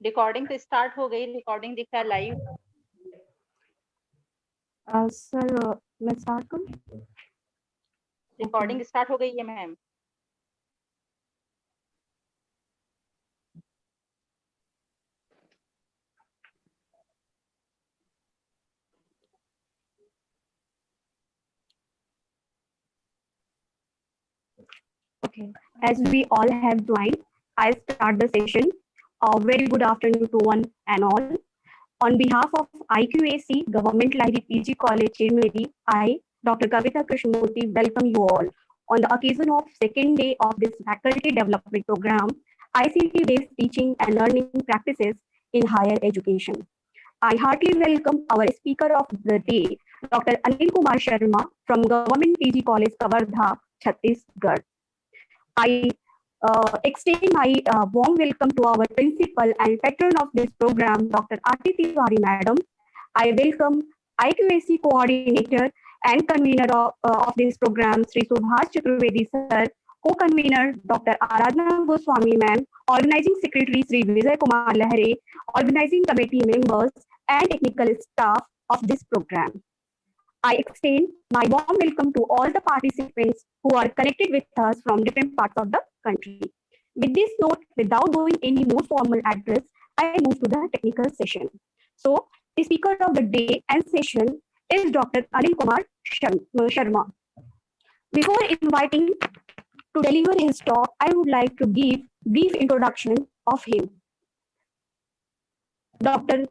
Recording तो start हो गई, रिकॉर्डिंग दिख रहा है लाइव। सर मैं स्टार्ट करूं? रिकॉर्डिंग स्टार्ट हो गई है ma'am. Okay, as we all have joined, I start the session. A very good afternoon to one and all. On behalf of IQAC Government Library PG College, Chirmedi, I, Dr. Kavita Krishnamurthy, welcome you all on the occasion of second day of this faculty development program, ICT-based teaching and learning practices in higher education. I heartily welcome our speaker of the day, Dr. Anil Kumar Sharma from Government PG College, Kavardha, Chhattisgarh. I extend my warm welcome to our principal and patron of this program, Dr. Aarti Tiwari Madam. I welcome IQAC coordinator and convener of this program, Sri Subhash Chaturvedi sir, co-convener Dr. Aradhana Goswami ma'am, organizing secretary Sri Vijay Kumar Lahare, organizing committee members and technical staff of this program. I extend my warm welcome to all the participants who are connected with us from different parts of the country. With this note, without doing any more formal address, I move to the technical session. So, the speaker of the day and session is Dr. Anil Kumar Sharma. Before inviting to deliver his talk, I would like to give brief introduction of him. Dr.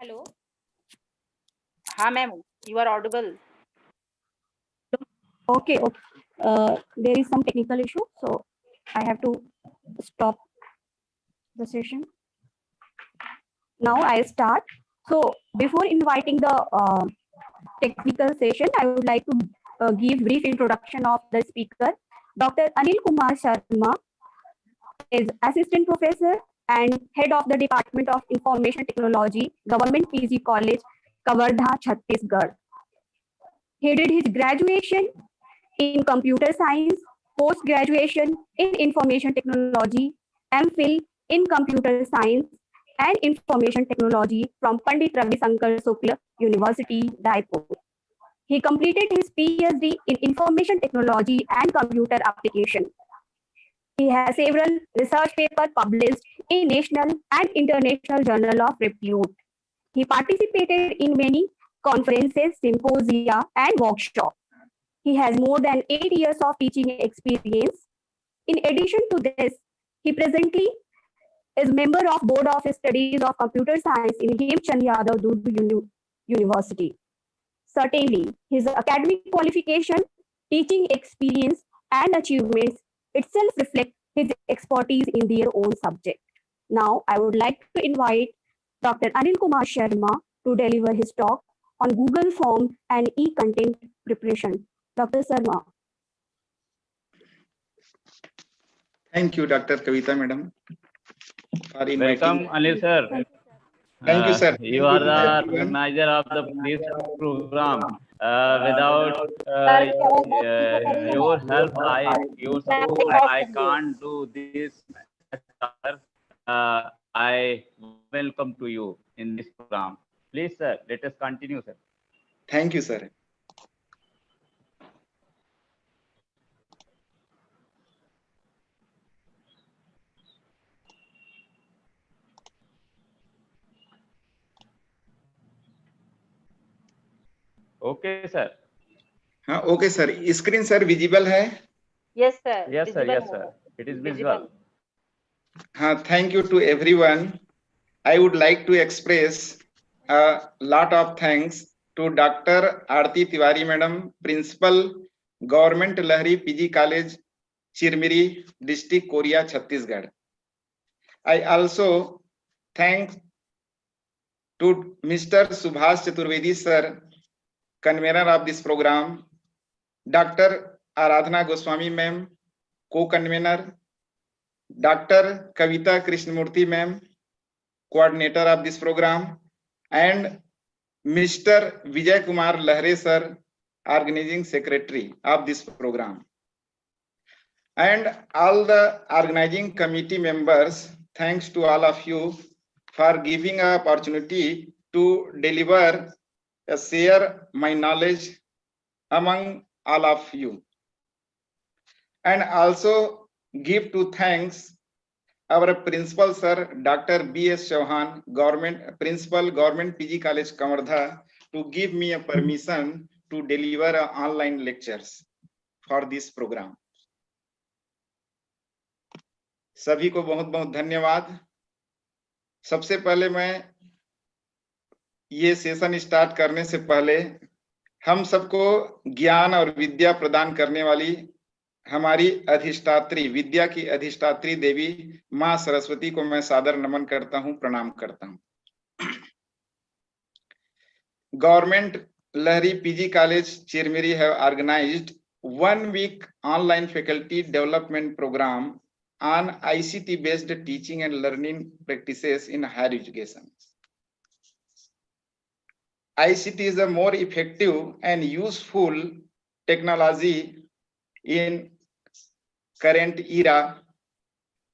Hello, हाँ ma'am, you are audible. Okay. There is some technical issue, so I have to stop the session. Now I start. So before inviting the technical session, I would like to give brief introduction of the speaker. Dr. Anil Kumar Sharma is assistant professor and head of the Department of Information Technology, Government PG College, Kavardha, Chhattisgarh. He did his graduation in computer science, post-graduation in information technology, MPhil in computer science and information technology from Pandit Ravi Shankar Shukla University, Raipur. He completed his PhD in information technology and computer application. He has several research papers published in national and international journal of repute. He participated in many conferences, symposia, and workshops. He has more than 8 years of teaching experience. In addition to this, he presently is member of Board of Studies of Computer Science in Hemchand Yadav Durg University. Certainly, his academic qualification, teaching experience, and achievements itself reflect his expertise in their own subject. Now, I would like to invite Dr. Anil Kumar Sharma to deliver his talk on Google Form and e-content preparation. Dr. Sharma. Thank you, Dr. Kavita Madam, for inviting. Welcome, Anil sir. Thank you, sir. You are the organizer of this program. Without your help, your support, I can't do this. I welcome to you in this program. Please, sir, let us continue, sir. Thank you, sir. Okay, sir. हाँ, okay, sir. Screen, sir, visible है? Yes, sir. Yes, sir. Yes, sir. It is visible. हाँ, thank you to everyone. I would like to express a lot of thanks to Dr. Aarti Tiwari Madam, Principal, Government Lahari PG College, Chirmiri, District, Korea, Chhattisgarh. I also thank to Mr. Subhash Chaturvedi sir, convener of this program, Dr. Aradhana Goswami ma'am, co convenor, doctor Kavita Krishnamurthy ma'am, coordinator of this program, and Mr. Vijay Kumar Lahre sir, organizing secretary of this program, and all the organizing committee members. Thanks to all of you for giving an opportunity to deliver, share my knowledge among all of you, and also give to thanks our principal sir, Dr. B.S. Chauhan, principal, Government PG College, Kamardha, to give me a permission to deliver online lectures for this program. सभी को बहुत बहुत धन्यवाद। सबसे पहले मैं ये session start करने से पहले हम सबको ज्ञान और विद्या प्रदान करने वाली हमारी अधिष्ठात्री, विद्या की अधिष्ठात्री देवी मां सरस्वती को मैं सादर नमन करता हूं, प्रणाम करता हूं। Government Lahiri PG college Chirimiri have organised 1 week online faculty development program on ICT based teaching and learning practices in higher education. ICT is a more effective and useful technology in current era.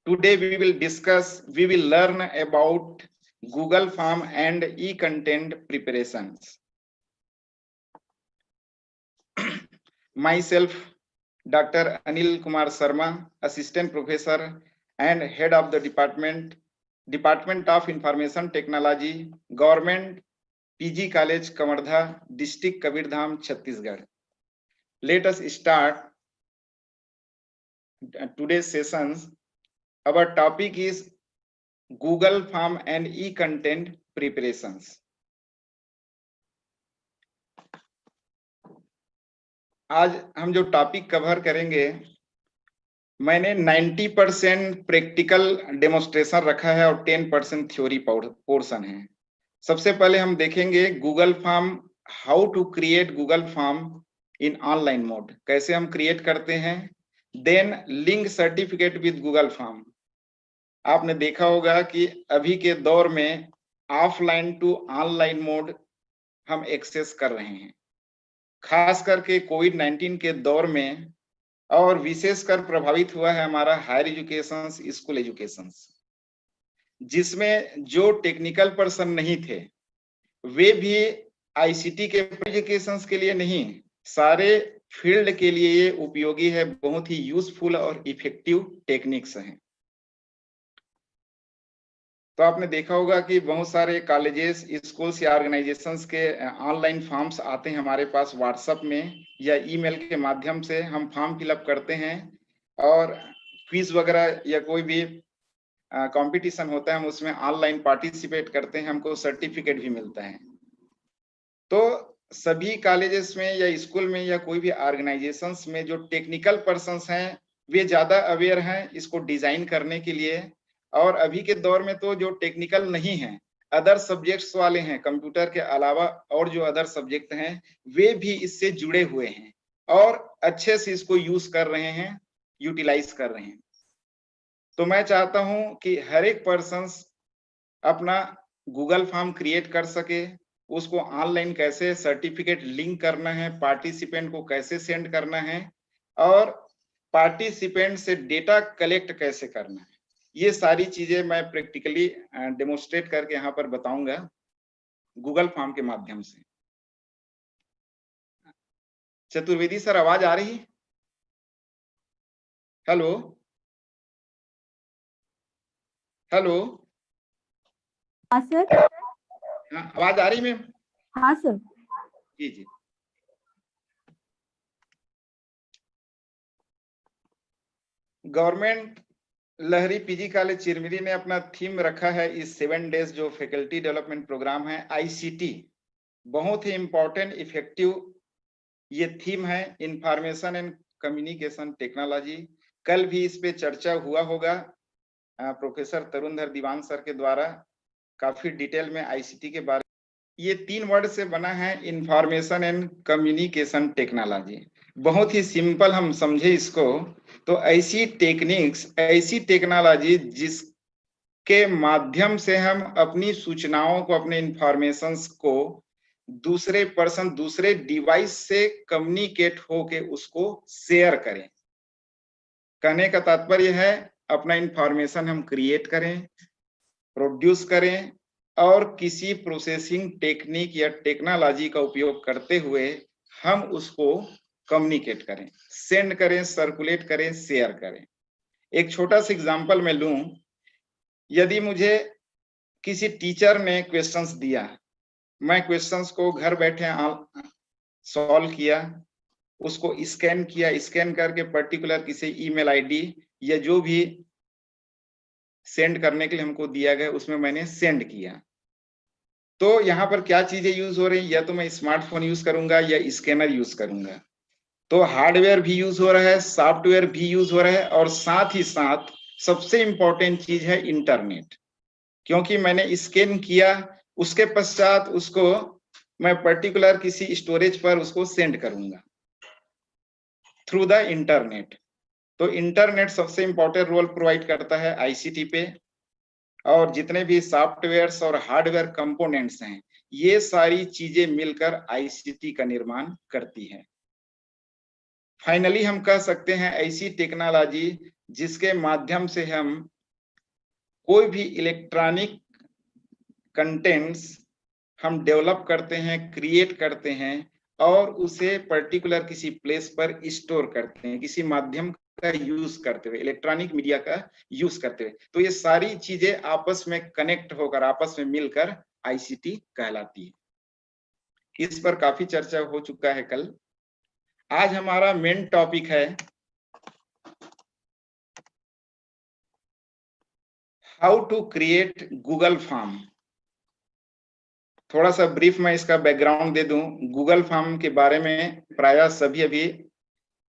Today we will learn about Google Form and e-content preparations. Myself, Dr. Anil Kumar Sharma, Assistant Professor and Head of the Department of Information Technology, Government PG College, Kamardha, District Kabirdham, Chhattisgarh. Let us start today's sessions. Our topic is Google Form and e-content preparations. आज हम जो topic cover करेंगे, मैंने 90% practical demonstration रखा है और 10% theory portion है। सबसे पहले हम देखेंगे Google form, how to create Google form in online mode, कैसे हम क्रिएट करते हैं। Then link certificate with Google form. आपने देखा होगा कि अभी के दौर में ऑफलाइन टू ऑनलाइन मोड हम एक्सेस कर रहे हैं, खास करके कोविड-19 के दौर में, और विशेषकर प्रभावित हुआ है हमारा हायर एजुकेशन, स्कूल एजुकेशन, जिसमें जो टेक्निकल पर्सन नहीं थे वे भी आईसीटी के एजुकेशन के लिए नहीं, सारे फील्ड के लिए ये उपयोगी है, बहुत ही यूजफुल और इफेक्टिव टेक्निक्स हैं। तो आपने देखा होगा कि बहुत सारे कॉलेजेस, स्कूल्स या ऑर्गेनाइजेशंस के ऑनलाइन फॉर्म्स आते हैं हमारे पास व्हाट्सएप में या ईमेल के माध्यम से। हम फॉर्म फिलअप करते हैं और क्विज वगैरह या कोई भी कंपटीशन होता है, हम उसमें ऑनलाइन पार्टिसिपेट करते हैं, हमको सर्टिफिकेट भी मिलता है। तो सभी कॉलेजेस में या स्कूल में या कोई भी ऑर्गेनाइजेशंस में जो टेक्निकल पर्सन्स हैं वे ज्यादा अवेयर हैं इसको डिजाइन करने के लिए। और अभी के दौर में तो जो टेक्निकल नहीं है, अदर सब्जेक्ट्स वाले हैं, कंप्यूटर के अलावा और जो अदर सब्जेक्ट हैं वे भी इससे जुड़े हुए हैं और अच्छे से इसको यूज कर रहे हैं, यूटिलाइज कर रहे हैं। तो मैं चाहता हूं कि हर एक पर्सन अपना गूगल फॉर्म क्रिएट कर सके, उसको ऑनलाइन कैसे सर्टिफिकेट लिंक करना है, पार्टिसिपेंट को कैसे सेंड करना है और पार्टिसिपेंट से डेटा कलेक्ट कैसे करना है, ये सारी चीजें मैं प्रैक्टिकली डेमोन्स्ट्रेट करके यहाँ पर बताऊंगा गूगल फॉर्म के माध्यम से। चतुर्वेदी सर, आवाज आ रही? Hello hello. हाँ सर। हाँ, आवाज आ रही मैम? हाँ सर। जी जी। Government Lahiri PG college Chirmiri ने अपना थीम रखा है इस 7 डेज जो फैकल्टी डेवलपमेंट प्रोग्राम है, आईसीटी, बहुत ही इंपॉर्टेंट इफेक्टिव ये थीम है, इंफॉर्मेशन एंड कम्युनिकेशन टेक्नोलॉजी। कल भी इस पे चर्चा हुआ होगा प्रोफेसर तरुणधर दीवान सर के द्वारा, काफी डिटेल में आईसीटी के बारे में। ये 3 वर्ड से बना है, इंफॉर्मेशन एंड कम्युनिकेशन टेक्नोलॉजी। बहुत ही सिंपल हम समझे इसको, तो ऐसी टेक्निक्स, ऐसी टेक्नोलॉजी जिसके माध्यम से हम अपनी सूचनाओं को, अपने इंफॉर्मेशंस को दूसरे पर्सन, दूसरे डिवाइस से कम्युनिकेट होके उसको शेयर करें। कहने का तात्पर्य है अपना इंफॉर्मेशन हम क्रिएट करें, प्रोड्यूस करें और किसी प्रोसेसिंग टेक्निक या टेक्नोलॉजी का उपयोग करते हुए हम उसको कम्युनिकेट करें, सेंड करें, सर्कुलेट करें, शेयर करें। एक छोटा सा एग्जांपल मैं लूं, यदि मुझे किसी टीचर ने क्वेश्चंस दिया, मैं क्वेश्चंस को घर बैठे सॉल्व किया, उसको स्कैन किया, स्कैन करके पर्टिकुलर किसी ईमेल आईडी या जो भी सेंड करने के लिए हमको दिया गया उसमें मैंने सेंड किया। तो यहाँ पर क्या चीजें यूज हो रही, या तो मैं स्मार्टफोन यूज करूंगा या स्कैनर यूज करूंगा। तो हार्डवेयर भी यूज हो रहा है, सॉफ्टवेयर भी यूज हो रहा है, और साथ ही साथ सबसे इंपॉर्टेंट चीज है इंटरनेट। क्योंकि मैंने स्कैन किया, उसके पश्चात उसको मैं पर्टिकुलर किसी स्टोरेज पर उसको सेंड करूंगा थ्रू द इंटरनेट। तो इंटरनेट सबसे इंपॉर्टेंट रोल प्रोवाइड करता है आईसीटी पे, और जितने भी सॉफ्टवेयर्स और हार्डवेयर कंपोनेंट्स हैं, ये सारी चीजें मिलकर आईसीटी का निर्माण करती है। फाइनली हम कह सकते हैं ऐसी टेक्नोलॉजी जिसके माध्यम से हम कोई भी इलेक्ट्रॉनिक कंटेंट्स हम डेवलप करते हैं, क्रिएट करते हैं और उसे पर्टिकुलर किसी प्लेस पर स्टोर करते हैं, किसी माध्यम का यूज करते हुए, इलेक्ट्रॉनिक मीडिया का यूज करते हुए। तो ये सारी चीजें आपस में कनेक्ट होकर, आपस में मिलकर आईसीटी कहलाती है। इस पर काफी चर्चा हो चुका है कल। आज हमारा मेन टॉपिक है how to create Google form. थोड़ा सा ब्रीफ में इसका बैकग्राउंड दे दूं। गूगल फॉर्म के बारे में प्रायः सभी अभी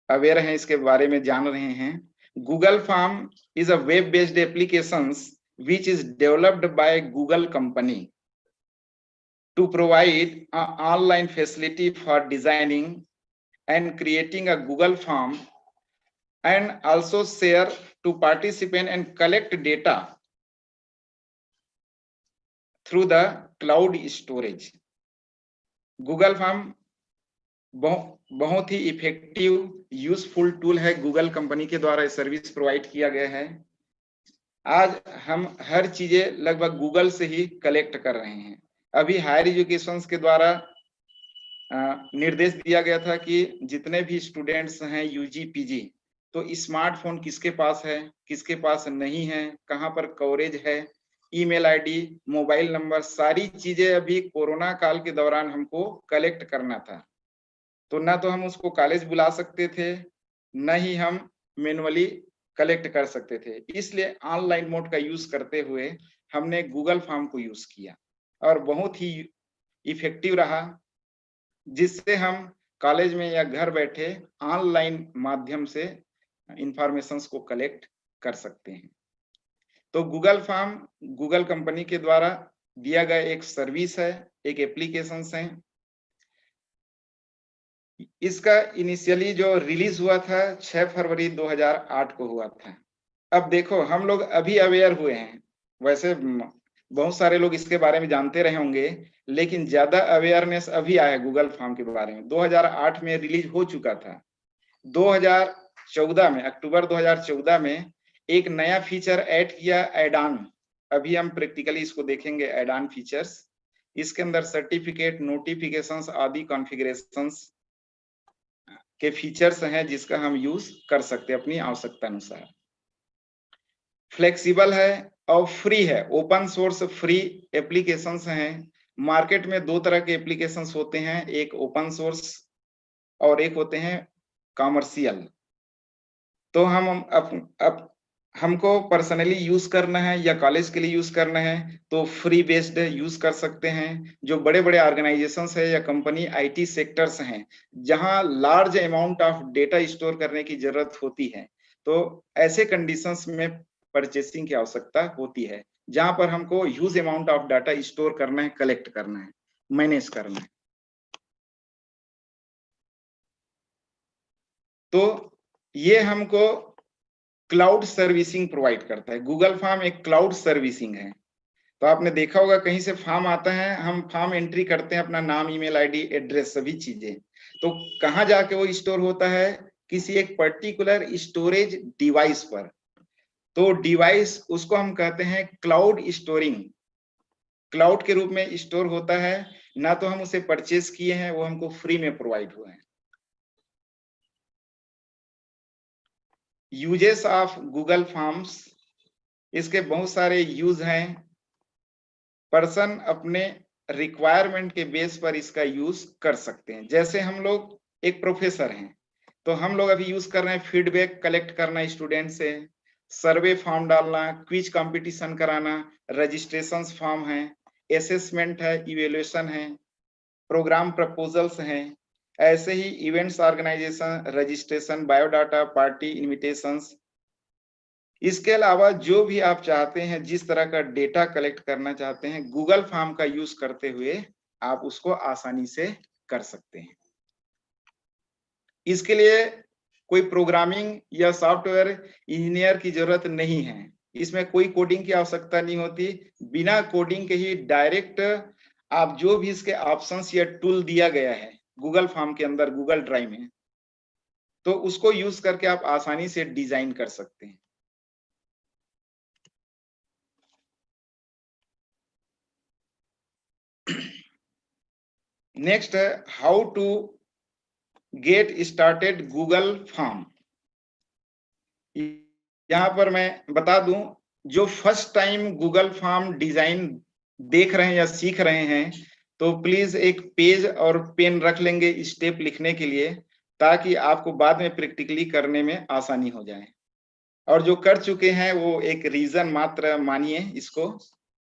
अवेयर हैं, इसके बारे में जान रहे हैं। Google form is a web based application which is developed by Google company to provide an online facility for designing and creating a Google form, and also share to participate and collect data through the cloud storage. Google form बहुत ही effective useful tool है, Google company के द्वारा service provide किया गया है। आज हम हर चीजें लगभग गूगल से ही कलेक्ट कर रहे हैं। अभी हायर एजुकेशन के द्वारा निर्देश दिया गया था कि जितने भी स्टूडेंट्स हैं यूजी पीजी, तो स्मार्टफोन किसके पास है, किसके पास नहीं है, कहाँ पर कवरेज है, ईमेल आईडी, मोबाइल नंबर, सारी चीजें अभी कोरोना काल के दौरान हमको कलेक्ट करना था। तो ना तो हम उसको कॉलेज बुला सकते थे, न ही हम मैनुअली कलेक्ट कर सकते थे। इसलिए ऑनलाइन मोड का यूज करते हुए हमने गूगल फॉर्म को यूज किया और बहुत ही इफेक्टिव रहा, जिससे हम कॉलेज में या घर बैठे ऑनलाइन माध्यम से इंफॉर्मेशंस को कलेक्ट कर सकते हैं। तो गूगल फॉर्म गूगल कंपनी के द्वारा दिया गया एक सर्विस है, एक एप्लीकेशन है। इसका इनिशियली जो रिलीज हुआ था 6 फरवरी 2008 को हुआ था। अब देखो, हम लोग अभी अवेयर हुए हैं, वैसे बहुत सारे लोग इसके बारे में जानते रहे होंगे, लेकिन ज्यादा अवेयरनेस अभी आया गूगल फॉर्म के बारे में। 2008 में रिलीज हो चुका था। 2014 में, अक्टूबर 2014 में एक नया फीचर ऐड किया, एड ऑन। अभी हम प्रैक्टिकली इसको देखेंगे, एड ऑन फीचर्स। इसके अंदर सर्टिफिकेट, नोटिफिकेशंस आदि कॉन्फ़िगरेशंस के फीचर्स हैं जिसका हम यूज कर सकते हैं अपनी आवश्यकता अनुसार। फ्लेक्सिबल है और फ्री है, ओपन सोर्स फ्री एप्लीकेशंस हैं। मार्केट में दो तरह के एप्लीकेशंस होते हैं, एक ओपन सोर्स और एक होते हैं कॉमर्शियल। तो हमको पर्सनली यूज करना है या कॉलेज के लिए यूज करना है तो फ्री बेस्ड यूज कर सकते हैं। जो बड़े बड़े ऑर्गेनाइजेशंस है या कंपनी आईटी सेक्टर्स हैं, जहां large amount of data store करने की जरूरत होती है, तो ऐसे कंडीशंस में परचेसिंग की आवश्यकता होती है, जहां पर हमको huge amount of data store करना है, कलेक्ट करना है, मैनेज करना है। तो ये हमको क्लाउड सर्विसिंग प्रोवाइड करता है। गूगल फॉर्म एक क्लाउड सर्विसिंग है। तो आपने देखा होगा कहीं से फॉर्म आता है, हम फॉर्म एंट्री करते हैं अपना नाम, ईमेल आईडी, एड्रेस, सभी चीजें। तो कहाँ जाके वो स्टोर होता है? किसी एक पर्टिकुलर स्टोरेज डिवाइस पर। तो डिवाइस उसको हम कहते हैं क्लाउड स्टोरिंग, क्लाउड के रूप में स्टोर होता है। ना तो हम उसे परचेज किए हैं, वो हमको फ्री में प्रोवाइड हुए हैं। यूजेस ऑफ गूगल फॉर्म्स, इसके बहुत सारे यूज हैं। पर्सन अपने रिक्वायरमेंट के बेस पर इसका यूज कर सकते हैं। जैसे हम लोग एक प्रोफेसर हैं, तो हम लोग अभी यूज कर रहे हैं फीडबैक कलेक्ट करना स्टूडेंट से, सर्वे फॉर्म डालना, क्विज कंपटीशन कराना, रजिस्ट्रेशन फॉर्म है, असेसमेंट है, इवेल्युएशन है, प्रोग्राम प्रपोजल्स हैं। ऐसे ही events organization, registration, biodata, party invitations. इसके अलावा जो भी आप चाहते हैं, जिस तरह का डेटा कलेक्ट करना चाहते हैं, गूगल फॉर्म का यूज करते हुए आप उसको आसानी से कर सकते हैं। इसके लिए कोई प्रोग्रामिंग या सॉफ्टवेयर इंजीनियर की जरूरत नहीं है। इसमें कोई कोडिंग की आवश्यकता नहीं होती। बिना कोडिंग के ही डायरेक्ट आप जो भी इसके ऑप्शंस या टूल दिया गया है गूगल फॉर्म के अंदर, गूगल ड्राइव में, तो उसको यूज करके आप आसानी से डिजाइन कर सकते हैं। नेक्स्ट है how to get started Google form. यहां पर मैं बता दूं, जो first time Google form design देख रहे हैं या सीख रहे हैं, तो प्लीज एक पेज और पेन रख लेंगे स्टेप लिखने के लिए, ताकि आपको बाद में प्रैक्टिकली करने में आसानी हो जाए। और जो कर चुके हैं वो एक रीजन मात्र मानिए इसको।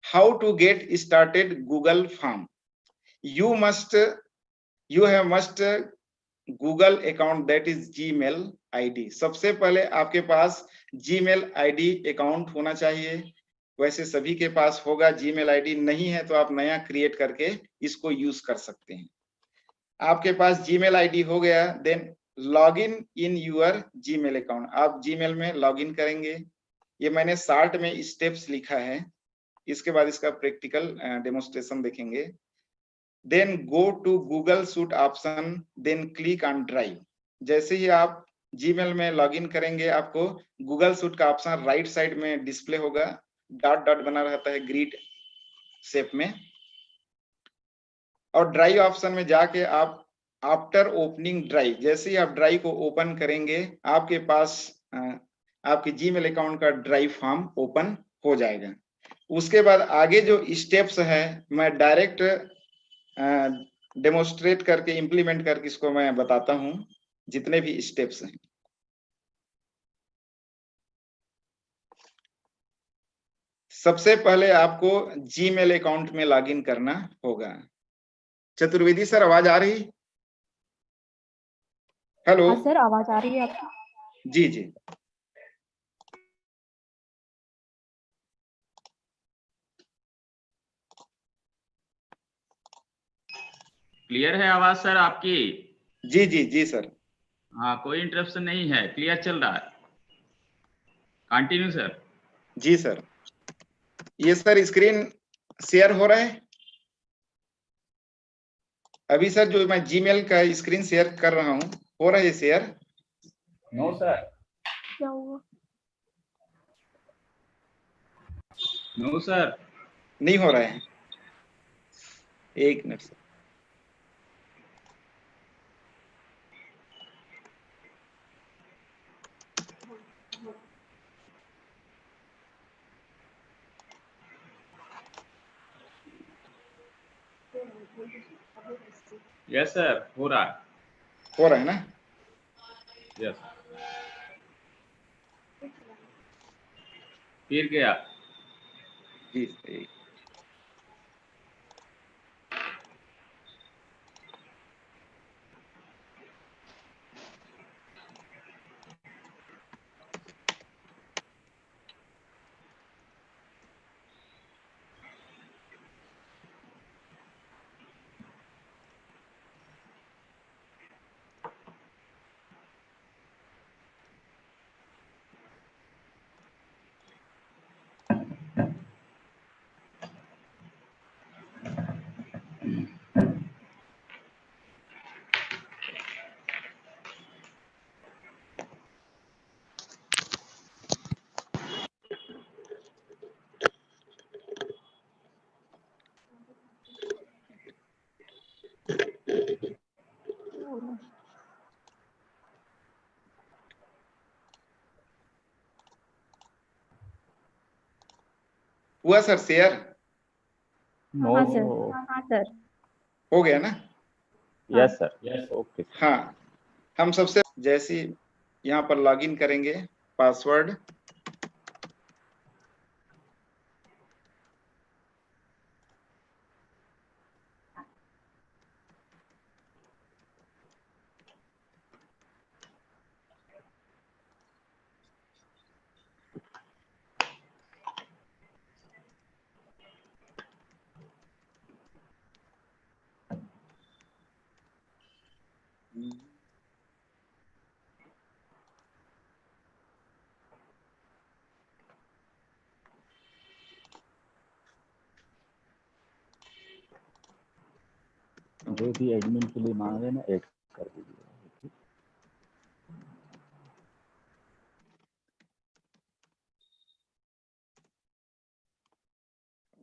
How to get started Google form. You have must Google account, that is Gmail ID. सबसे पहले आपके पास जीमेल आईडी अकाउंट होना चाहिए। वैसे सभी के पास होगा, जीमेल आईडी नहीं है तो आप नया क्रिएट करके इसको यूज कर सकते हैं। आपके पास जीमेल आईडी हो गया, then log in your Gmail account. आप जीमेल में लॉग इन करेंगे। ये मैंने शार्ट में स्टेप्स लिखा है, इसके बाद इसका प्रैक्टिकल डेमोन्स्ट्रेशन देखेंगे। Then go to Google suite option, then click on drive. जैसे ही आप जीमेल में लॉगिन करेंगे, आपको गूगल सूट का ऑप्शन राइट साइड में डिस्प्ले होगा, डॉट डॉट बना रहता है ग्रिड शेप में। और ड्राइव ऑप्शन में जाके आप आफ्टर ओपनिंग ड्राइव, जैसे ही आप ड्राइव को ओपन करेंगे, आपके पास आपके जीमेल अकाउंट का ड्राइव फॉर्म ओपन हो जाएगा। उसके बाद आगे जो स्टेप्स है, मैं डायरेक्ट डेमोन्स्ट्रेट करके, इंप्लीमेंट करके इसको मैं बताता हूं, जितने भी स्टेप्स हैं। सबसे पहले आपको जीमेल अकाउंट में लॉगिन करना होगा। चतुर्वेदी सर, आवाज आ रही? हेलो? हाँ सर, आवाज आ रही है आपकी? जी जी। क्लियर है आवाज सर आपकी? जी जी जी सर। हाँ, कोई इंटरप्शन नहीं है, क्लियर चल रहा है। Continue sir. जी सर। ये सर स्क्रीन शेयर हो रहा है अभी सर? जो मैं जीमेल का स्क्रीन शेयर कर रहा हूँ, हो रहा है शेयर? No sir. क्या हुआ? No sir. नहीं हो रहा है। एक मिनट सर। यस सर, हो रहा है। हो रहा है ना? यस। फिर गया। जी सर। हुआ सर शेयर? No. हाँ सर, हाँ सर। हो गया ना? Yes, sir. Yes. Okay. हाँ, हम सबसे जैसे यहाँ पर लॉगिन करेंगे, पासवर्ड जो भी एडमिन के लिए मांग रहे हैं ना, ऐड कर दीजिए।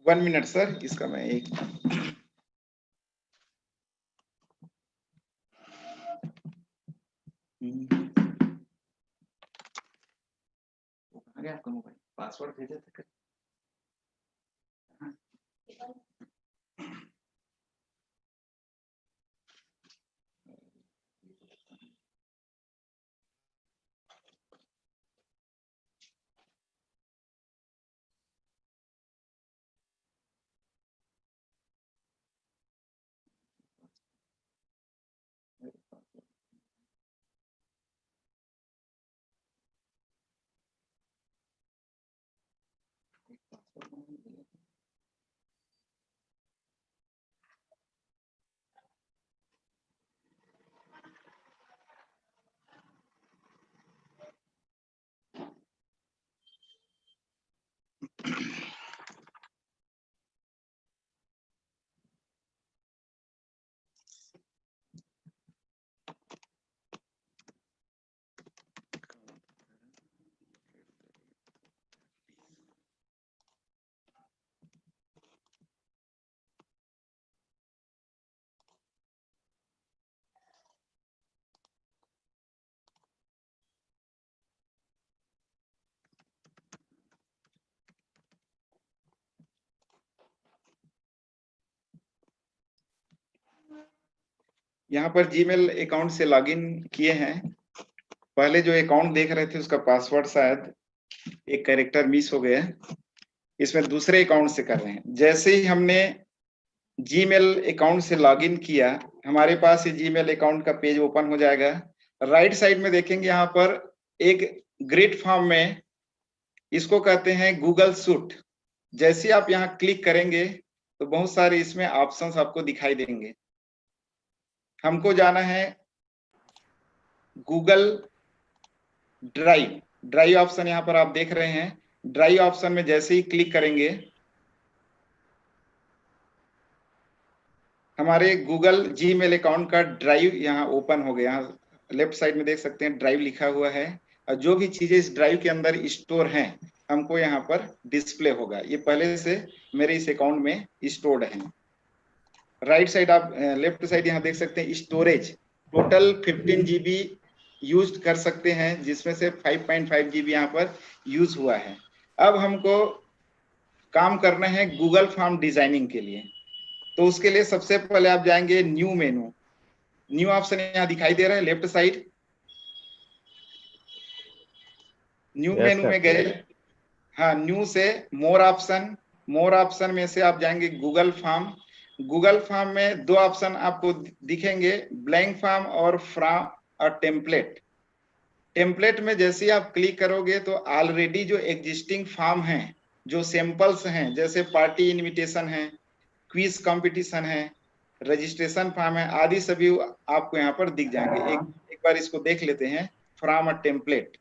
1 मिनट सर, इसका मैं एक आ गया आपका मोबाइल, पासवर्ड भेजे थे। यहाँ पर जीमेल अकाउंट से लॉगिन किए हैं। पहले जो अकाउंट देख रहे थे उसका पासवर्ड शायद एक कैरेक्टर मिस हो गया, इसमें दूसरे अकाउंट से कर रहे हैं। जैसे ही हमने जीमेल अकाउंट से लॉगिन किया, हमारे पास ये जीमेल अकाउंट का पेज ओपन हो जाएगा। राइट साइड में देखेंगे यहाँ पर एक ग्रिड फॉर्म में, इसको कहते हैं गूगल सूट। जैसे आप यहाँ क्लिक करेंगे तो बहुत सारे इसमें ऑप्शंस आपको दिखाई देंगे। हमको जाना है गूगल ड्राइव। ड्राइव ऑप्शन यहाँ पर आप देख रहे हैं। ड्राइव ऑप्शन में जैसे ही क्लिक करेंगे, हमारे गूगल जीमेल अकाउंट का ड्राइव यहाँ ओपन हो गया। लेफ्ट साइड में देख सकते हैं ड्राइव लिखा हुआ है, और जो भी चीजें इस ड्राइव के अंदर स्टोर हैं हमको यहाँ पर डिस्प्ले होगा। ये पहले से मेरे इस अकाउंट में स्टोर्ड है। राइट साइड आप लेफ्ट साइड यहाँ देख सकते हैं स्टोरेज, टोटल 15 GB यूज कर सकते हैं, जिसमें से 5.5 GB यहाँ पर यूज हुआ है। अब हमको काम करना है गूगल फॉर्म डिजाइनिंग के लिए। तो उसके लिए सबसे पहले आप जाएंगे न्यू मेनू। न्यू ऑप्शन यहाँ दिखाई दे रहा है लेफ्ट साइड। न्यू मेनू में गए, हाँ, न्यू से मोर ऑप्शन। मोर ऑप्शन में से आप जाएंगे गूगल फॉर्म। गूगल फॉर्म में दो ऑप्शन आपको दिखेंगे, ब्लैंक फॉर्म और फ्रॉम अ टेम्पलेट। टेम्पलेट में जैसे ही आप क्लिक करोगे तो ऑलरेडी जो एग्जिस्टिंग फॉर्म हैं, जो सैंपल्स हैं, जैसे पार्टी इनविटेशन है, क्विज कंपटीशन है, रजिस्ट्रेशन फॉर्म है, आदि सभी आपको यहाँ पर दिख जाएंगे। एक बार इसको देख लेते हैं। फ्रॉम अ टेम्पलेट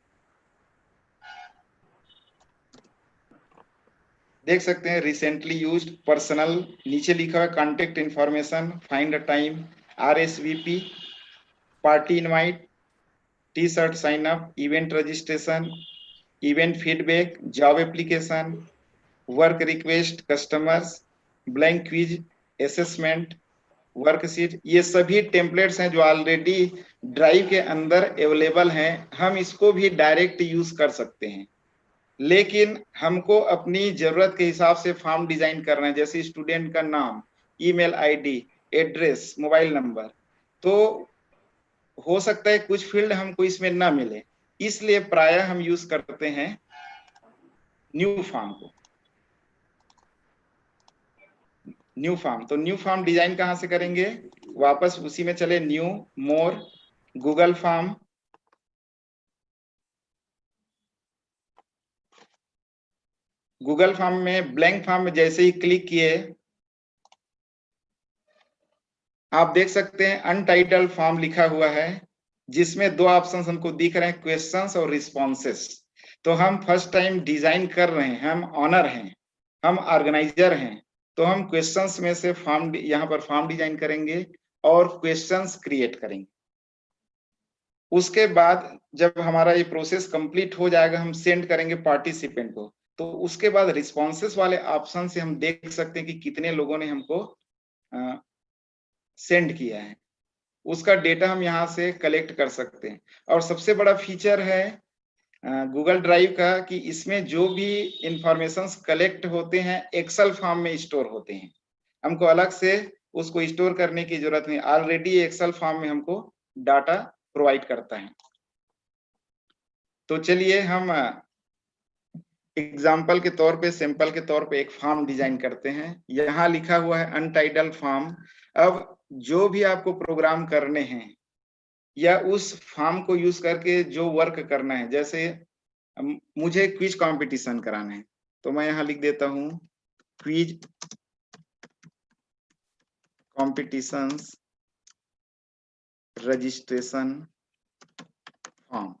देख सकते हैं, रिसेंटली यूज्ड, पर्सनल, नीचे लिखा है contact information, find a time, RSVP, party invite, T shirt sign up, event registration, event feedback, job application, work request, customers, blank quiz, assessment, worksheet. ये सभी templates हैं जो ऑलरेडी ड्राइव के अंदर available हैं। हम इसको भी डायरेक्ट यूज कर सकते हैं। लेकिन हमको अपनी जरूरत के हिसाब से फॉर्म डिजाइन करना है, जैसे स्टूडेंट का नाम, email ID, address, mobile number. तो हो सकता है कुछ फील्ड हमको इसमें ना मिले, इसलिए प्रायः हम यूज करते हैं न्यू फॉर्म को। न्यू फॉर्म, तो न्यू फॉर्म डिजाइन कहां से करेंगे? वापस उसी में चले, न्यू, मोर, गूगल फॉर्म। गूगल फॉर्म में ब्लैंक फॉर्म में जैसे ही क्लिक किए, आप देख सकते हैं अनटाइटल्ड फॉर्म लिखा हुआ है, जिसमें दो ऑप्शंस हमको दिख रहे हैं, क्वेश्चंस और रिस्पॉन्सेस। तो हम फर्स्ट टाइम डिजाइन कर रहे हैं, हम ऑनर हैं, हम ऑर्गेनाइजर हैं, तो हम क्वेश्चंस में से फॉर्म, यहाँ पर फॉर्म डिजाइन करेंगे और क्वेश्चंस क्रिएट करेंगे। उसके बाद जब हमारा ये प्रोसेस कंप्लीट हो जाएगा, हम सेंड करेंगे पार्टिसिपेंट को। तो उसके बाद रिस्पॉन्सेस वाले ऑप्शन से हम देख सकते हैं कि कितने लोगों ने हमको सेंड किया है, उसका डेटा हम यहाँ से कलेक्ट कर सकते हैं। और सबसे बड़ा फीचर है गूगल ड्राइव का कि इसमें जो भी इंफॉर्मेशंस कलेक्ट होते हैं एक्सेल फॉर्म में स्टोर होते हैं, हमको अलग से उसको स्टोर करने की जरूरत नहीं, ऑलरेडी एक्सेल फॉर्म में हमको डाटा प्रोवाइड करता है। तो चलिए हम एग्जाम्पल के तौर पे, सैंपल के तौर पे एक फॉर्म डिजाइन करते हैं। यहाँ लिखा हुआ है अनटाइटल्ड फॉर्म। अब जो भी आपको प्रोग्राम करने हैं या उस फॉर्म को यूज करके जो वर्क करना है, जैसे मुझे क्विज कंपटीशन कराना है, तो मैं यहाँ लिख देता हूँ क्विज कॉम्पिटिशन्स रजिस्ट्रेशन फॉर्म।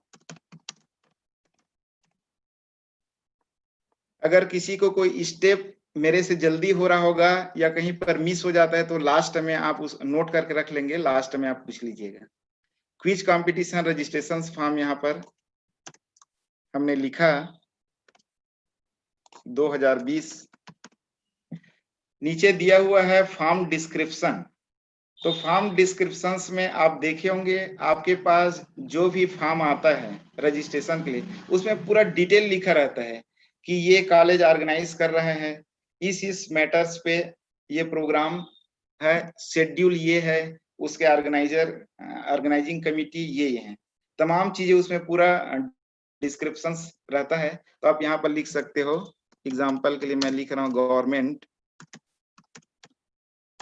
अगर किसी को कोई स्टेप मेरे से जल्दी हो रहा होगा या कहीं पर मिस हो जाता है, तो लास्ट में आप उस नोट करके रख लेंगे, लास्ट में आप पूछ लीजिएगा। क्विज कंपटीशन रजिस्ट्रेशन फॉर्म यहाँ पर हमने लिखा 2020। नीचे दिया हुआ है फॉर्म डिस्क्रिप्शन। तो फॉर्म डिस्क्रिप्शंस में आप देखे होंगे आपके पास जो भी फॉर्म आता है रजिस्ट्रेशन के लिए, उसमें पूरा डिटेल लिखा रहता है कि ये कॉलेज ऑर्गेनाइज कर रहे हैं, इस मैटर्स पे ये प्रोग्राम है, शेड्यूल ये है, उसके ऑर्गेनाइजिंग कमिटी ये है, तमाम चीजें उसमें पूरा डिस्क्रिप्शंस रहता है। तो आप यहाँ पर लिख सकते हो, एग्जाम्पल के लिए मैं लिख रहा हूँ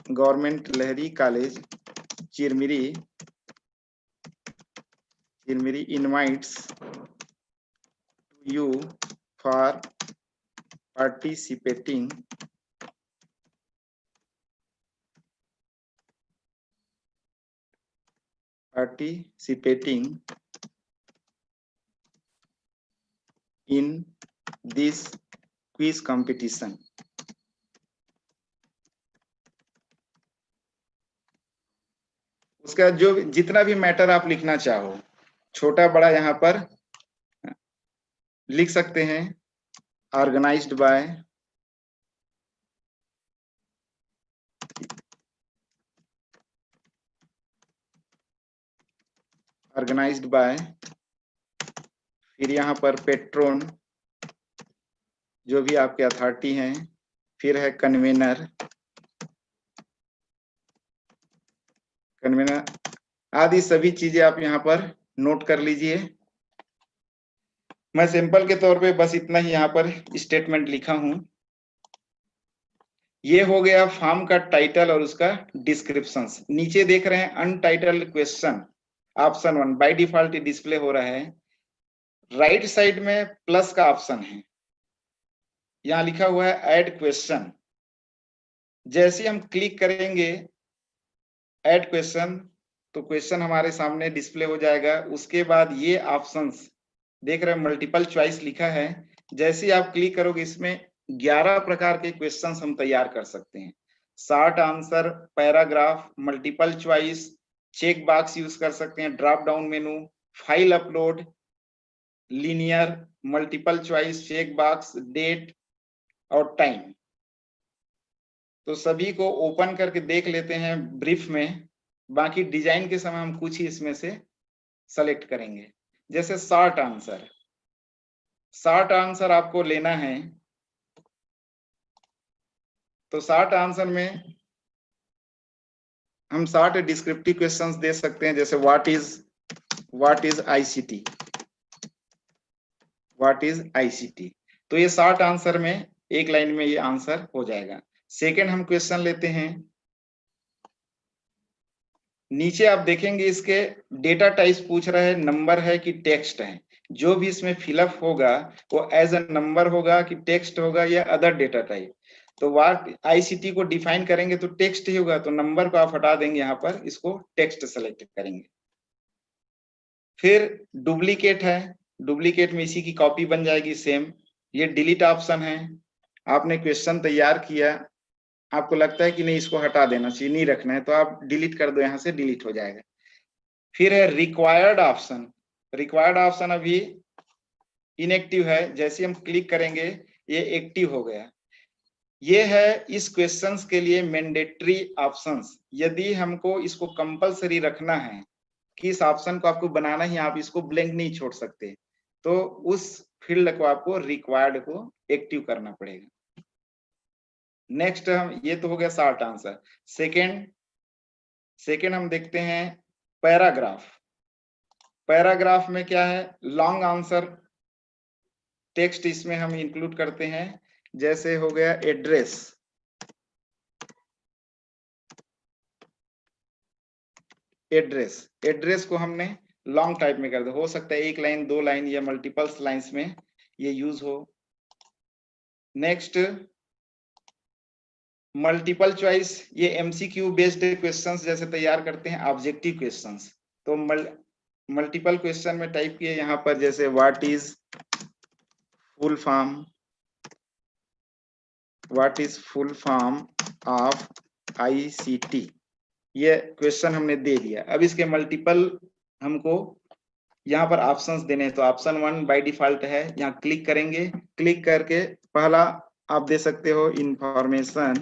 government Lahari college Chirmiri invites you for participating in this quiz competition। उसका जो जितना भी मैटर आप लिखना चाहो, छोटा बड़ा यहाँ पर लिख सकते हैं। ऑर्गेनाइज्ड बाय फिर यहाँ पर पेट्रोन, जो भी आपके अथॉरिटी हैं, फिर है कन्वेनर आदि सभी चीजें आप यहाँ पर नोट कर लीजिए। मैं सैंपल के तौर पे बस इतना ही यहाँ पर स्टेटमेंट लिखा हूं। ये हो गया फॉर्म का टाइटल और उसका डिस्क्रिप्शंस। नीचे देख रहे हैं untitled question, option 1 by default display हो रहा है। राइट साइड में प्लस का ऑप्शन है, यहाँ लिखा हुआ है ऐड क्वेश्चन। जैसे हम क्लिक करेंगे ऐड क्वेश्चन, तो क्वेश्चन हमारे सामने डिस्प्ले हो जाएगा। उसके बाद ये ऑप्शंस देख रहे हैं, मल्टीपल चॉइस लिखा है। जैसे आप क्लिक करोगे, इसमें 11 प्रकार के क्वेश्चंस हम तैयार कर सकते हैं। Short answer, paragraph, multiple choice, check box use कर सकते हैं, drop down menu, file upload, linear, multiple choice, check box, date और टाइम। तो सभी को ओपन करके देख लेते हैं ब्रीफ में। बाकी डिजाइन के समय हम कुछ ही इसमें से सेलेक्ट करेंगे। जैसे शॉर्ट आंसर, शॉर्ट आंसर आपको लेना है, तो शॉर्ट आंसर में हम शॉर्ट डिस्क्रिप्टिव क्वेश्चंस दे सकते हैं, जैसे what is ICT, what is ICT. तो ये शॉर्ट आंसर में एक लाइन में ये आंसर हो जाएगा। सेकेंड हम क्वेश्चन लेते हैं, नीचे आप देखेंगे इसके डेटा टाइप्स पूछ रहा है, नंबर है कि टेक्स्ट है। जो भी इसमें फिलअप होगा वो एज अ नंबर होगा कि टेक्स्ट होगा या अदर डेटा टाइप। तो व्हाट आईसीटी को डिफाइन करेंगे तो टेक्स्ट ही होगा, तो नंबर को आप हटा देंगे, यहाँ पर इसको टेक्स्ट सेलेक्ट करेंगे। फिर डुप्लीकेट है, डुप्लीकेट में इसी की कॉपी बन जाएगी सेम। ये डिलीट ऑप्शन है, आपने क्वेश्चन तैयार किया, आपको लगता है कि नहीं इसको हटा देना चाहिए, नहीं रखना है, तो आप डिलीट कर दो, यहाँ से डिलीट हो जाएगा। फिर है रिक्वायर्ड ऑप्शन, रिक्वायर्ड ऑप्शन अभी इनएक्टिव है, जैसे हम क्लिक करेंगे ये एक्टिव हो गया। ये है इस क्वेश्चंस के लिए मैंडेटरी ऑप्शंस। यदि हमको इसको कंपलसरी रखना है कि इस ऑप्शन को आपको बनाना ही, आप इसको ब्लैंक नहीं छोड़ सकते, तो उस फील्ड को आपको रिक्वायर्ड को एक्टिव करना पड़ेगा। नेक्स्ट हम, ये तो हो गया शॉर्ट आंसर। सेकेंड हम देखते हैं पैराग्राफ। पैराग्राफ में क्या है, लॉन्ग आंसर टेक्स्ट इसमें हम इंक्लूड करते हैं, जैसे हो गया एड्रेस, एड्रेस को हमने लॉन्ग टाइप में कर दिया, हो सकता है एक लाइन, दो लाइन या मल्टीपल्स लाइंस में ये यूज हो। नेक्स्ट मल्टीपल चॉइस, ये एमसीक्यू बेस्ड क्वेश्चंस जैसे तैयार करते हैं ऑब्जेक्टिव क्वेश्चंस, तो मल्टीपल क्वेश्चन में टाइप किए यहाँ पर, जैसे what is full form of ICT, ये क्वेश्चन हमने दे दिया। अब इसके मल्टीपल हमको यहाँ पर ऑप्शंस देने हैं, तो ऑप्शन 1 बाय डिफॉल्ट है, यहाँ क्लिक करेंगे, क्लिक करके पहला आप दे सकते हो इंफॉर्मेशन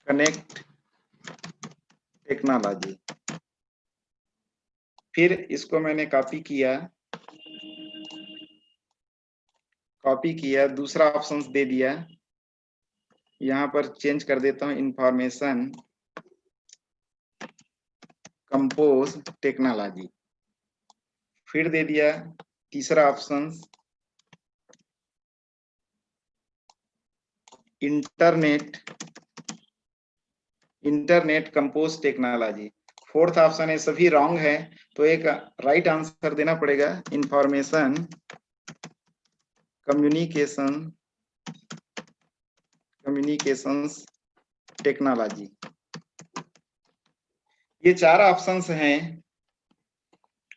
कनेक्ट टेक्नोलॉजी। फिर इसको मैंने कॉपी किया, दूसरा ऑप्शन दे दिया, यहाँ पर चेंज कर देता हूँ इंफॉर्मेशन कंपोज टेक्नोलॉजी। फिर दे दिया तीसरा option internet compose technology. Fourth option है, सभी रॉन्ग है, तो एक राइट आंसर देना पड़ेगा, इंफॉर्मेशन कम्युनिकेशंस टेक्नोलॉजी। ये 4 ऑप्शंस हैं।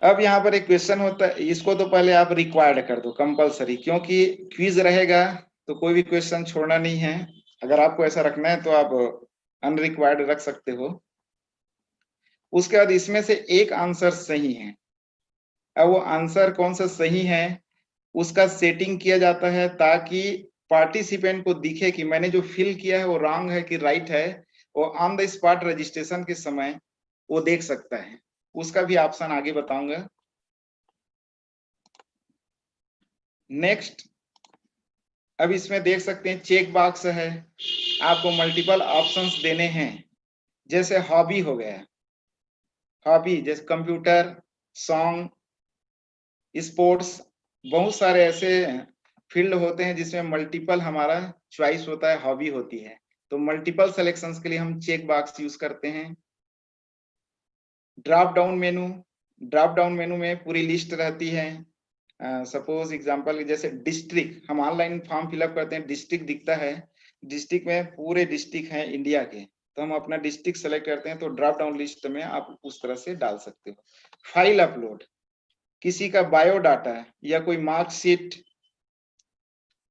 अब यहाँ पर एक क्वेश्चन होता है, इसको तो पहले आप रिक्वायर्ड कर दो कंपलसरी, क्योंकि क्विज रहेगा तो कोई भी क्वेश्चन छोड़ना नहीं है। अगर आपको ऐसा रखना है तो आप अनरिक्वायर्ड रख सकते हो। उसके बाद इसमें से एक आंसर सही है। अब वो आंसर कौन सा सही है उसका सेटिंग किया जाता है, ताकि पार्टिसिपेंट को दिखे कि मैंने जो फिल किया है वो रॉन्ग है कि राइट है, वो ऑन द स्पॉट रजिस्ट्रेशन के समय वो देख सकता है। उसका भी ऑप्शन आगे बताऊंगा। नेक्स्ट, अब इसमें देख सकते हैं चेक बॉक्स है, आपको मल्टीपल ऑप्शंस देने हैं, जैसे हॉबी हो गया, हॉबी जैसे कंप्यूटर, सॉन्ग, स्पोर्ट्स, बहुत सारे ऐसे फील्ड होते हैं जिसमें मल्टीपल हमारा चॉइस होता है, हॉबी होती है। तो मल्टीपल सिलेक्शंस के लिए हम चेक बॉक्स यूज करते हैं। ड्रॉप डाउन मेनू में पूरी लिस्ट रहती है। सपोज एग्जांपल जैसे डिस्ट्रिक्ट, हम ऑनलाइन फॉर्म फिलअप करते हैं, डिस्ट्रिक्ट दिखता है, डिस्ट्रिक्ट में पूरे डिस्ट्रिक्ट हैं इंडिया के, तो हम अपना डिस्ट्रिक्ट सेलेक्ट करते हैं, तो ड्रॉप डाउन लिस्ट में आप उस तरह से डाल सकते हो। फाइल अपलोड, किसी का बायोडाटा या कोई मार्कशीट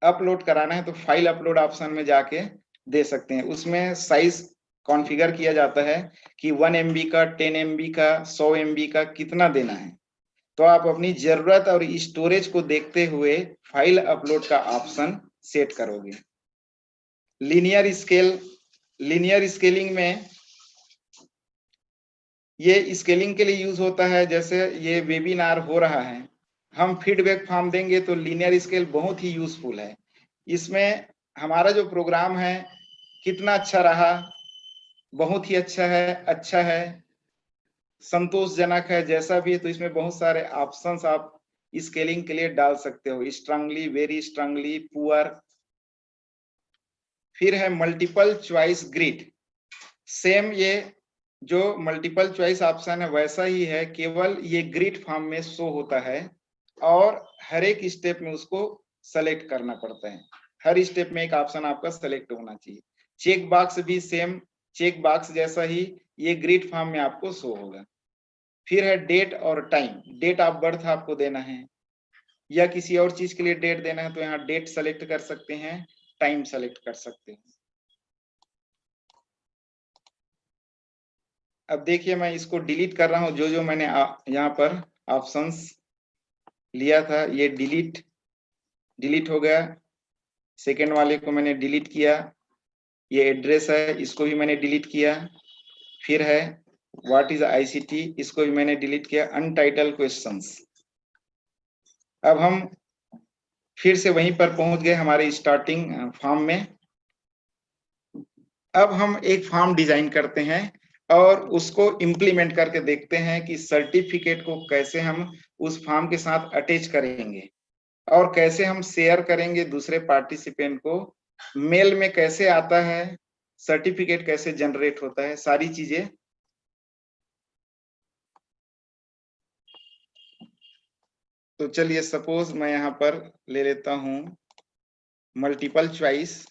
अपलोड कराना है तो फाइल अपलोड ऑप्शन में जाके दे सकते हैं। उसमें साइज कॉन्फ़िगर किया जाता है कि 1 MB का, 10 MB का, 100 MB का कितना देना है, तो आप अपनी जरूरत और स्टोरेज को देखते हुए फाइल अपलोड का ऑप्शन सेट करोगे। लीनियर स्केलिंग में ये स्केलिंग के लिए यूज होता है, जैसे ये वेबिनार हो रहा है हम फीडबैक फॉर्म देंगे तो लीनियर स्केल बहुत ही यूजफुल है। इसमें हमारा जो प्रोग्राम है कितना अच्छा रहा, बहुत ही अच्छा है, संतोषजनक है, जैसा भी है, तो इसमें बहुत सारे ऑप्शंस आप स्केलिंग के लिए डाल सकते हो, स्ट्रांगली, वेरी स्ट्रांगली, पुअर। फिर है मल्टीपल चॉइस ग्रिड। सेम ये जो मल्टीपल चॉइस ऑप्शन है वैसा ही है, केवल ये ग्रिड फॉर्म में शो होता है और हर एक स्टेप में उसको सेलेक्ट करना पड़ता है। हर स्टेप में एक ऑप्शन आपका सेलेक्ट होना चाहिए। चेक बॉक्स भी सेम चेक बॉक्स जैसा ही ये ग्रिड फॉर्म में आपको शो होगा। फिर है डेट और टाइम। डेट ऑफ बर्थ आपको देना है या किसी और चीज के लिए डेट देना है तो यहाँ डेट सेलेक्ट कर सकते हैं, टाइम सेलेक्ट कर सकते हैं। अब देखिए मैं इसको डिलीट कर रहा हूं, जो जो मैंने यहाँ पर ऑप्शंस लिया था ये डिलीट हो गया। सेकेंड वाले को मैंने डिलीट किया। ये एड्रेस है, इसको भी मैंने डिलीट किया। फिर है व्हाट इज आईसीटी, इसको भी मैंने डिलीट किया। Untitled questions. अब हम फिर से वहीं पर पहुंच गए हमारे स्टार्टिंग फॉर्म में। अब हम एक फॉर्म डिजाइन करते हैं और उसको इम्प्लीमेंट करके देखते हैं कि सर्टिफिकेट को कैसे हम उस फॉर्म के साथ अटैच करेंगे और कैसे हम शेयर करेंगे दूसरे पार्टिसिपेंट को, मेल में कैसे आता है, सर्टिफिकेट कैसे जनरेट होता है, सारी चीजें। तो चलिए सपोज मैं यहाँ पर ले लेता हूं मल्टीपल चॉइस,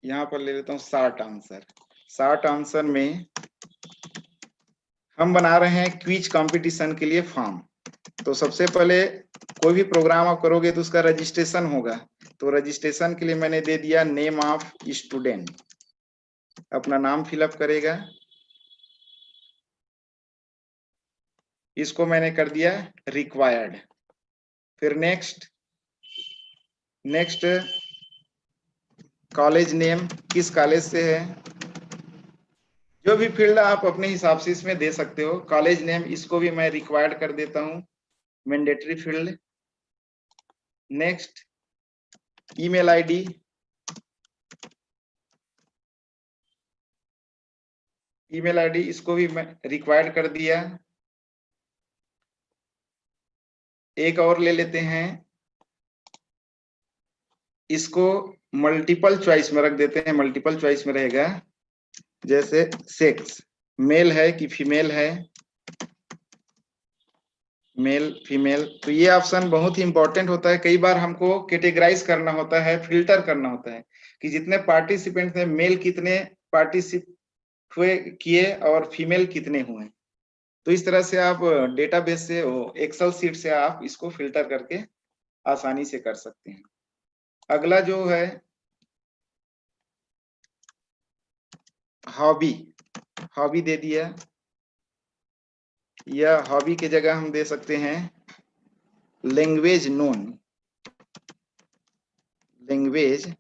यहाँ पर ले लेता हूं शॉर्ट आंसर। शॉर्ट आंसर में हम बना रहे हैं क्विज कंपटीशन के लिए फॉर्म। तो सबसे पहले कोई भी प्रोग्राम आप करोगे तो उसका रजिस्ट्रेशन होगा, तो रजिस्ट्रेशन के लिए मैंने दे दिया नेम ऑफ स्टूडेंट। अपना नाम फिलअप करेगा, इसको मैंने कर दिया रिक्वायर्ड। फिर नेक्स्ट कॉलेज नेम, किस कॉलेज से है, जो भी फील्ड आप अपने हिसाब से इसमें दे सकते हो। कॉलेज नेम इसको भी मैं रिक्वायर्ड कर देता हूं, mandatory field. Next email ID, email ID इसको भी मैं रिक्वायर्ड कर दिया। एक और ले लेते हैं, इसको मल्टीपल चॉइस में रख देते हैं। मल्टीपल चॉइस में रहेगा जैसे सेक्स, मेल है कि फीमेल है, मेल फीमेल। तो ये ऑप्शन बहुत ही इंपॉर्टेंट होता है। कई बार हमको कैटेगराइज करना होता है, फिल्टर करना होता है कि जितने पार्टिसिपेंट थे मेल कितने पार्टिसिपेट हुए किए और फीमेल कितने हुए। तो इस तरह से आप डेटाबेस से, एक्सेल सीट से आप इसको फिल्टर करके आसानी से कर सकते हैं। अगला जो है हॉबी दे दिया, या हॉबी की जगह हम दे सकते हैं लैंग्वेज नोन। लैंग्वेज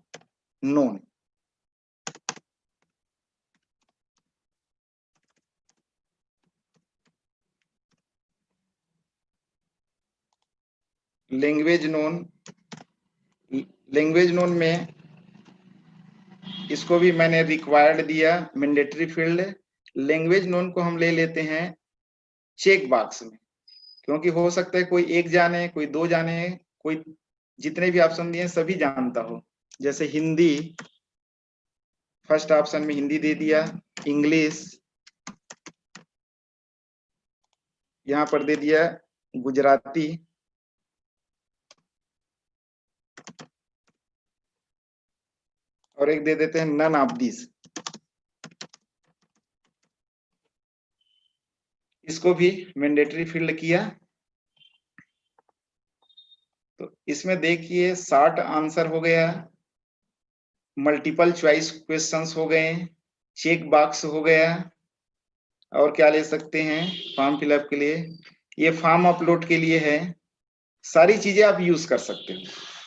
नोन में इसको भी मैंने रिक्वायर्ड दिया, मैंडेटरी फील्ड। लैंग्वेज नोन को हम ले लेते हैं चेक बॉक्स में, क्योंकि हो सकता है कोई एक जाने, कोई दो जाने, कोई जितने भी ऑप्शन दिए सभी जानता हो। जैसे हिंदी, फर्स्ट ऑप्शन में हिंदी दे दिया। इंग्लिश यहाँ पर दे दिया गुजराती। और एक दे देते हैं नन ऑफ दिस, इसको भी मैंडेटरी फील्ड किया। तो इसमें देखिए शॉर्ट आंसर हो गया, मल्टीपल चॉइस क्वेश्चंस हो गए, चेक बॉक्स हो गया, और क्या ले सकते हैं फॉर्म फिलअप के लिए, ये फॉर्म अपलोड के लिए है। सारी चीजें आप यूज कर सकते हो।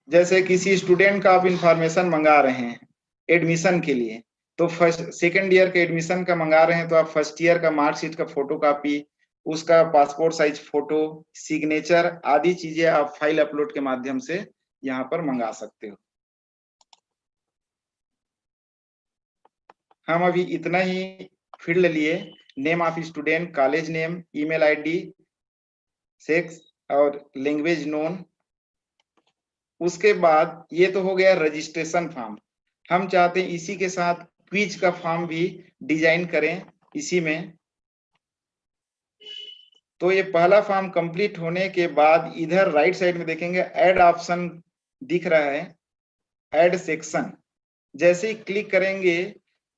जैसे किसी स्टूडेंट का आप इंफॉर्मेशन मंगा रहे हैं एडमिशन के लिए, तो फर्स्ट सेकेंड ईयर के एडमिशन का मंगा रहे हैं तो आप फर्स्ट ईयर का मार्कशीट का फोटो कॉपी, उसका पासपोर्ट साइज फोटो, सिग्नेचर आदि चीजें आप फाइल अपलोड के माध्यम से यहाँ पर मंगा सकते हो। हम अभी इतना ही फील्ड लिए, name of student, college name, email ID, sex और लैंग्वेज नोन। उसके बाद ये तो हो गया रजिस्ट्रेशन फॉर्म। हम चाहते हैं इसी के साथ क्विज का फॉर्म भी डिजाइन करें इसी में। तो ये पहला फॉर्म कंप्लीट होने के बाद इधर राइट साइड में देखेंगे ऐड ऑप्शन दिख रहा है, ऐड सेक्शन। जैसे ही क्लिक करेंगे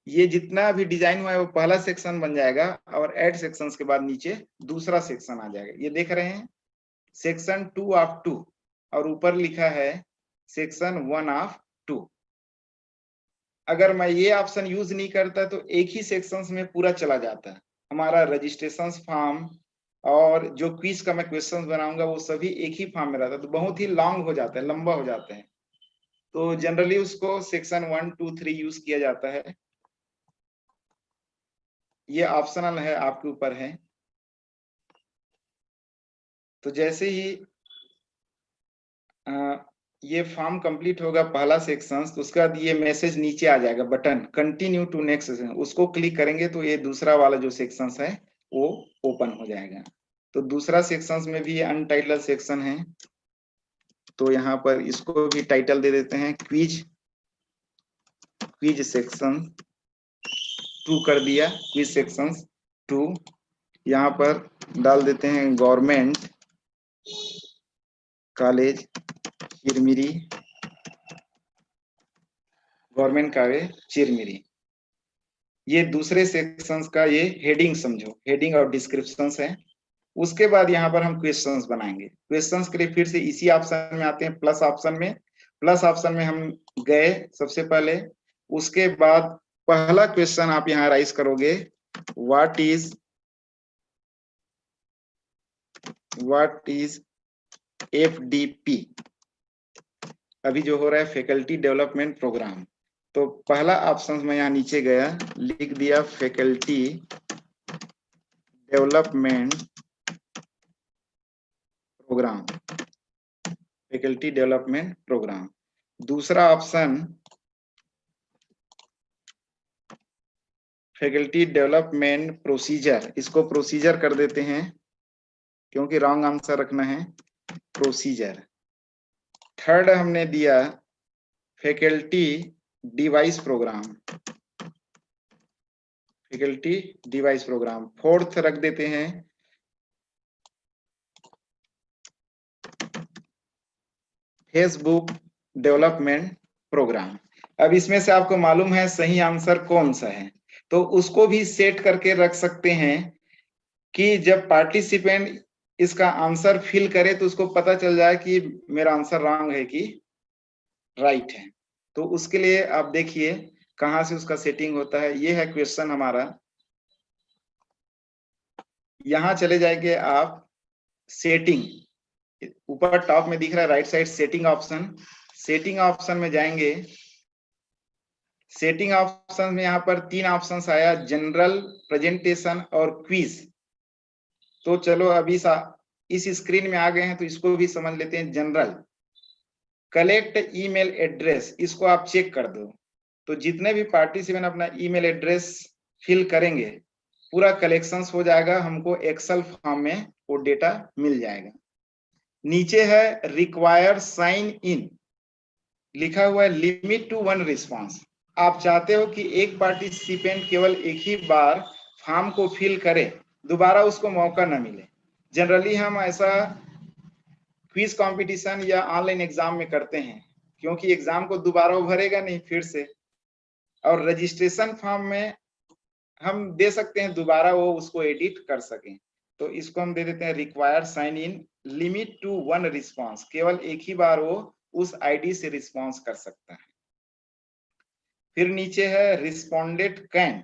ये जितना भी डिजाइन हुआ है वो पहला सेक्शन बन जाएगा और ऐड सेक्शंस के बाद नीचे दूसरा सेक्शन आ जाएगा। ये देख रहे हैं सेक्शन 2 ऑफ 2 और ऊपर लिखा है सेक्शन 1 ऑफ 2। अगर मैं ये ऑप्शन यूज नहीं करता तो एक ही सेक्शंस में पूरा चला जाता है हमारा रजिस्ट्रेशन फॉर्म, और जो क्विज का मैं क्वेश्चन बनाऊंगा वो सभी एक ही फॉर्म में रहता है, तो बहुत ही लॉन्ग हो जाता है, लंबा हो जाता है। तो जनरली उसको सेक्शन 1, 2, 3 यूज किया जाता है। ये ऑप्शनल है, आपके ऊपर है। तो जैसे ही ये फॉर्म कंप्लीट होगा पहला सेक्शन, तो उसके बाद ये मैसेज नीचे आ जाएगा button continue to next section, उसको क्लिक करेंगे तो ये दूसरा वाला जो सेक्शन है वो ओपन हो जाएगा। तो दूसरा सेक्शन में भी अनटाइटल्ड सेक्शन है, तो यहाँ पर इसको भी टाइटल दे देते हैं क्विज सेक्शन 2 कर दिया, क्विज सेक्शन 2। यहाँ पर डाल देते हैं government college Chirmiri, government college Chirmiri. ये दूसरे सेक्शंस का ये हेडिंग समझो, हेडिंग और डिस्क्रिप्शंस है। उसके बाद यहाँ पर हम क्वेश्चंस बनाएंगे। क्वेश्चंस के लिए फिर से इसी ऑप्शन में आते हैं, प्लस ऑप्शन में। प्लस ऑप्शन में हम गए सबसे पहले। उसके बाद पहला क्वेश्चन आप यहाँ राइज करोगे, व्हाट इज FDP, अभी जो हो रहा है फैकल्टी डेवलपमेंट प्रोग्राम। तो पहला ऑप्शन में यहाँ नीचे गया, लिख दिया faculty development program, faculty development program. दूसरा ऑप्शन फैकल्टी डेवलपमेंट प्रोसीजर, इसको प्रोसीजर कर देते हैं क्योंकि रॉन्ग आंसर रखना है, प्रोसीजर। थर्ड हमने दिया faculty device program, faculty device program. Fourth रख देते हैं फेसबुक डेवलपमेंट प्रोग्राम। अब इसमें से आपको मालूम है सही आंसर कौन सा है, तो उसको भी सेट करके रख सकते हैं कि जब पार्टिसिपेंट इसका आंसर फिल करे तो उसको पता चल जाए कि मेरा आंसर रॉन्ग है कि राइट है। तो उसके लिए आप देखिए कहां से उसका सेटिंग होता है। ये है क्वेश्चन हमारा, यहां चले जाएंगे आप सेटिंग, ऊपर टॉप में दिख रहा है right side setting option. Setting option में जाएंगे, सेटिंग ऑप्शन में यहाँ पर 3 ऑप्शंस आया, जनरल, प्रेजेंटेशन और क्विज। तो चलो अभी इस स्क्रीन में आ गए हैं तो इसको भी समझ लेते हैं। जनरल, कलेक्ट ईमेल एड्रेस, इसको आप चेक कर दो। तो जितने भी पार्टिसिपेंट अपना ईमेल एड्रेस फिल करेंगे पूरा कलेक्शंस हो जाएगा, हमको एक्सेल फॉर्म में वो डेटा मिल जाएगा। नीचे है रिक्वायर साइन इन, लिखा हुआ है लिमिट टू 1 रिस्पॉन्स। आप चाहते हो कि एक पार्टिसिपेंट केवल एक ही बार फॉर्म को फिल करे, दोबारा उसको मौका न मिले। जनरली हम ऐसा क्विज कंपटीशन या ऑनलाइन एग्जाम में करते हैं क्योंकि एग्जाम को दोबारा वो भरेगा नहीं फिर से, और रजिस्ट्रेशन फॉर्म में हम दे सकते हैं दोबारा वो उसको एडिट कर सकें। तो इसको हम दे देते हैं require sign in limit to 1 response, केवल एक ही बार वो उस आईडी से रिस्पॉन्स कर सकता है। फिर नीचे है रिस्पोंडेंट कैन,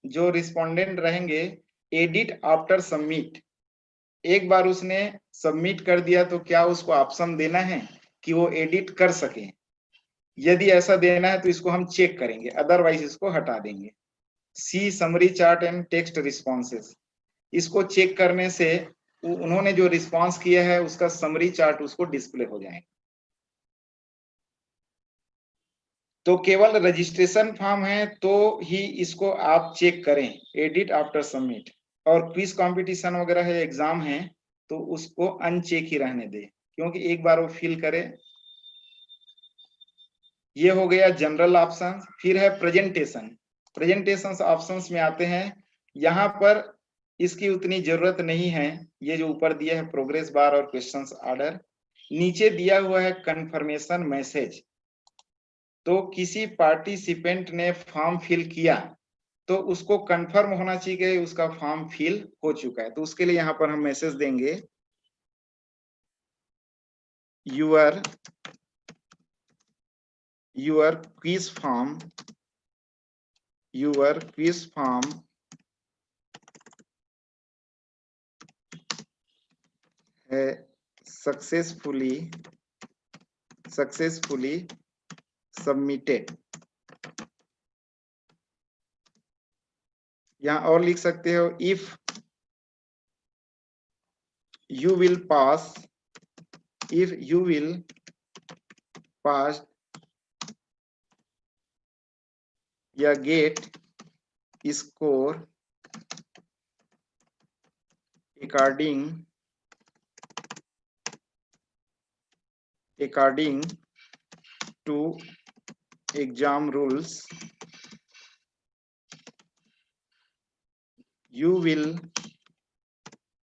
जो रिस्पोंडेंट रहेंगे एडिट आफ्टर सबमिट, एक बार उसने सबमिट कर दिया तो क्या उसको ऑप्शन देना है कि वो एडिट कर सके। यदि ऐसा देना है तो इसको हम चेक करेंगे, अदरवाइज इसको हटा देंगे। See summary chart and text responses, इसको चेक करने से उन्होंने जो रिस्पॉन्स किया है उसका समरी चार्ट उसको डिस्प्ले हो जाएगा। तो केवल रजिस्ट्रेशन फॉर्म है तो ही इसको आप चेक करें, एडिट आफ्टर सबमिट। और क्विज कंपटीशन वगैरह है, एग्जाम है, तो उसको अनचेक ही रहने दे, क्योंकि एक बार वो फिल करे। ये हो गया जनरल ऑप्शन। फिर है प्रेजेंटेशन। प्रेजेंटेशन ऑप्शंस में आते हैं, यहाँ पर इसकी उतनी जरूरत नहीं है। ये जो ऊपर दिया है प्रोग्रेस बार और क्वेश्चंस ऑर्डर, नीचे दिया हुआ है कंफर्मेशन मैसेज। तो किसी पार्टिसिपेंट ने फॉर्म फिल किया तो उसको कंफर्म होना चाहिए कि उसका फॉर्म फिल हो चुका है। तो उसके लिए यहाँ पर हम मैसेज देंगे, your quiz form successfully submitted। यहाँ और लिख सकते हो, if you will pass या get score according to exam rules, you will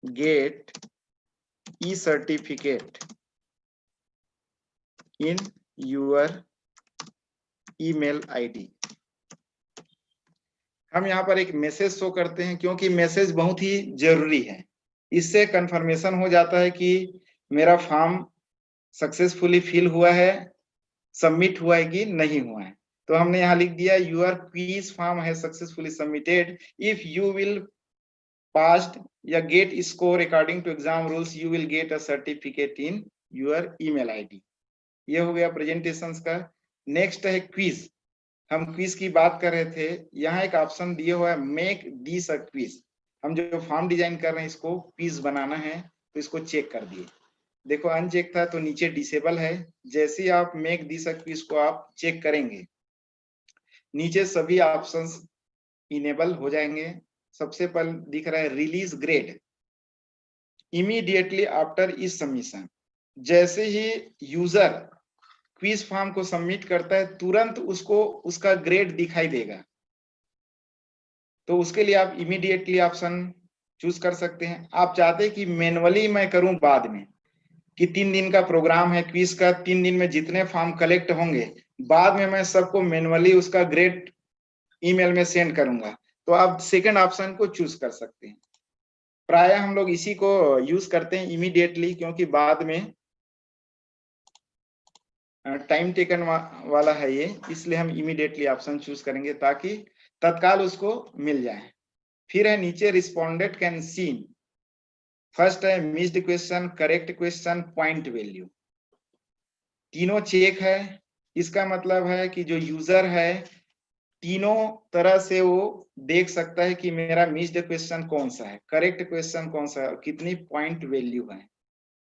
get e-certificate in your email ID। हम यहाँ पर एक मैसेज शो करते हैं क्योंकि मैसेज बहुत ही जरूरी है। इससे कंफर्मेशन हो जाता है कि मेरा फॉर्म सक्सेसफुली फिल हुआ है, सबमिट हुआ है कि नहीं हुआ है। तो हमने यहाँ लिख दिया, योर क्विज फॉर्म है successfully submitted, if you will passed या get score according to exam rules, you will get a certificate in your email ID. ये हो गया प्रेजेंटेशंस का। नेक्स्ट है क्विज। हम क्विज की बात कर रहे थे, यहाँ एक ऑप्शन दिया हुआ है मेक दिस अ क्विज। हम जो फॉर्म डिजाइन कर रहे हैं इसको क्विज बनाना है, तो इसको चेक कर दिए। देखो अनचेक था तो नीचे डिसेबल है। जैसे ही आप मेक दिस अ क्विज को आप चेक करेंगे, नीचे सभी ऑप्शंस इनेबल हो जाएंगे। सबसे पहले दिख रहा है रिलीज ग्रेड इमीडिएटली आफ्टर इस सबमिशन। जैसे ही यूजर क्विज फॉर्म को सबमिट करता है, तुरंत उसको उसका ग्रेड दिखाई देगा। तो उसके लिए आप इमीडिएटली ऑप्शन चूज कर सकते हैं। आप चाहते हैं कि मैनुअली मैं करूं बाद में, कि 3 दिन का प्रोग्राम है क्विज का, 3 दिन में जितने फॉर्म कलेक्ट होंगे बाद में मैं सबको मैनुअली उसका ग्रेड ईमेल में सेंड करूंगा, तो आप सेकंड ऑप्शन को चूज कर सकते हैं। प्राय हम लोग इसी को यूज करते हैं इमीडिएटली, क्योंकि बाद में टाइम टेकन वाला है ये, इसलिए हम इमीडिएटली ऑप्शन चूज करेंगे ताकि तत्काल उसको मिल जाए। फिर है नीचे रिस्पोंडेंट कैन सी। फर्स्ट है missed question, correct question, point value, तीनों चेक है। इसका मतलब है कि जो यूजर है तीनों तरह से वो देख सकता है कि मेरा मिस्ड क्वेश्चन कौन सा है, करेक्ट क्वेश्चन कौन सा है और कितनी पॉइंट वैल्यू है।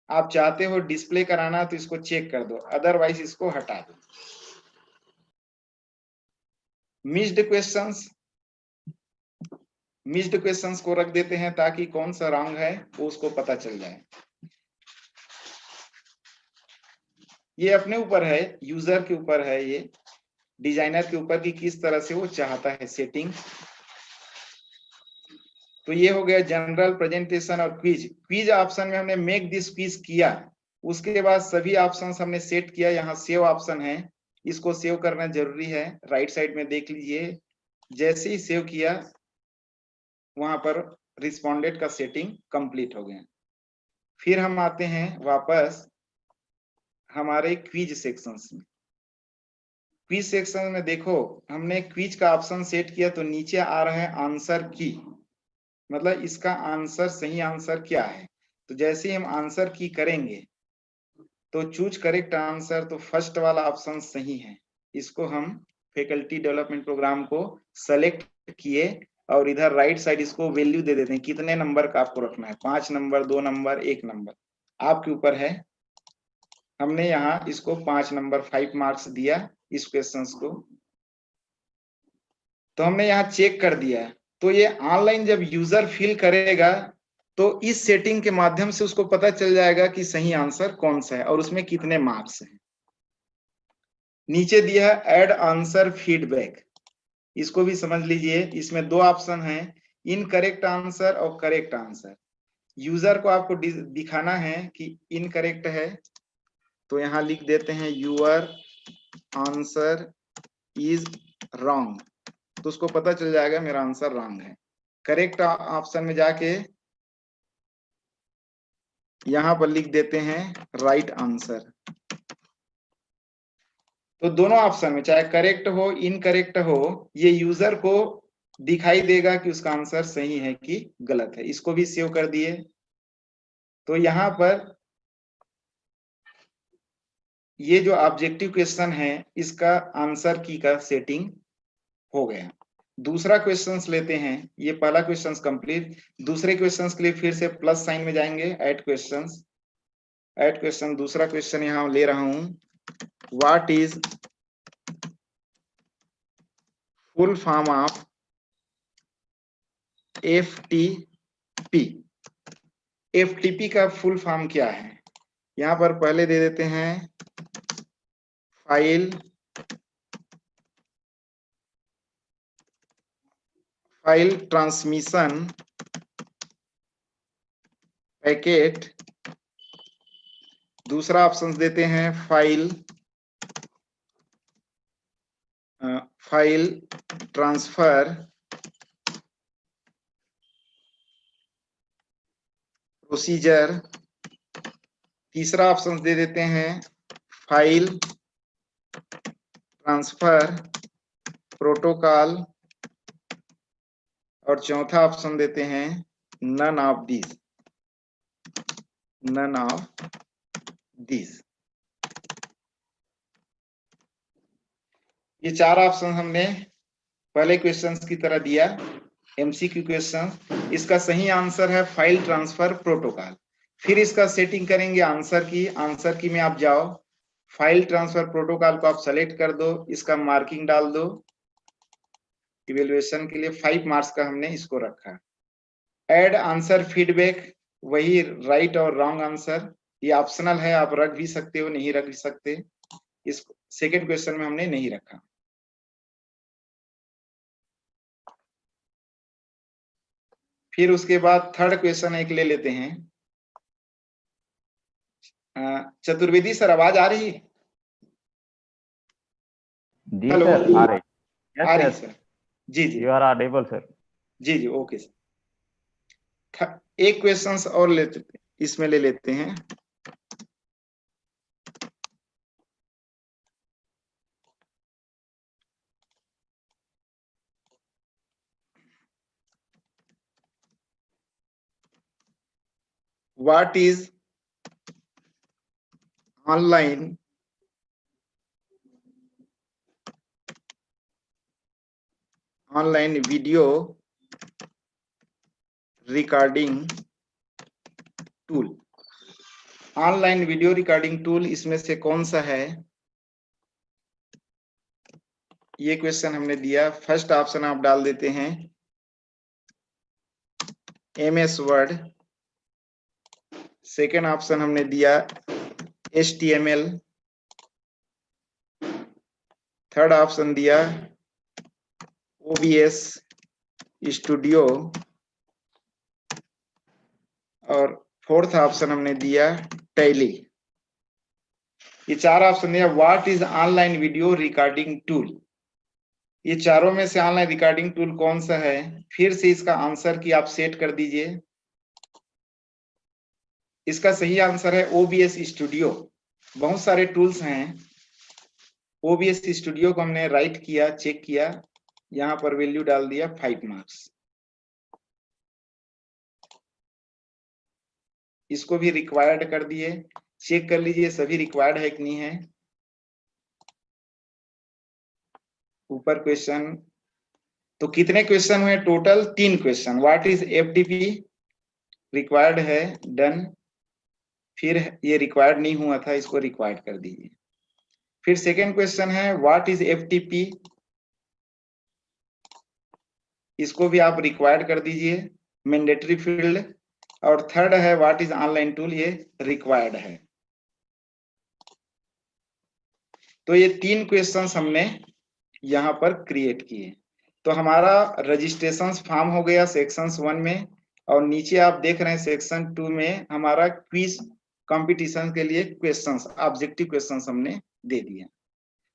आप चाहते हो डिस्प्ले कराना तो इसको चेक कर दो, अदरवाइज इसको हटा दो। मिस्ड क्वेश्चंस को रख देते हैं ताकि कौन सा रॉन्ग है वो उसको पता चल जाए। ये अपने ऊपर है, यूजर के ऊपर है, ये डिजाइनर के ऊपर कि किस तरह से वो चाहता है सेटिंग। तो ये हो गया जनरल, प्रेजेंटेशन और क्विज। क्विज ऑप्शन में हमने मेक दिस क्विज किया, उसके बाद सभी ऑप्शंस हमने सेट किया। यहाँ सेव ऑप्शन है, इसको सेव करना जरूरी है। राइट साइड में देख लीजिए, जैसे ही सेव किया वहां पर रिस्पोंडेंट का सेटिंग कंप्लीट हो गया। फिर हम आते हैं वापस हमारे क्विज सेक्शंस में। क्विज सेक्शन में देखो हमने क्विज का ऑप्शन सेट किया तो नीचे आ रहा है आंसर की, मतलब इसका आंसर, सही आंसर क्या है। तो जैसे ही हम आंसर की करेंगे तो चूज करेक्ट आंसर, तो फर्स्ट वाला ऑप्शन सही है, इसको हम फैकल्टी डेवलपमेंट प्रोग्राम को सेलेक्ट किए और इधर राइट साइड इसको वैल्यू दे देते हैं, कितने नंबर का आपको रखना है, 5 नंबर, 2 नंबर, 1 नंबर, आपके ऊपर है। हमने यहाँ इसको 5 नंबर 5 मार्क्स दिया इस क्वेश्चंस को। तो हमने यहाँ चेक कर दिया। तो ये ऑनलाइन जब यूजर फिल करेगा तो इस सेटिंग के माध्यम से उसको पता चल जाएगा कि सही आंसर कौन सा है और उसमें कितने मार्क्स हैं। नीचे दिया है ऐड आंसर फीडबैक, इसको भी समझ लीजिए। इसमें 2 ऑप्शन हैं, इनकरेक्ट आंसर और करेक्ट आंसर। यूजर को आपको दिखाना है कि इनकरेक्ट है, तो यहाँ लिख देते हैं यूर आंसर इज रॉन्ग, तो उसको पता चल जाएगा मेरा आंसर रॉन्ग है। करेक्ट ऑप्शन में जाके यहाँ पर लिख देते हैं राइट आंसर। तो दोनों ऑप्शन में चाहे करेक्ट हो इनकरेक्ट हो, ये यूजर को दिखाई देगा कि उसका आंसर सही है कि गलत है। इसको भी सेव कर दिए। तो यहाँ पर ये जो ऑब्जेक्टिव क्वेश्चन है इसका आंसर की का सेटिंग हो गया। दूसरा क्वेश्चंस लेते हैं। ये पहला क्वेश्चंस कंप्लीट। दूसरे क्वेश्चंस के लिए फिर से प्लस साइन में जाएंगे, ऐड क्वेश्चंस। ऐड क्वेश्चन, दूसरा क्वेश्चन यहाँ ले रहा हूं, what is full form of FTP। FTP का फुल फॉर्म क्या है? यहाँ पर पहले दे देते हैं फाइल ट्रांसमिशन पैकेट। दूसरा ऑप्शन देते हैं फाइल ट्रांसफर प्रोसीजर। तीसरा ऑप्शन दे देते हैं फाइल ट्रांसफर प्रोटोकॉल। और चौथा ऑप्शन देते हैं none of this, none of this. ये 4 ऑप्शन हमने पहले क्वेश्चंस की तरह दिया, MCQ क्वेश्चन। इसका सही आंसर है फाइल ट्रांसफर प्रोटोकॉल। फिर इसका सेटिंग करेंगे आंसर की। आंसर की में आप जाओ, फाइल ट्रांसफर प्रोटोकॉल को आप सेलेक्ट कर दो, इसका मार्किंग डाल दो। इवेल्युएशन के लिए 5 मार्क्स का हमने इसको रखा। ऐड आंसर फीडबैक, वही राइट और रॉन्ग आंसर, ये ऑप्शनल है, आप रख भी सकते हो नहीं रख भी सकते। इस सेकेंड क्वेश्चन में हमने नहीं रखा। फिर उसके बाद थर्ड क्वेश्चन एक ले लेते हैं। चतुर्वेदी सर, आवाज आ रही है? जी हेलो, सर, आ रही। आ यस रही सर, सर। जी जी यू आर ऑडिबल सर। जी जी, ओके सर। एक क्वेश्चन और लेते, इसमें ले लेते हैं। What is online video recording tool. Online video recording tool इसमें से कौन सा है? ये क्वेश्चन हमने दिया। फर्स्ट ऑप्शन आप डाल देते हैं MS वर्ड। सेकेंड ऑप्शन हमने दिया HTML। थर्ड ऑप्शन दिया OBS स्टूडियो। और फोर्थ ऑप्शन हमने दिया टैली। ये 4 ऑप्शन दिया। What is online video recording tool, ये चारों में से ऑनलाइन रिकॉर्डिंग टूल कौन सा है? फिर से इसका आंसर की आप सेट कर दीजिए। इसका सही आंसर है OBS स्टूडियो। बहुत सारे टूल्स हैं, OBS स्टूडियो को हमने राइट किया, चेक किया, यहाँ पर वैल्यू डाल दिया 5 मार्क्स। इसको भी रिक्वायर्ड कर दिए। चेक कर लीजिए सभी रिक्वायर्ड है कि नहीं है। ऊपर क्वेश्चन, तो कितने क्वेश्चन हुए total? 3 question. What is FTP required है, डन। फिर ये रिक्वायर्ड नहीं हुआ था, इसको रिक्वायर्ड कर दीजिए। फिर सेकेंड क्वेश्चन है व्हाट इज एफटीपी, इसको भी आप रिक्वायर्ड कर दीजिए, मैंडेटरी फील्ड। और थर्ड है व्हाट इज ऑनलाइन टूल, ये रिक्वायर्ड है। तो ये 3 क्वेश्चंस हमने यहाँ पर क्रिएट किए। तो हमारा रजिस्ट्रेशन फॉर्म हो गया सेक्शन 1 में, और नीचे आप देख रहे हैं सेक्शन 2 में हमारा क्विज कंपटीशन के लिए क्वेश्चंस, ऑब्जेक्टिव क्वेश्चंस हमने दे दिए।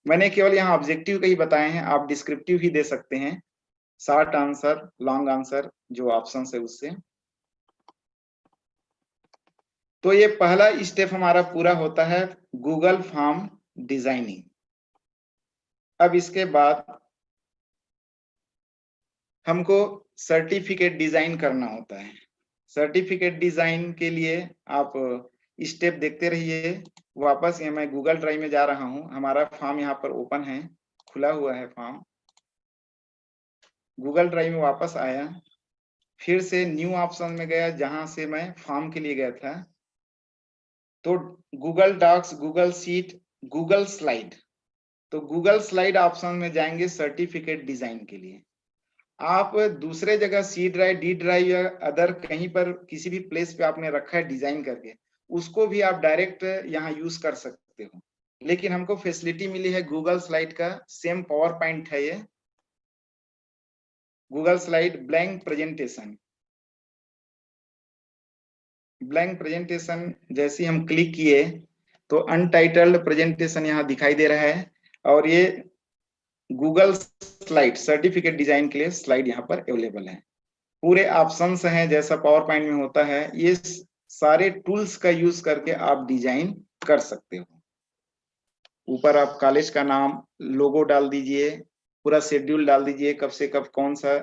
मैंने केवल यहाँ ऑब्जेक्टिव के ही बताए हैं, आप डिस्क्रिप्टिव ही दे सकते हैं, शॉर्ट आंसर, लॉन्ग आंसर, जो ऑप्शन है उससे। तो ये पहला स्टेप हमारा पूरा होता है गूगल फॉर्म डिजाइनिंग। अब इसके बाद हमको सर्टिफिकेट डिजाइन करना होता है। सर्टिफिकेट डिजाइन के लिए आप स्टेप देखते रहिए। वापस ये मैं गूगल ड्राइव में जा रहा हूं, हमारा फॉर्म यहाँ पर ओपन है, खुला हुआ है फॉर्म। गूगल ड्राइव में वापस आया, फिर से न्यू ऑप्शन में गया जहां से मैं फॉर्म के लिए गया था। तो Google docs, Google sheet, Google slide, तो गूगल स्लाइड ऑप्शन में जाएंगे सर्टिफिकेट डिजाइन के लिए। आप दूसरे जगह सी ड्राइव, डी ड्राइव या अदर कहीं पर किसी भी प्लेस पे आपने रखा है डिजाइन करके, उसको भी आप डायरेक्ट यहाँ यूज कर सकते हो। लेकिन हमको फैसिलिटी मिली है गूगल स्लाइड का, सेम पावर पॉइंट है ये Google slide blank presentation. Blank presentation जैसे हम क्लिक किए तो अनटाइटल्ड प्रेजेंटेशन यहाँ दिखाई दे रहा है, और ये गूगल स्लाइड सर्टिफिकेट डिजाइन के लिए स्लाइड यहाँ पर अवेलेबल है। पूरे ऑप्शंस हैं जैसा पावर पॉइंट में होता है, ये सारे टूल्स का यूज करके आप डिजाइन कर सकते हो। ऊपर आप कॉलेज का नाम, लोगो डाल दीजिए, पूरा शेड्यूल डाल दीजिए, कब से कब कौन सा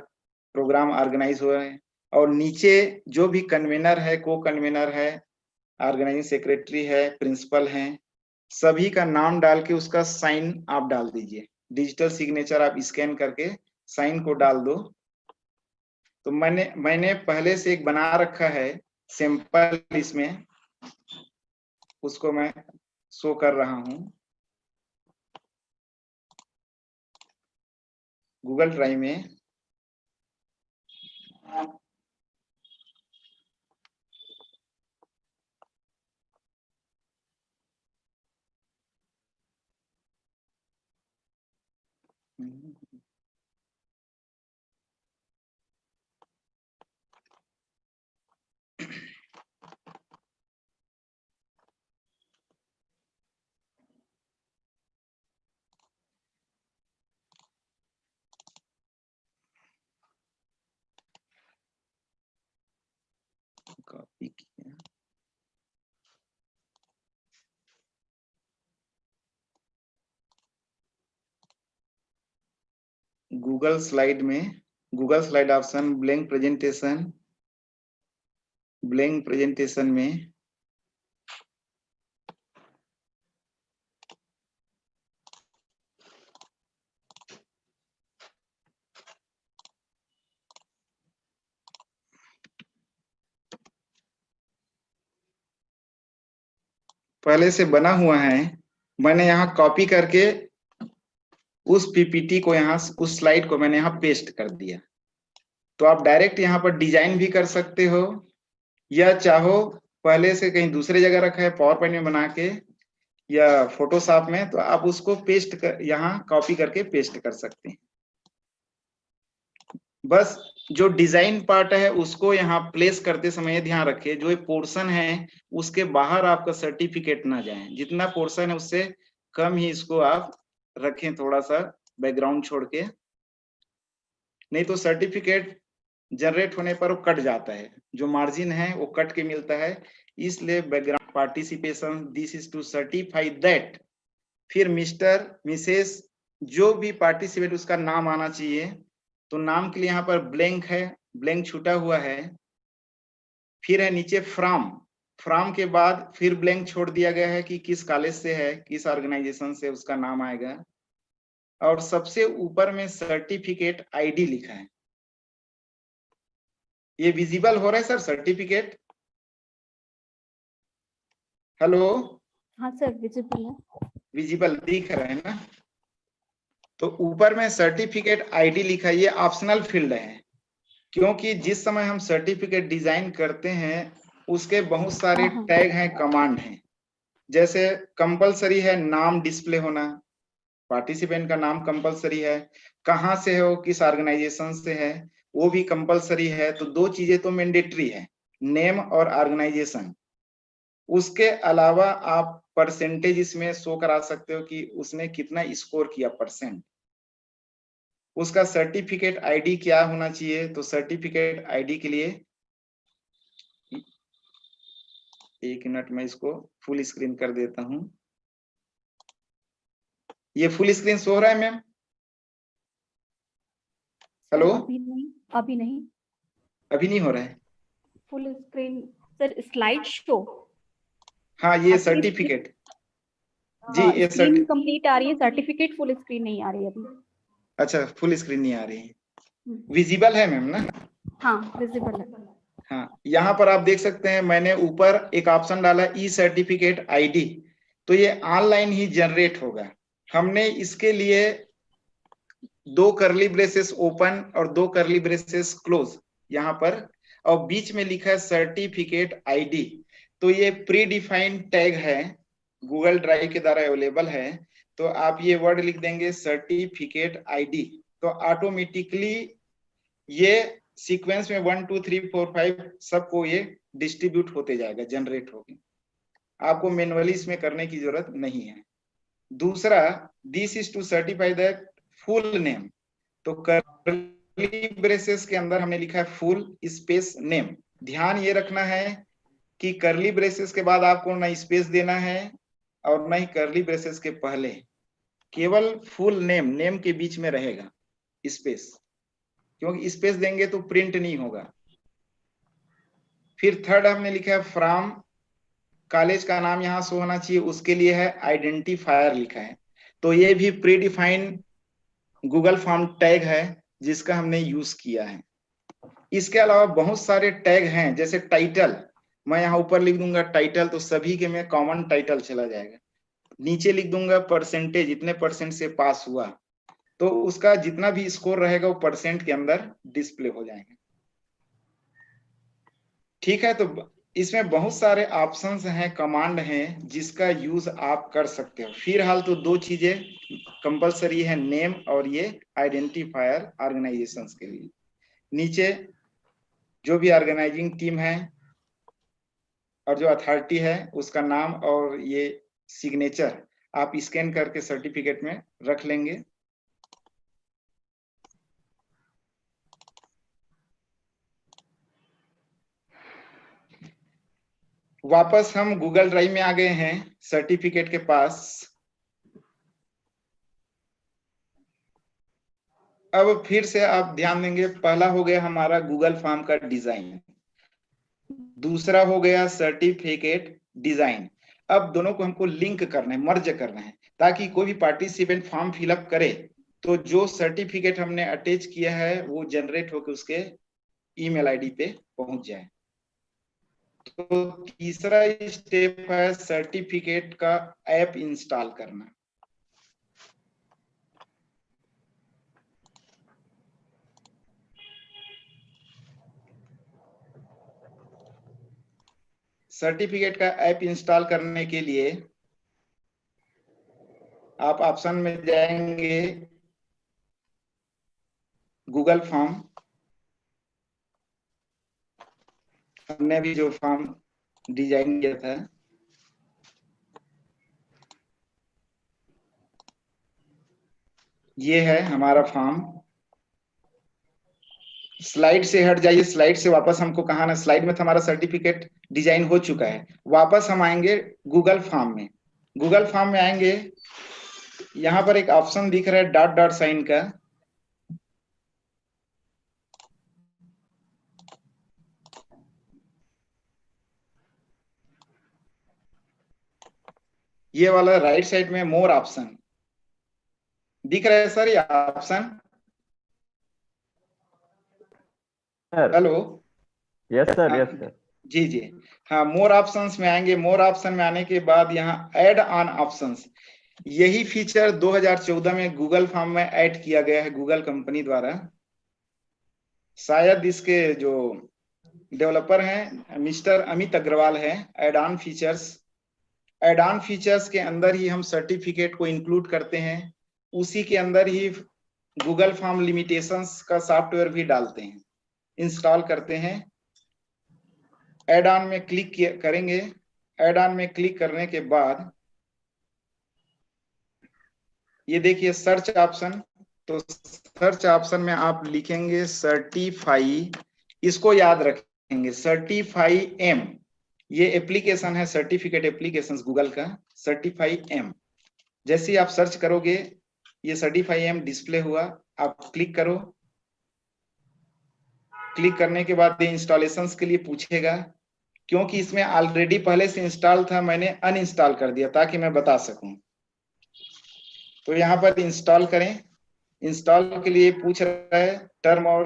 प्रोग्राम ऑर्गेनाइज हुआ है, और नीचे जो भी कन्वेनर है, को कन्वेनर है, ऑर्गेनाइजिंग सेक्रेटरी है, प्रिंसिपल है, सभी का नाम डाल के उसका साइन आप डाल दीजिए। डिजिटल सिग्नेचर आप स्कैन करके साइन को डाल दो। तो मैंने पहले से एक बना रखा है सैंपल, इसमें उसको मैं शो कर रहा हूं गूगल ड्राइव में। कॉपी किया, गूगल स्लाइड में, Google slide option blank presentation, blank presentation में पहले से बना हुआ है, मैंने यहाँ कॉपी करके उस पीपीटी को, यहाँ उस स्लाइड को मैंने यहाँ पेस्ट कर दिया। तो आप डायरेक्ट यहाँ पर डिजाइन भी कर सकते हो, या चाहो पहले से कहीं दूसरे जगह रखा है पावर पॉइंट में बना के या फोटोशॉप में, तो आप उसको पेस्ट कर, यहाँ कॉपी करके पेस्ट कर सकते हैं। बस जो डिजाइन पार्ट है उसको यहाँ प्लेस करते समय ध्यान रखिए, जो ये पोर्शन है उसके बाहर आपका सर्टिफिकेट ना जाए। जितना पोर्शन है उससे कम ही इसको आप रखें, थोड़ा सा बैकग्राउंड छोड़ के, नहीं तो सर्टिफिकेट जनरेट होने पर वो कट जाता है, जो मार्जिन है वो कट के मिलता है। इसलिए background participation, this is to certify that, फिर मिस्टर, मिसेस, जो भी पार्टिसिपेट उसका नाम आना चाहिए। तो नाम के लिए यहाँ पर ब्लैंक है, ब्लैंक छूटा हुआ है। फिर है नीचे फ्रॉम, फ्रॉम के बाद फिर ब्लैंक छोड़ दिया गया है कि किस कॉलेज से है, किस ऑर्गेनाइजेशन से उसका नाम आएगा। और सबसे ऊपर में सर्टिफिकेट आईडी लिखा है। ये विजिबल हो रहा है सर सर्टिफिकेट? हेलो, हाँ सर, विजिबल है। विजिबल दिख रहा है ना? तो ऊपर में सर्टिफिकेट आईडी लिखा है, ये ऑप्शनल फील्ड है, क्योंकि जिस समय हम सर्टिफिकेट डिजाइन करते हैं उसके बहुत सारे हाँ। टैग हैं, कमांड हैं। जैसे कंपलसरी है नाम डिस्प्ले होना, पार्टिसिपेंट का नाम कंपलसरी है, कहाँ से हो, किस ऑर्गेनाइजेशन से है, वो भी कंपलसरी है। तो दो चीजें तो मैंडेटरी है, नेम और ऑर्गेनाइजेशन। उसके अलावा आप परसेंटेज इसमें शो करा सकते हो कि उसने कितना स्कोर किया परसेंट। उसका सर्टिफिकेट आईडी क्या होना चाहिए? तो सर्टिफिकेट आईडी के लिए, एक मिनट में इसको फुल स्क्रीन कर देता हूं। ये फुल स्क्रीन शो हो रहा है मैम? सर, हेलो, अभी नहीं, अभी नहीं। अभी नहीं हो रहा है? Full screen sir, slide show. हाँ, ये सर्टिफिकेट जी, ये स्क्रीन कंप्लीट आ रही है, सर्टिफिकेट फुल स्क्रीन नहीं आ रही है अभी। अच्छा, फुल स्क्रीन नहीं आ रही है, विजिबल है मैम ना? हाँ, विजिबल है। हाँ, यहाँ पर आप देख सकते हैं मैंने ऊपर एक ऑप्शन डाला ई सर्टिफिकेट आईडी, तो ये ऑनलाइन ही जनरेट होगा। हमने इसके लिए दो करली ब्रेसेस ओपन और दो करली ब्रेसेस क्लोज यहाँ पर, और बीच में लिखा है सर्टिफिकेट आईडी। तो ये प्री डिफाइंड टैग है, गूगल ड्राइव के द्वारा अवेलेबल है। तो आप ये वर्ड लिख देंगे सर्टिफिकेट आईडी, तो ऑटोमेटिकली ये सीक्वेंस में 1 2 3 4 5 सबको ये डिस्ट्रीब्यूट होते जाएगा, जनरेट होगी। आपको मैनुअली इसमें करने की जरूरत नहीं है। दूसरा, this is to certify that full name. तो करली ब्रेसेस के अंदर हमने लिखा है फुल स्पेस नेम। ध्यान ये रखना है कि करली ब्रेसेस के बाद आपको ना स्पेस देना है और ना ही करली ब्रेसेस के पहले, केवल फुल नेम, नेम के बीच में रहेगा स्पेस, क्योंकि स्पेस देंगे तो प्रिंट नहीं होगा। फिर थर्ड हमने लिखा है फ्रॉम, कॉलेज का नाम यहाँ शो होना चाहिए, उसके लिए है आइडेंटिफायर लिखा है। तो ये भी pre defined Google form tag है जिसका हमने यूज किया है। इसके अलावा बहुत सारे टैग हैं, जैसे टाइटल, मैं यहाँ ऊपर लिख दूंगा टाइटल, तो सभी के में कॉमन टाइटल चला जाएगा। नीचे लिख दूंगा परसेंटेज, इतने परसेंट से पास हुआ, तो उसका जितना भी स्कोर रहेगा वो परसेंट के अंदर डिस्प्ले हो जाएंगे। ठीक है, तो इसमें बहुत सारे ऑप्शंस हैं, कमांड हैं जिसका यूज आप कर सकते हो। फिलहाल तो दो चीजें कंपलसरी है, नेम और ये आइडेंटिफायर ऑर्गेनाइजेशंस के लिए। नीचे जो भी ऑर्गेनाइजिंग टीम है और जो अथॉरिटी है उसका नाम और ये सिग्नेचर आप स्कैन करके सर्टिफिकेट में रख लेंगे। वापस हम गूगल ड्राइव में आ गए हैं सर्टिफिकेट के पास। अब फिर से आप ध्यान देंगे, पहला हो गया हमारा गूगल फॉर्म का डिजाइन, दूसरा हो गया सर्टिफिकेट डिजाइन। अब दोनों को हमको लिंक करना है, मर्ज करना है, ताकि कोई भी पार्टिसिपेंट फॉर्म फिलअप करे तो जो सर्टिफिकेट हमने अटैच किया है वो जनरेट होकर उसके ईमेल आईडी पे पहुंच जाए। तो तीसरा स्टेप है सर्टिफिकेट का ऐप इंस्टॉल करना। सर्टिफिकेट का ऐप इंस्टॉल करने के लिए आप ऑप्शन में जाएंगे गूगल फॉर्म। हमने भी जो फॉर्म डिजाइन किया था, ये है हमारा फॉर्म। स्लाइड से हट जाइए, स्लाइड से वापस हमको कहा ना, स्लाइड में तो हमारा सर्टिफिकेट डिजाइन हो चुका है। वापस हम आएंगे गूगल फॉर्म में। गूगल फॉर्म में आएंगे, यहाँ पर एक ऑप्शन दिख रहा है डॉट डॉट साइन का, ये वाला राइट साइड में मोर ऑप्शन, दिख रहा है सर ये option? Sir hello? Yes sir, हाँ, यस सर। जी जी। हाँ, मोर ऑप्शंस में आएंगे। मोर ऑप्शन में आने के बाद यहाँ ऐड ऑन ऑप्शंस, यही फीचर 2014 में गूगल फॉर्म में ऐड किया गया है गूगल कंपनी द्वारा। शायद इसके जो डेवलपर हैं मिस्टर अमित अग्रवाल है। Add on features, add on features के अंदर ही हम सर्टिफिकेट को इंक्लूड करते हैं, उसी के अंदर ही गूगल फॉर्म लिमिटेशंस का सॉफ्टवेयर भी डालते हैं, इंस्टॉल करते हैं। ऐड ऑन में क्लिक करेंगे। ऐड ऑन में क्लिक करने के बाद ये देखिए सर्च ऑप्शन, तो सर्च ऑप्शन में आप लिखेंगे सर्टिफाई, इसको याद रखेंगे सर्टिफाई एम, ये एप्लीकेशन है सर्टिफिकेट एप्लीकेशंस गूगल का, सर्टिफाई एम। जैसे ही आप सर्च करोगे ये सर्टिफाई एम डिस्प्ले हुआ, आप क्लिक करो। क्लिक करने के बाद ये इंस्टॉलेशंस के लिए पूछेगा, क्योंकि इसमें ऑलरेडी पहले से इंस्टॉल था मैंने अनइंस्टॉल कर दिया ताकि मैं बता सकूं। तो यहाँ पर इंस्टॉल करें। इंस्टॉल के लिए पूछ रहा है टर्म और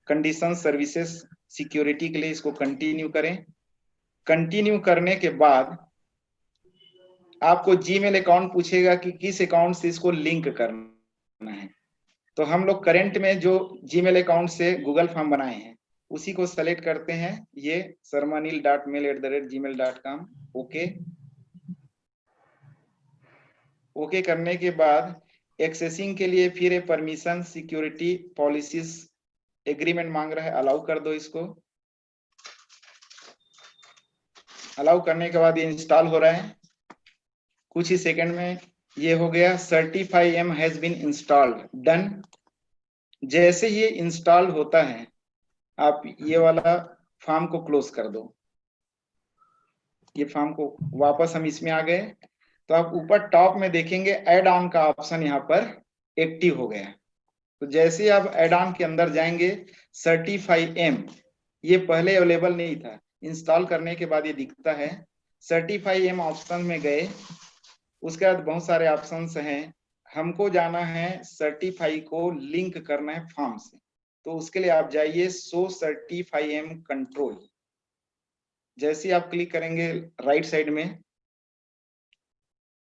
कंडीशन सर्विसेज सिक्योरिटी के लिए, इसको कंटिन्यू करें। कंटिन्यू करने के बाद आपको जीमेल अकाउंट पूछेगा कि किस अकाउंट से इसको लिंक करना है। तो हम लोग करंट में जो जीमेल अकाउंट से गूगल फॉर्म बनाए हैं उसी को सेलेक्ट करते हैं, ये sarmanil.mail@gmail.com। ओके। ओके करने के बाद एक्सेसिंग के लिए फिर परमिशन सिक्योरिटी पॉलिसीज एग्रीमेंट मांग रहा है, अलाउ कर दो इसको। अलाउ करने के बाद ये इंस्टॉल हो रहा है, कुछ ही सेकंड में ये हो गया। Certify em has been installed, done. जैसे ये इंस्टॉल होता है आप ये वाला फॉर्म को क्लोज कर दो। ये फॉर्म को वापस हम इसमें आ गए, तो आप ऊपर टॉप में देखेंगे ऐड ऑन का ऑप्शन यहाँ पर एक्टिव हो गया। तो जैसे ही आप ऐड ऑन के अंदर जाएंगे, सर्टिफाई एम ये पहले अवेलेबल नहीं था, इंस्टॉल करने के बाद ये दिखता है। सर्टिफाई एम ऑप्शन में गए, उसके बाद बहुत सारे ऑप्शंस हैं। हमको जाना है सर्टिफाई को लिंक करना है फॉर्म से, तो उसके लिए आप जाइए शो सर्टिफाई एम कंट्रोल। जैसे ही आप क्लिक करेंगे राइट साइड में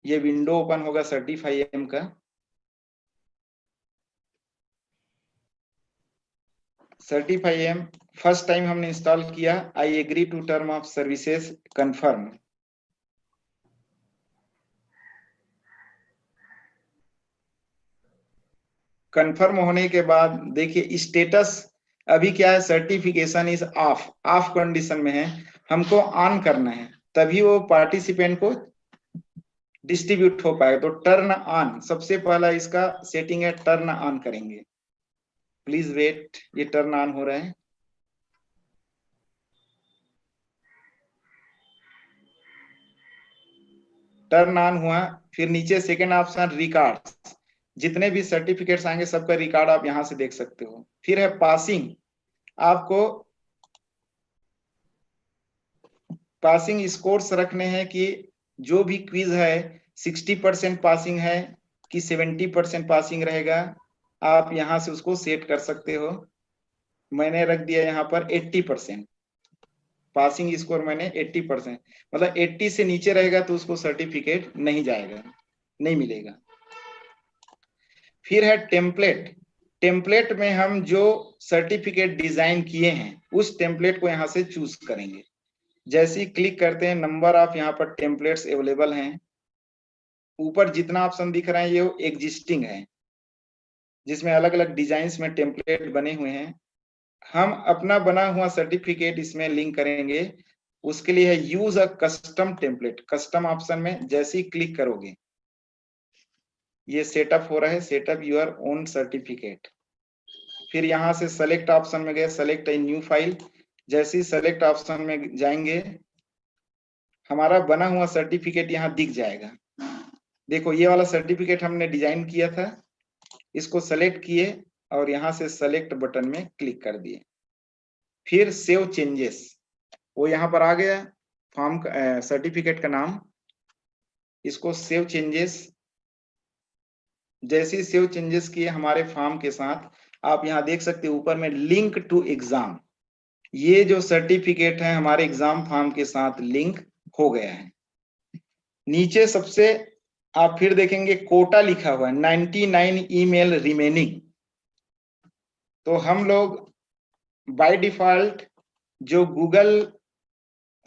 ये विंडो ओपन होगा सर्टिफाई एम का। सर्टिफाई एम फर्स्ट टाइम हमने इंस्टॉल किया, I agree to term of services confirm. Confirm होने के बाद देखिए स्टेटस अभी क्या है, certification is off, off condition में है, हमको ऑन करना है तभी वो पार्टिसिपेंट को डिस्ट्रीब्यूट हो पाएगा। तो टर्न ऑन सबसे पहला इसका सेटिंग है, टर्न ऑन करेंगे। प्लीज वेट, ये टर्न ऑन हो रहा है। टर्न ऑन हुआ, फिर नीचे सेकेंड ऑप्शन रिकॉर्ड्स, जितने भी सर्टिफिकेट्स आएंगे सबका रिकॉर्ड आप यहां से देख सकते हो। फिर है पासिंग, आपको पासिंग स्कोर्स रखने हैं कि जो भी क्विज है 60% पासिंग है कि 70% पासिंग रहेगा, आप यहां से उसको सेट कर सकते हो। मैंने रख दिया यहाँ पर 80%, पासिंग स्कोर मैंने 80%, मतलब 80 से नीचे रहेगा तो उसको सर्टिफिकेट नहीं जाएगा, नहीं मिलेगा। फिर है टेम्पलेट, टेम्पलेट में हम जो सर्टिफिकेट डिजाइन किए हैं उस टेम्पलेट को यहाँ से चूज करेंगे। जैसे ही क्लिक करते हैं नंबर ऑफ यहाँ पर टेम्पलेट्स अवेलेबल हैं। ऊपर जितना ऑप्शन दिख रहा है ये एग्जिस्टिंग है, जिसमें अलग अलग डिजाइन में टेम्पलेट बने हुए हैं। हम अपना बना हुआ सर्टिफिकेट इसमें लिंक करेंगे, उसके लिए है use a custom template. Custom option में जैसे ही क्लिक करोगे ये सेटअप हो रहा है, सेटअप यूर ओन सर्टिफिकेट। फिर यहाँ से सेलेक्ट ऑप्शन में गए, सेलेक्ट ए न्यू फाइल। जैसे ही सेलेक्ट ऑप्शन में जाएंगे हमारा बना हुआ सर्टिफिकेट यहाँ दिख जाएगा। देखो ये वाला सर्टिफिकेट हमने डिजाइन किया था, इसको सेलेक्ट किए और यहाँ से सेलेक्ट बटन में क्लिक कर दिए। फिर सेव चेंजेस, वो यहाँ पर आ गया फॉर्म का सर्टिफिकेट का नाम, इसको सेव चेंजेस जैसे सेव चेंजेस किए हमारे फॉर्म के साथ, आप यहाँ देख सकते हैं ऊपर में लिंक टू एग्जाम, ये जो सर्टिफिकेट है हमारे एग्जाम फॉर्म के साथ लिंक हो गया है। नीचे सबसे आप फिर देखेंगे कोटा लिखा हुआ है 99 ईमेल रिमेनिंग। तो हम लोग बाय डिफॉल्ट जो गूगल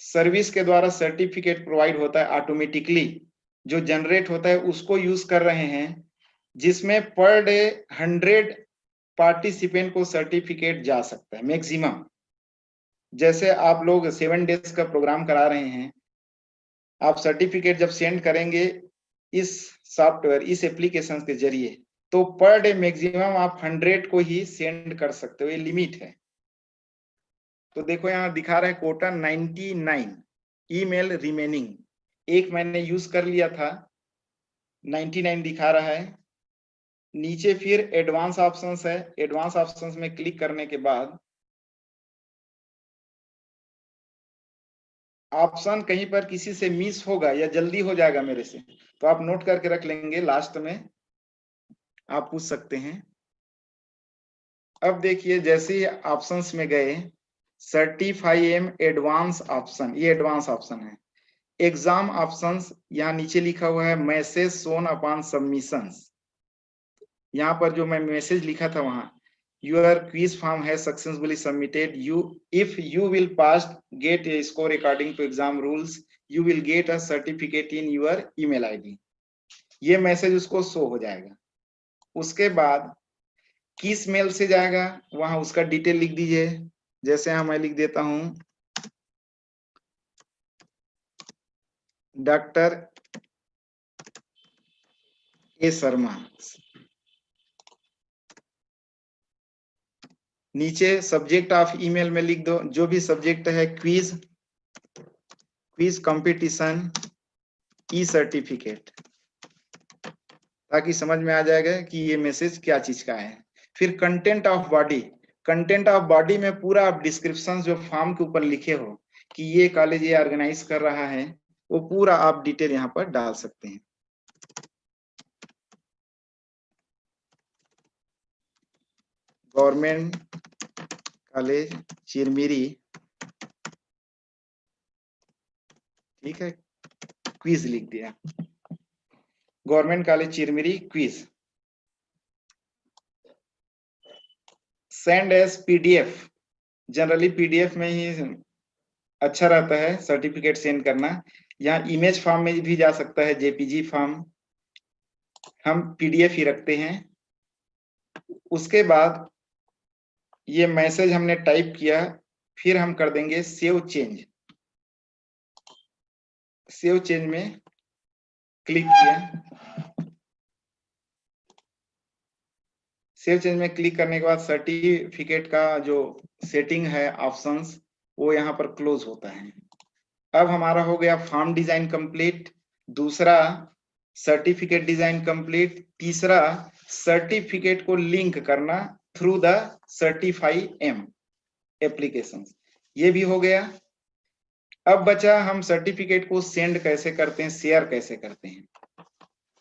सर्विस के द्वारा सर्टिफिकेट प्रोवाइड होता है ऑटोमेटिकली जो जनरेट होता है उसको यूज कर रहे हैं, जिसमें पर डे 100 पार्टिसिपेंट को सर्टिफिकेट जा सकता है मैक्सिमम। जैसे आप लोग 7 डेज का प्रोग्राम करा रहे हैं, आप सर्टिफिकेट जब सेंड करेंगे इस सॉफ्टवेयर इस एप्लीकेशन के जरिए, तो पर डे मैक्सिमम आप 100 को ही सेंड कर सकते हो, ये लिमिट है। तो देखो यहाँ दिखा रहा है कोटा 99 ईमेल रिमेनिंग, एक मैंने यूज कर लिया था, 99 दिखा रहा है। नीचे फिर एडवांस ऑप्शंस है, एडवांस ऑप्शंस में क्लिक करने के बाद ऑप्शन कहीं पर किसी से मिस होगा या जल्दी हो जाएगा मेरे से, तो आप नोट करके रख लेंगे, लास्ट में आप पूछ सकते हैं। अब देखिए जैसे ही ऑप्शंस में गए, सर्टिफाई एम एडवांस ऑप्शन, ये एडवांस ऑप्शन है। एग्जाम ऑप्शंस यहाँ नीचे लिखा हुआ है मैसेज सोन अपॉन सबमिशंस, यहाँ पर जो मैं मैसेज लिखा था वहां योर क्विज फॉर्म है successfully submitted, you if you will pass get a score according to exam rules you will get a certificate in your email ID, ये मैसेज उसको शो हो जाएगा। उसके बाद किस मेल से जाएगा वहां उसका डिटेल लिख दीजिए, जैसे यहाँ मैं लिख देता हूं डॉक्टर ए शर्मा, नीचे सब्जेक्ट ऑफ ईमेल में लिख दो जो भी सब्जेक्ट है क्विज, क्विज कंपटीशन ई सर्टिफिकेट, ताकि समझ में आ जाएगा कि ये मैसेज क्या चीज का है। फिर content of body, content of body में पूरा आप डिस्क्रिप्शन जो फॉर्म के ऊपर लिखे हो कि ये कॉलेज ये ऑर्गेनाइज कर रहा है, वो पूरा आप डिटेल यहाँ पर डाल सकते हैं। गवर्नमेंट कॉलेज चिरमिरी, ठीक है, क्विज लिख दिया, government college Chirmiri quiz, send as PDF, generally PDF में ही अच्छा रहता है सर्टिफिकेट सेंड करना, यहाँ इमेज फॉर्म में भी जा सकता है, जेपीजी फॉर्म, हम पीडीएफ ही रखते हैं। उसके बाद ये मैसेज हमने टाइप किया, फिर हम कर देंगे सेव चेंज, सेव चेंज में क्लिक किया, सेव चेंज में क्लिक करने के बाद सर्टिफिकेट का जो सेटिंग है ऑप्शंस वो यहाँ पर क्लोज होता है। अब हमारा हो गया फॉर्म डिजाइन कंप्लीट, दूसरा सर्टिफिकेट डिजाइन कंप्लीट, तीसरा सर्टिफिकेट को लिंक करना through the Certify em application, ये भी हो गया। अब बचा हम सर्टिफिकेट को सेंड कैसे करते हैं, शेयर कैसे करते हैं।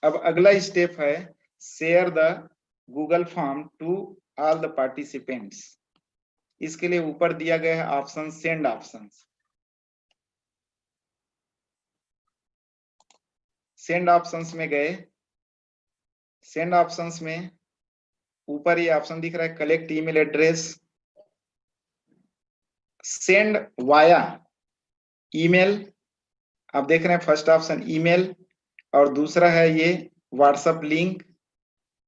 अब अगला स्टेप है share the Google form to all the participants, इसके लिए ऊपर दिया गया है option send option, send options में गए, सेंड ऑप्शंस में ऊपर ये ऑप्शन दिख रहा है collect email address, send via email, आप देख रहे हैं फर्स्ट ऑप्शन ईमेल, और दूसरा है ये व्हाट्सएप लिंक,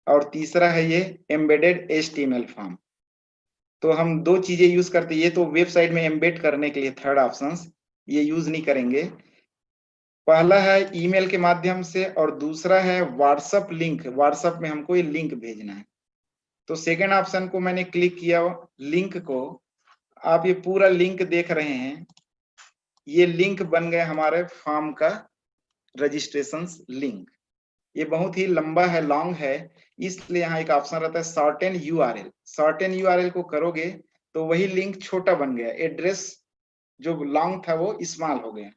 और तीसरा है ये एम्बेडेड HTML फॉर्म। तो हम दो चीजें यूज करते हैं, ये तो वेबसाइट में एम्बेड करने के लिए थर्ड ऑप्शन, ये यूज नहीं करेंगे। पहला है ईमेल के माध्यम से और दूसरा है व्हाट्सएप लिंक, व्हाट्सएप में हमको ये लिंक भेजना है। तो सेकेंड ऑप्शन को मैंने क्लिक किया, लिंक को, आप ये पूरा लिंक देख रहे हैं, ये लिंक बन गया हमारे फॉर्म का रजिस्ट्रेशन लिंक। ये बहुत ही लंबा है, लॉन्ग है, इसलिए यहाँ एक ऑप्शन रहता है शॉर्टेन यूआरएल, शॉर्टेन यूआरएल को करोगे तो वही लिंक छोटा बन गया, एड्रेस जो लॉन्ग था वो स्मॉल हो गया।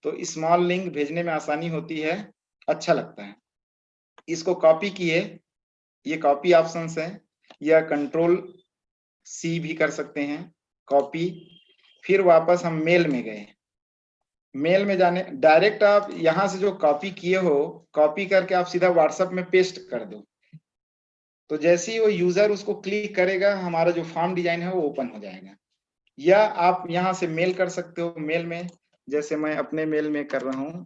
तो स्मॉल लिंक भेजने में आसानी होती है, अच्छा लगता है। इसको कॉपी किए, ये कॉपी ऑप्शंस है, या कंट्रोल सी भी कर सकते हैं, कॉपी। फिर वापस हम मेल में गए, मेल में जाने डायरेक्ट आप यहां से जो कॉपी किए हो, कॉपी करके आप सीधा व्हाट्सएप में पेस्ट कर दो। तो जैसे ही वो यूजर उसको क्लिक करेगा, हमारा जो फॉर्म डिजाइन है वो ओपन हो जाएगा। या आप यहां से मेल कर सकते हो, मेल में जैसे मैं अपने मेल में कर रहा हूं,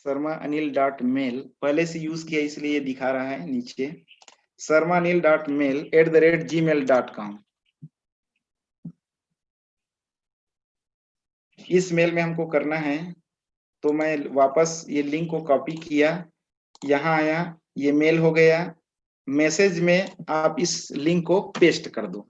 sarmaanil.mail, पहले से यूज किया इसलिए ये दिखा रहा है नीचे, sarmaanil.mail@gmail.com। इस मेल में हमको करना है, तो मैं वापस ये लिंक को कॉपी किया, यहाँ आया, ये मेल हो गया। मैसेज में आप इस लिंक को पेस्ट कर दो,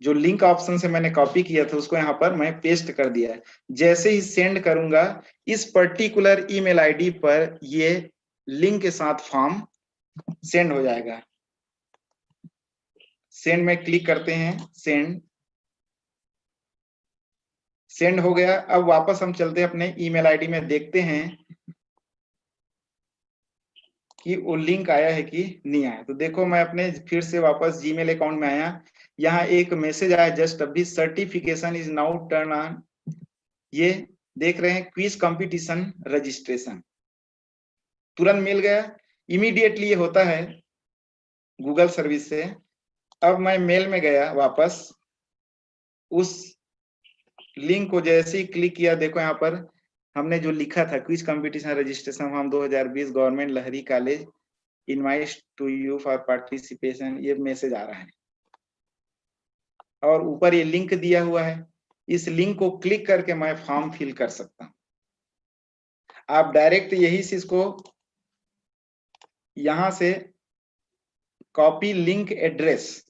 जो लिंक ऑप्शन से मैंने कॉपी किया था उसको यहाँ पर मैं पेस्ट कर दिया है। जैसे ही सेंड करूंगा, इस पर्टिकुलर ईमेल आईडी पर ये लिंक के साथ फॉर्म सेंड हो जाएगा। सेंड में क्लिक करते हैं, सेंड हो गया। अब वापस हम चलते हैं अपने ईमेल आईडी में, देखते हैं कि वो लिंक आया है कि नहीं आया। तो देखो मैं अपने फिर से वापस जीमेल अकाउंट में आया, यहाँ एक मैसेज आया जस्ट अभी, certification is now turn on. ये देख रहे हैं, क्विज कंपटीशन रजिस्ट्रेशन, तुरंत मिल गया। इमीडिएटली ये होता है गूगल सर्विस से। अब मैं मेल में गया वापस, उस लिंक को जैसे ही क्लिक किया, देखो यहाँ पर हमने जो लिखा था, quiz competition registration form 2020 government Lahari college invites to you for participation, ये मैसेज आ रहा है और ऊपर ये लिंक दिया हुआ है। इस लिंक को क्लिक करके मैं फॉर्म फिल कर सकता हूं। आप डायरेक्ट यही से इसको यहां से कॉपी लिंक एड्रेस,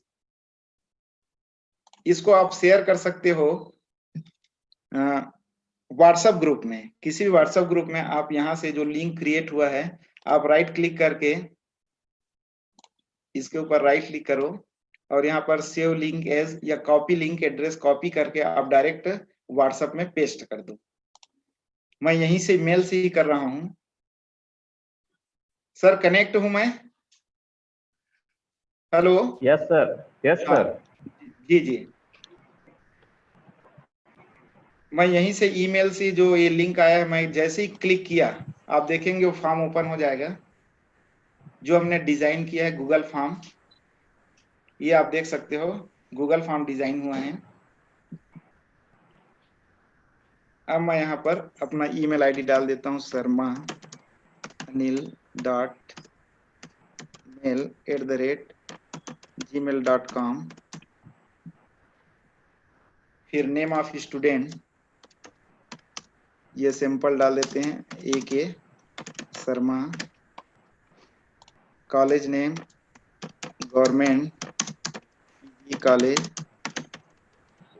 इसको आप शेयर कर सकते हो व्हाट्सएप ग्रुप में, किसी भी व्हाट्सएप ग्रुप में। आप यहां से जो लिंक क्रिएट हुआ है, आप राइट क्लिक करके इसके ऊपर राइट क्लिक करो और यहाँ पर सेव लिंक एज या कॉपी लिंक एड्रेस, कॉपी करके आप डायरेक्ट व्हाट्सएप में पेस्ट कर दो। मैं यहीं से मेल से ही कर रहा हूं। सर कनेक्ट हूं मैं? Hello? Yes sir, yes sir. जी जी, मैं यहीं से ईमेल से जो ये लिंक आया है, मैं जैसे ही क्लिक किया, आप देखेंगे वो फॉर्म ओपन हो जाएगा जो हमने डिजाइन किया है, गूगल फॉर्म। ये आप देख सकते हो गूगल फॉर्म डिजाइन हुआ है। अब मैं यहाँ पर अपना ईमेल आईडी डाल देता हूँ, sarmaanil.mail@gmail.com। फिर नेम ऑफ स्टूडेंट, ये सिंपल डाल देते हैं, AK Sharma. College name government college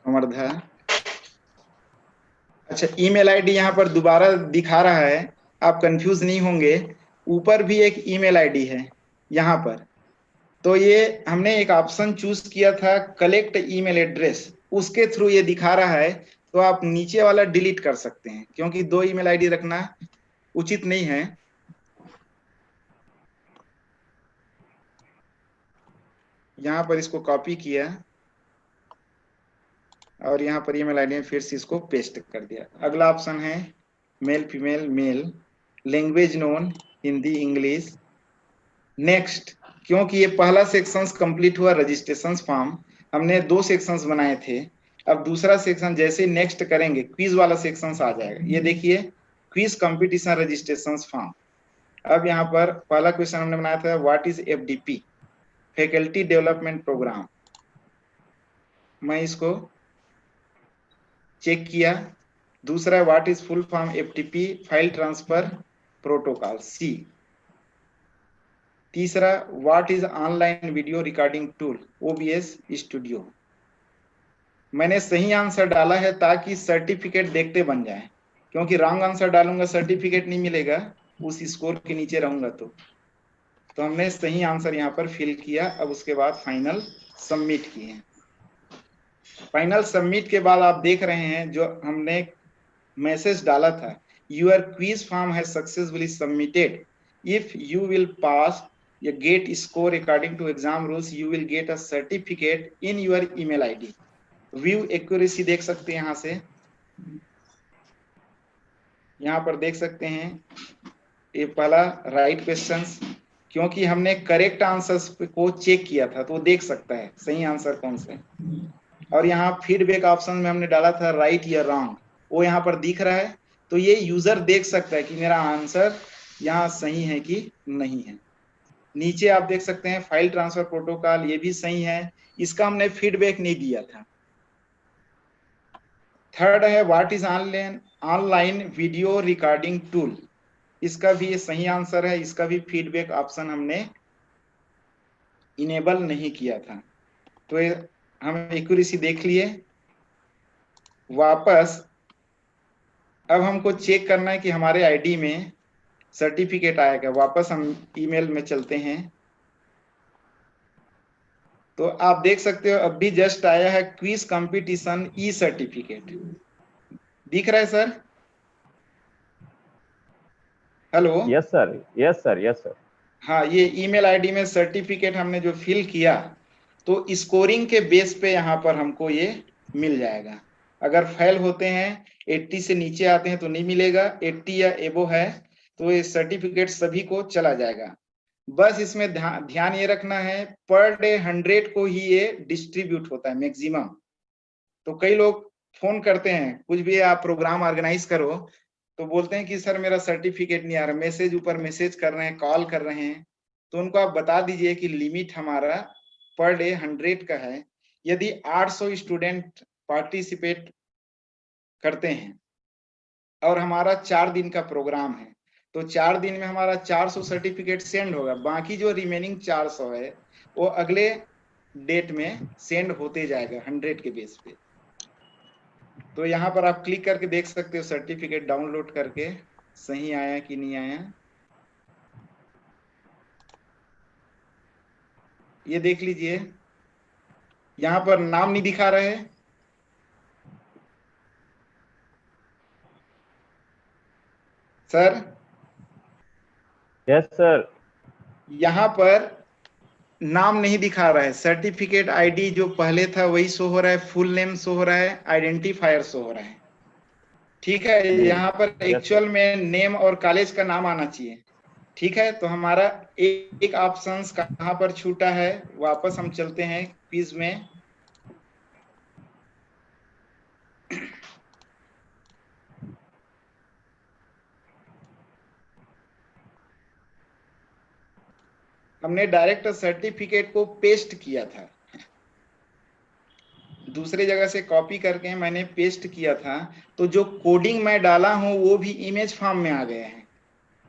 Amardha. अच्छा, ईमेल आईडी यहाँ पर दोबारा दिखा रहा है, आप कंफ्यूज नहीं होंगे। ऊपर भी एक ईमेल आईडी है यहाँ पर, तो ये हमने एक ऑप्शन चूज किया था कलेक्ट ईमेल एड्रेस, उसके थ्रू ये दिखा रहा है। तो आप नीचे वाला डिलीट कर सकते हैं, क्योंकि 2 ईमेल आईडी रखना उचित नहीं है। यहाँ पर इसको कॉपी किया और यहाँ पर ईमेल आईडी में फिर से इसको पेस्ट कर दिया। अगला ऑप्शन है male female male, language known Hindi English. Next, क्योंकि ये पहला सेक्शंस कंप्लीट हुआ, रजिस्ट्रेशन फॉर्म हमने 2 सेक्शंस बनाए थे। अब दूसरा सेक्शन जैसे नेक्स्ट करेंगे, क्विज वाला सेक्शंस आ जाएगा। ये देखिए, क्विज कंपटीशन रजिस्ट्रेशन फॉर्म। अब यहाँ पर पहला क्वेश्चन हमने बनाया था, what is FDP, faculty development program. मैं इसको चेक किया। दूसरा, what is full form FTP, file transfer protocol C। तीसरा, what is online video recording tool, OBS studio. मैंने सही आंसर डाला है ताकि सर्टिफिकेट देखते बन जाए, क्योंकि रॉन्ग आंसर डालूंगा सर्टिफिकेट नहीं मिलेगा, उस स्कोर के नीचे रहूंगा। तो हमने सही आंसर यहाँ पर फिल किया। अब उसके बाद फाइनल सबमिट किए। फाइनल सबमिट के बाद आप देख रहे हैं जो हमने मैसेज डाला था, your quiz form has successfully submitted. If you will pass your get score according to exam rules, you will get a certificate in your email ID. View accuracy देख सकते हैं, यहां से यहां पर देख सकते हैं ये पहला राइट क्वेश्चंस, क्योंकि हमने करेक्ट आंसर्स को चेक किया था तो वो देख सकता है सही आंसर कौन से। और यहाँ फीडबैक ऑप्शन में हमने डाला था राइट या रॉन्ग, वो यहाँ पर दिख रहा है, तो ये यूजर देख सकता है कि मेरा आंसर यहाँ सही है कि नहीं है। नीचे आप देख सकते हैं फाइल ट्रांसफर प्रोटोकॉल, ये भी सही है, इसका हमने फीडबैक नहीं दिया था। थर्ड है what is online video recording tool, इसका भी ये सही आंसर है, इसका भी फीडबैक ऑप्शन हमने इनेबल नहीं किया था। तो हम एक्यूरेसी देख लिए। वापस अब हमको चेक करना है कि हमारे आईडी में सर्टिफिकेट आएगा। वापस हम ईमेल में चलते हैं, तो आप देख सकते हो अभी जस्ट आया है क्विज कंपटीशन ई सर्टिफिकेट, दिख रहा है sir? Hello? Yes sir, yes sir, yes sir. हाँ, ये ईमेल आईडी में सर्टिफिकेट हमने जो फिल किया, तो स्कोरिंग के बेस पे यहाँ पर हमको ये मिल जाएगा। अगर फेल होते हैं 80 से नीचे आते हैं तो नहीं मिलेगा, 80 या एबो है तो ये सर्टिफिकेट सभी को चला जाएगा। बस इसमें ध्यान ये रखना है पर डे 100 को ही ये डिस्ट्रीब्यूट होता है मैक्सिमम। तो कई लोग फोन करते हैं, कुछ भी आप प्रोग्राम ऑर्गेनाइज करो तो बोलते हैं कि सर मेरा सर्टिफिकेट नहीं आ रहा, मैसेज ऊपर मैसेज कर रहे हैं, कॉल कर रहे हैं। तो उनको आप बता दीजिए कि लिमिट हमारा पर डे 100 का है। यदि 800 स्टूडेंट पार्टिसिपेट करते हैं और हमारा 4 दिन का प्रोग्राम है, तो 4 दिन में हमारा 400 सर्टिफिकेट सेंड होगा। बाकी जो रिमेनिंग 400 है वो अगले डेट में सेंड होते जाएगा 100 के बेस पे। तो यहाँ पर आप क्लिक करके देख सकते हो सर्टिफिकेट डाउनलोड करके सही आया कि नहीं आया, ये देख लीजिए। यहाँ पर नाम नहीं दिखा रहे, सर? Yes sir. यहाँ पर नाम नहीं दिखा रहा है, सर्टिफिकेट आईडी जो पहले था वही शो हो रहा है, फुल नेम शो हो रहा है, आइडेंटिफायर शो हो रहा है। ठीक है, यहाँ पर एक्चुअल में नेम और कॉलेज का नाम आना चाहिए। ठीक है, तो हमारा एक ऑप्शंस कहाँ पर छूटा है, वापस हम चलते हैं क्विज में। हमने डायरेक्ट सर्टिफिकेट को पेस्ट किया था, दूसरे जगह से कॉपी करके मैंने पेस्ट किया था, तो जो कोडिंग मैं डाला हूं वो भी इमेज फॉर्म में आ गया है।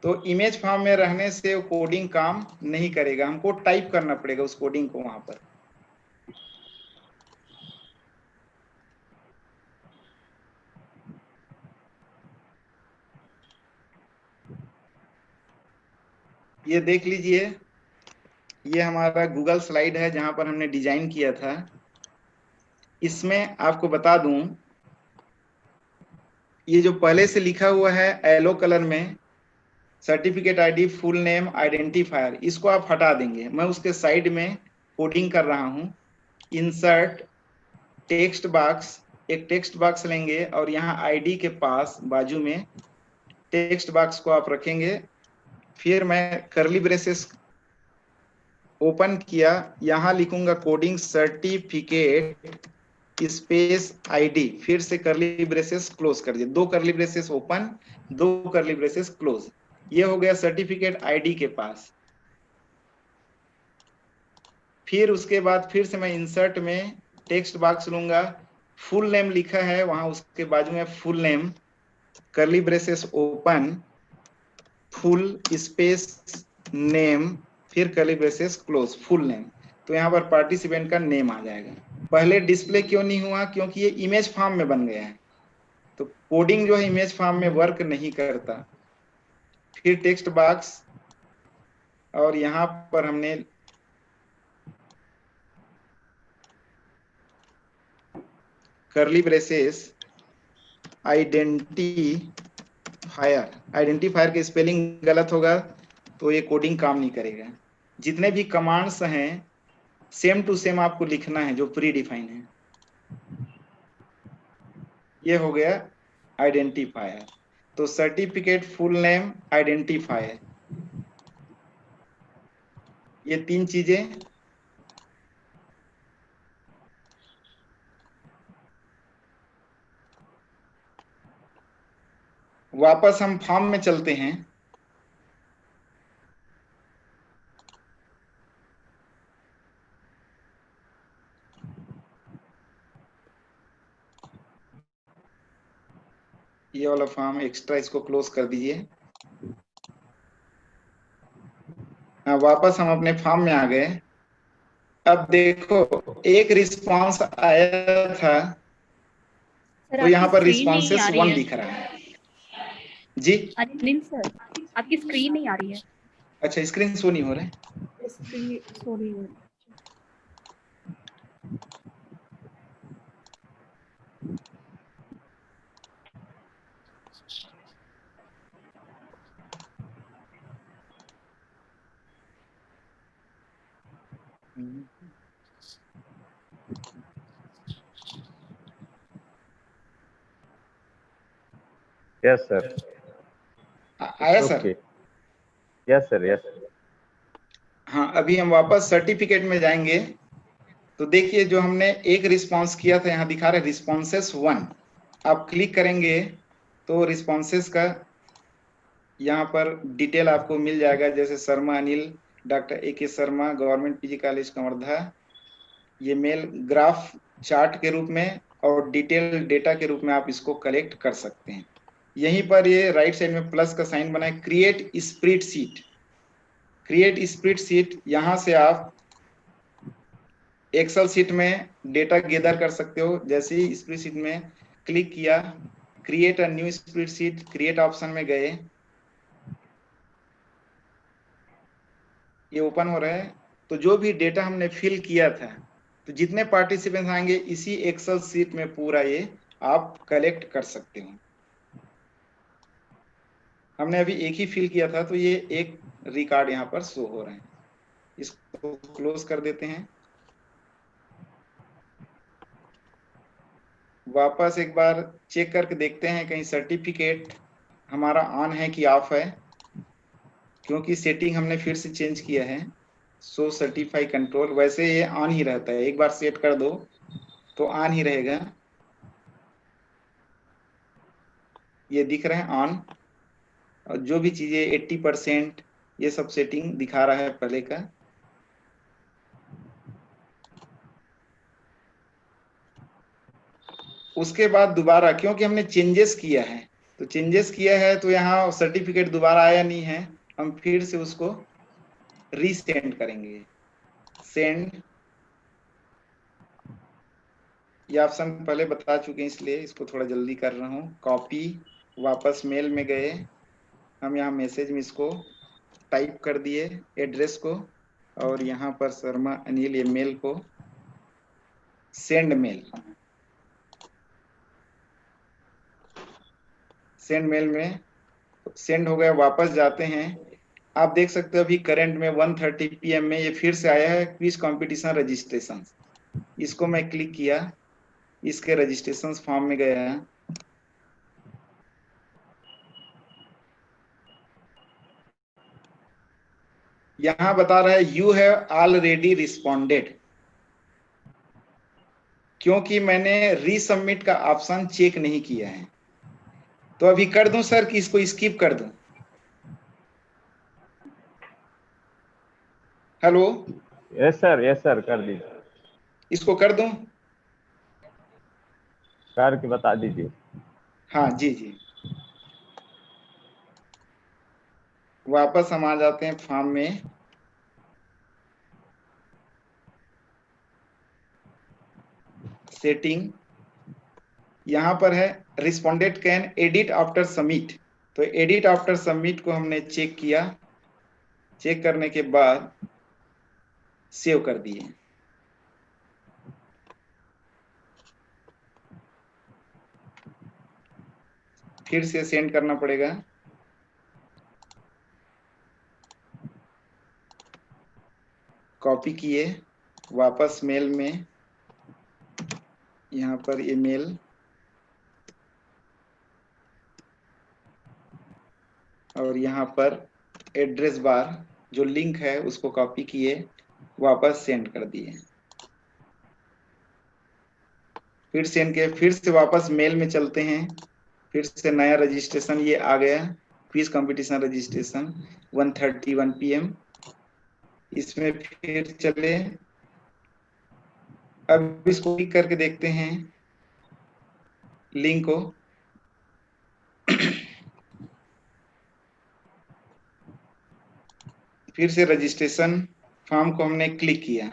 तो इमेज फॉर्म में रहने से वो कोडिंग काम नहीं करेगा, हमको टाइप करना पड़ेगा उस कोडिंग को वहां पर। ये देख लीजिए, ये हमारा गूगल स्लाइड है जहां पर हमने डिजाइन किया था। इसमें आपको बता दूं, ये जो पहले से लिखा हुआ है येलो कलर में certificate ID full name identifier, इसको आप हटा देंगे। मैं उसके साइड में कोडिंग कर रहा हूं। इंसर्ट टेक्स्ट बॉक्स, एक टेक्स्ट बॉक्स लेंगे और यहाँ आईडी के पास बाजू में टेक्स्ट बॉक्स को आप रखेंगे। फिर मैं कर्ली ब्रेसेस ओपन किया, यहाँ लिखूंगा कोडिंग सर्टिफिकेट स्पेस आईडी, फिर से कर्ली ब्रेसेस क्लोज कर दिए, 2 curly braces open 2 curly braces close. ये हो गया सर्टिफिकेट आईडी के पास। फिर उसके बाद फिर से मैं इंसर्ट में टेक्स्ट बॉक्स लूंगा, फुल नेम लिखा है वहां उसके बाजू में full name, curly braces open, full space name, फिर curly braces close, full name. तो यहाँ पर पार्टिसिपेंट का नेम आ जाएगा। पहले डिस्प्ले क्यों नहीं हुआ? क्योंकि ये इमेज फॉर्म में बन गया है, तो कोडिंग जो है इमेज फॉर्म में वर्क नहीं करता। फिर टेक्स्ट बॉक्स और यहाँ पर हमने कर्ली ब्रेसेस आइडेंटिफायर आइडेंटिफायर के स्पेलिंग गलत होगा तो ये कोडिंग काम नहीं करेगा। जितने भी कमांड्स हैं सेम टू सेम आपको लिखना है जो प्री डिफाइन है। ये हो गया आइडेंटिफायर। तो सर्टिफिकेट फुल नेम आइडेंटिफायर, ये 3 चीजें। वापस हम फॉर्म में चलते हैं। ये वाला फॉर्म एक्स्ट्रा, इसको क्लोज कर दीजिए। हाँ, वापस हम अपने फॉर्म में आ गए। अब देखो एक रिस्पांस आया था सर तो यहाँ आपकी पर स्क्रीन नहीं रिस्पॉन्सेस आ रही 1 है। दिख रहा है जी। अनिल सर आपकी स्क्रीन नहीं आ रही है। अच्छा, स्क्रीन शो नहीं हो रहा है। स्क्रीन शो नहीं हो रही। Yes, sir. आया It's sir? okay. Yes, sir. Yes. हाँ, अभी हम वापस सर्टिफिकेट में जाएंगे। तो देखिए जो हमने एक रिस्पांस किया था, यहाँ दिखा रहे रिस्पॉन्सेस 1। आप क्लिक करेंगे तो रिस्पॉन्सेस का यहाँ पर डिटेल आपको मिल जाएगा, जैसे Sharma Anil, doctor AK Sharma, government PG college Kawardha. ये मेल ग्राफ चार्ट के रूप में और डिटेल डेटा के रूप में आप इसको कलेक्ट कर सकते हैं। यहीं पर ये राइट साइड में प्लस का साइन बना है, क्रिएट स्प्रेडशीट। क्रिएट स्प्रेडशीट, यहाँ से आप एक्सेल शीट में डेटा गैदर कर सकते हो। जैसे ही स्प्रेडशीट में क्लिक किया, create a new spreadsheet, create option में गए, ये ओपन हो रहा है। तो जो भी डेटा हमने फिल किया था, तो जितने पार्टिसिपेंट्स आएंगे इसी एक्सेल शीट में पूरा ये आप कलेक्ट कर सकते हो। हमने अभी एक ही फिल किया था तो ये एक रिकॉर्ड यहाँ पर शो हो रहे हैं। इसको क्लोज कर देते हैं। वापस एक बार चेक करके देखते हैं कहीं सर्टिफिकेट हमारा ऑन है कि ऑफ है, क्योंकि सेटिंग हमने फिर से चेंज किया है। शो सर्टिफाई कंट्रोल, वैसे ये ऑन ही रहता है, एक बार सेट कर दो तो ऑन ही रहेगा। ये दिख रहे हैं ऑन, और जो भी चीजें 80% ये सब सेटिंग दिखा रहा है पहले का। उसके बाद दोबारा, क्योंकि हमने चेंजेस किया है, तो चेंजेस किया है तो यहाँ सर्टिफिकेट दोबारा आया नहीं है, हम फिर से उसको रीसेंड करेंगे। सेंड, ये ऑप्शन पहले बता चुके हैं इसलिए इसको थोड़ा जल्दी कर रहा हूँ। कॉपी, वापस मेल में गए, हम यहाँ मैसेज में इसको टाइप कर दिए एड्रेस को, और यहाँ पर शर्मा अनिल ये मेल को सेंड मेल, सेंड मेल में सेंड हो गया। वापस जाते हैं, आप देख सकते हो अभी करंट में 1:30 PM में ये फिर से आया है क्विज कंपटीशन रजिस्ट्रेशन। इसको मैं क्लिक किया, इसके रजिस्ट्रेशन फॉर्म में गया, यहाँ बता रहा है यू हैव ऑलरेडी रिस्पॉन्डेड, क्योंकि मैंने रीसबमिट का ऑप्शन चेक नहीं किया है। तो अभी कर दूं सर कि इसको स्किप कर दूं? Hello, Yes, sir. Yes, sir. कर दीजिए, इसको कर दूं? करके बता दीजिए। हाँ जी जी। वापस हम आ जाते हैं फॉर्म में। सेटिंग, यहाँ पर है respondent can edit after submit, तो एडिट आफ्टर सबमिट को हमने चेक किया। चेक करने के बाद सेव कर दिए। फिर से सेंड करना पड़ेगा। कॉपी किए, वापस मेल में, यहाँ पर ये मेल, और यहाँ पर एड्रेस बार जो लिंक है उसको कॉपी किए, वापस सेंड कर दिए। फिर सेंड किए, फिर से वापस मेल में चलते हैं, फिर से नया रजिस्ट्रेशन ये आ गया, क्विज कंपटीशन रजिस्ट्रेशन 1:31 PM। इसमें फिर चले, अब इसको क्लिक करके देखते हैं लिंक को। फिर से रजिस्ट्रेशन फॉर्म को हमने क्लिक किया,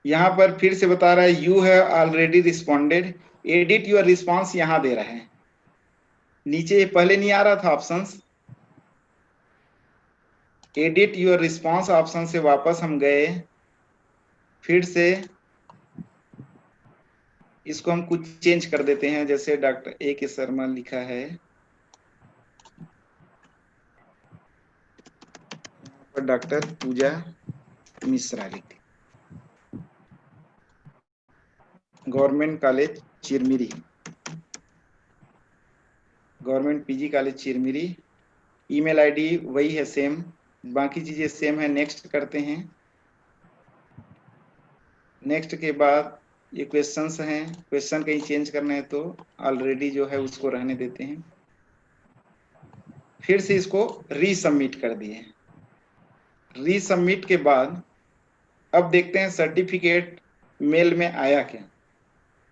यहाँ पर फिर से बता रहा है you have already responded, edit your response यहाँ दे रहा है। नीचे पहले नहीं आ रहा था options, edit your response option से वापस हम गए, फिर से इसको हम कुछ चेंज कर देते हैं, जैसे डॉक्टर A.K. शर्मा लिखा है, डॉक्टर पूजा मिश्रा लिख, government college Chirmiri, government PG college Chirmiri. Email ID वही है सेम, बाकी चीजें सेम है। नेक्स्ट करते हैं। नेक्स्ट के बाद ये क्वेश्चंस हैं, क्वेश्चन कहीं चेंज करना है तो ऑलरेडी जो है उसको रहने देते हैं। फिर से इसको रीसबमिट कर दिए। रीसबमिट के बाद अब देखते हैं सर्टिफिकेट मेल में आया क्या,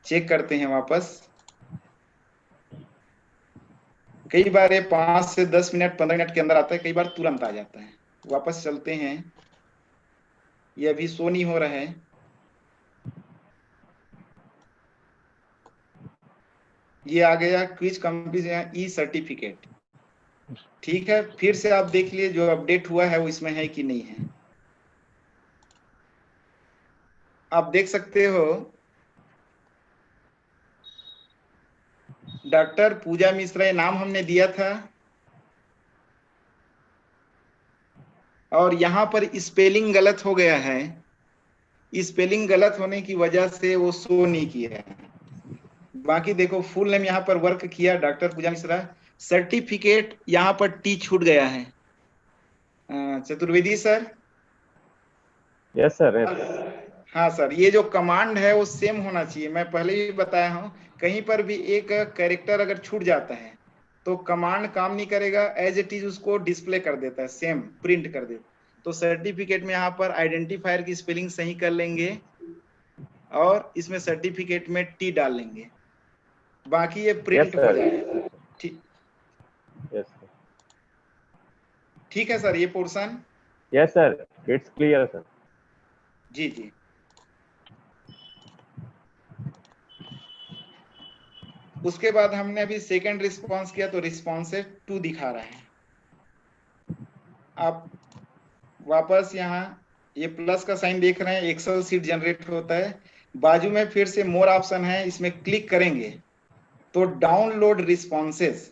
चेक करते हैं वापस। कई बार ये 5 से 10 मिनट 15 मिनट के अंदर आता है, कई बार तुरंत आ जाता है। वापस चलते हैं, ये अभी शो नहीं हो रहा है। ये आ गया क्विज कंपटीशन ई सर्टिफिकेट, ठीक है। फिर से आप देख लिए जो अपडेट हुआ है वो इसमें है कि नहीं है। आप देख सकते हो डॉक्टर पूजा मिश्रा, ये नाम हमने दिया था, और यहाँ पर स्पेलिंग गलत हो गया है। स्पेलिंग गलत होने की वजह से वो शो नहीं किया है। बाकी देखो फुल नेम यहाँ पर वर्क किया डॉक्टर पूजा मिश्रा, सर्टिफिकेट यहाँ पर टी छूट गया है। चतुर्वेदी सर। Yes sir. हाँ सर, ये जो कमांड है वो सेम होना चाहिए। मैं पहले ही बताया हूँ, कहीं पर भी एक कैरेक्टर अगर छूट जाता है तो कमांड काम नहीं करेगा, एज इट इज उसको डिस्प्ले कर देता है, सेम प्रिंट कर देता है। तो सर्टिफिकेट में यहाँ पर आइडेंटिफायर की स्पेलिंग सही कर लेंगे और इसमें सर्टिफिकेट में टी डाल लेंगे, बाकी ये प्रिंट हो जाएगा। ठीक, यस ठीक है सर, ये portion. Yes sir, it's clear sir. जी जी। उसके बाद हमने अभी सेकंड रिस्पांस किया तो रिस्पॉन्सिव 2 दिखा रहा है। आप वापस यहाँ ये प्लस का साइन देख रहे हैं, एक्सेल सीट जनरेट होता है, बाजू में फिर से मोर ऑप्शन है, इसमें क्लिक करेंगे तो डाउनलोड रिस्पॉन्सेस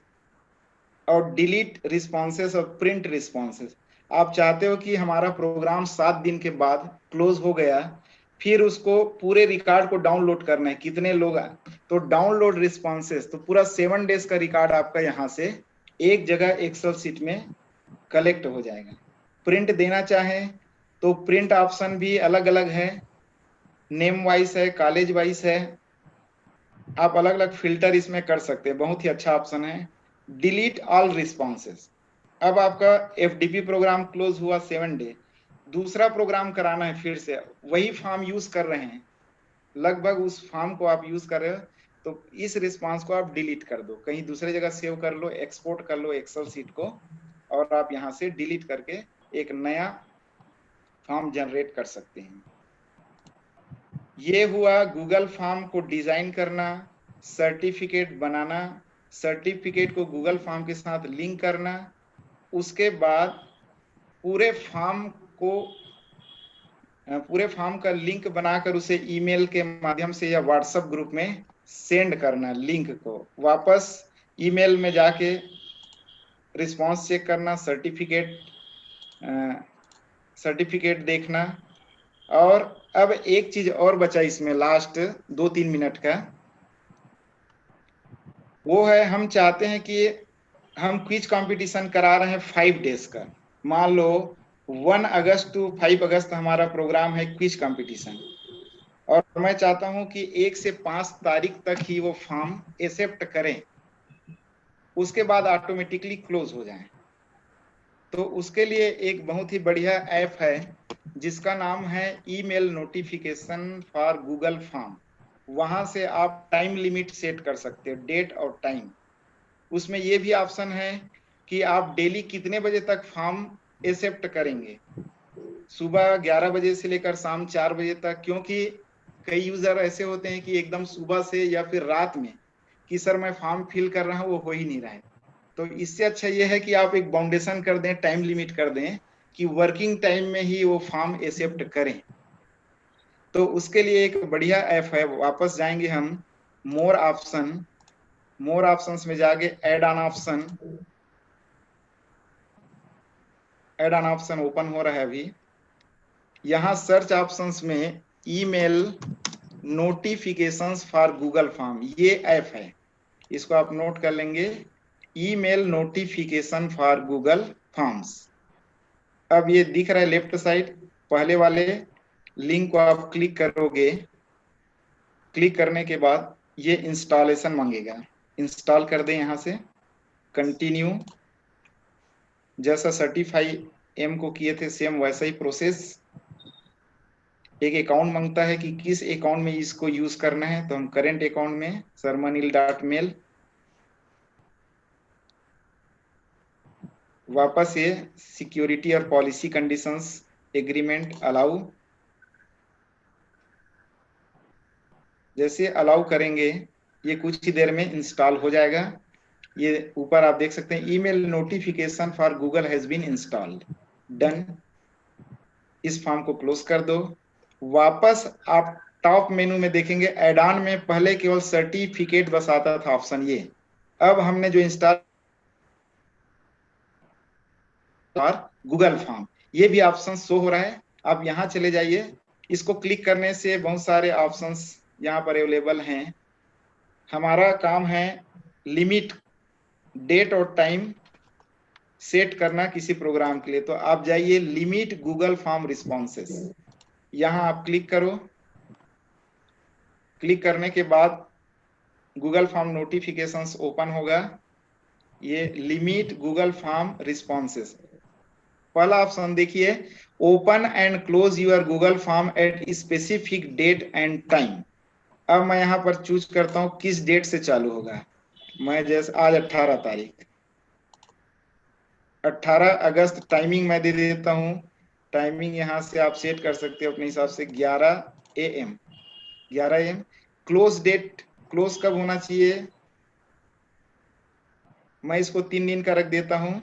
और डिलीट रिस्पॉन्सेस और प्रिंट रिस्पॉन्सेस। आप चाहते हो कि हमारा प्रोग्राम 7 दिन के बाद क्लोज हो गया, फिर उसको पूरे रिकॉर्ड को डाउनलोड करना है, कितने लोग आए, तो डाउनलोड रिस्पॉन्सेस, तो पूरा 7 डेज का रिकॉर्ड आपका यहाँ से एक जगह एक्सेल सीट में कलेक्ट हो जाएगा। प्रिंट देना चाहें तो प्रिंट ऑप्शन भी अलग अलग है, नेम वाइज है, कॉलेज वाइज है, आप अलग अलग फिल्टर इसमें कर सकते हैं, बहुत ही अच्छा ऑप्शन है। डिलीट ऑल रिस्पॉन्सेस, अब आपका FDP प्रोग्राम क्लोज हुआ 7 डे, दूसरा प्रोग्राम कराना है, फिर से वही फॉर्म यूज कर रहे हैं, लगभग उस फॉर्म को आप यूज कर रहे हो, तो इस रिस्पांस को आप डिलीट कर दो, कहीं दूसरे जगह सेव कर लो, एक्सपोर्ट कर लो एक्सेल सीट को, और आप यहाँ से डिलीट करके एक नया फॉर्म जनरेट कर सकते हैं। ये हुआ गूगल फॉर्म को डिजाइन करना, सर्टिफिकेट बनाना, सर्टिफिकेट को गूगल फॉर्म के साथ लिंक करना, उसके बाद पूरे फॉर्म का लिंक बनाकर उसे ईमेल के माध्यम से या व्हाट्सएप ग्रुप में सेंड करना लिंक को, वापस ईमेल में जाके रिस्पांस चेक करना, सर्टिफिकेट देखना। और अब एक चीज और बचा इसमें लास्ट 2-3 मिनट का, वो है हम चाहते हैं कि हम क्विज कंपटीशन करा रहे हैं 5 डेज का। मान लो 1 अगस्त टू 5 अगस्त हमारा प्रोग्राम है क्विज कंपटीशन, और मैं चाहता हूं कि 1 से 5 तारीख तक ही वो फॉर्म एक्सेप्ट करें, उसके बाद ऑटोमेटिकली क्लोज हो जाए। तो उसके लिए एक बहुत ही बढ़िया ऐप है जिसका नाम है email notification for Google form. वहां से आप टाइम लिमिट सेट कर सकते हो, डेट और टाइम। उसमें ये भी ऑप्शन है कि आप डेली कितने बजे तक फॉर्म एक्सेप्ट करेंगे, सुबह 11 बजे से लेकर शाम 4 बजे तक, क्योंकि कई यूजर ऐसे होते हैं कि एकदम सुबह से या फिर रात में कि सर मैं फॉर्म फिल कर रहा हूं, वो हो ही नहीं रहा है। तो इससे अच्छा ये है कि आप एक बाउंडेशन कर दें, टाइम लिमिट कर दें कि वर्किंग टाइम में ही वो फॉर्म एक्सेप्ट करें। तो उसके लिए एक बढ़िया ऐप है, वापस जाएंगे हम मोर ऑप्शंस में जाके ऐड ऑन ऑप्शन ओपन हो रहा है अभी। यहाँ सर्च ऑप्शंस में email notifications for Google form, ये ऐप है, इसको आप नोट कर लेंगे, email notification for Google forms. अब ये दिख रहा है लेफ्ट साइड, पहले वाले लिंक को आप क्लिक करोगे, क्लिक करने के बाद ये इंस्टॉलेशन मांगेगा, इंस्टॉल कर दें यहाँ से, कंटिन्यू। जैसा सर्टिफाई एम को किए थे सेम वैसा ही प्रोसेस। एक अकाउंट मांगता है कि किस अकाउंट में इसको यूज करना है, तो हम करेंट अकाउंट में sarmanil.mail, वापस ये सिक्योरिटी और पॉलिसी कंडीशंस एग्रीमेंट अलाउ, जैसे अलाउ करेंगे ये कुछ ही देर में इंस्टॉल हो जाएगा। ये ऊपर आप देख सकते हैं email notification for Google has been installed, done. इस फॉर्म को क्लोज कर दो। वापस आप टॉप मेनू में देखेंगे, एड ऑन में पहले केवल सर्टिफिकेट बस आता था ऑप्शन, ये अब हमने जो इंस्टॉल और गूगल फॉर्म, ये भी ऑप्शन शो हो रहा है। आप यहाँ चले जाइए, इसको क्लिक करने से बहुत सारे ऑप्शंस यहाँ पर अवेलेबल हैं। हमारा काम है लिमिट, डेट और टाइम सेट करना किसी प्रोग्राम के लिए। तो आप जाइए लिमिट गूगल फॉर्म रिस्पॉन्सेस, यहाँ आप क्लिक करो। क्लिक करने के बाद गूगल फॉर्म नोटिफिकेशंस ओपन होगा, ये लिमिट गूगल फॉर्म रिस्पॉन्सेस। पहला ऑप्शन देखिए, open and close your Google form at specific date and time. अब मैं यहाँ पर चूज करता हूँ किस डेट से चालू होगा। मैं जैसे आज 18 तारीख, 18 अगस्त टाइमिंग मैं दे देता हूँ। टाइमिंग यहाँ से आप सेट कर सकते हो अपने हिसाब से 11 AM। क्लोज डेट, क्लोज कब होना चाहिए, मैं इसको 3 दिन का रख देता हूँ।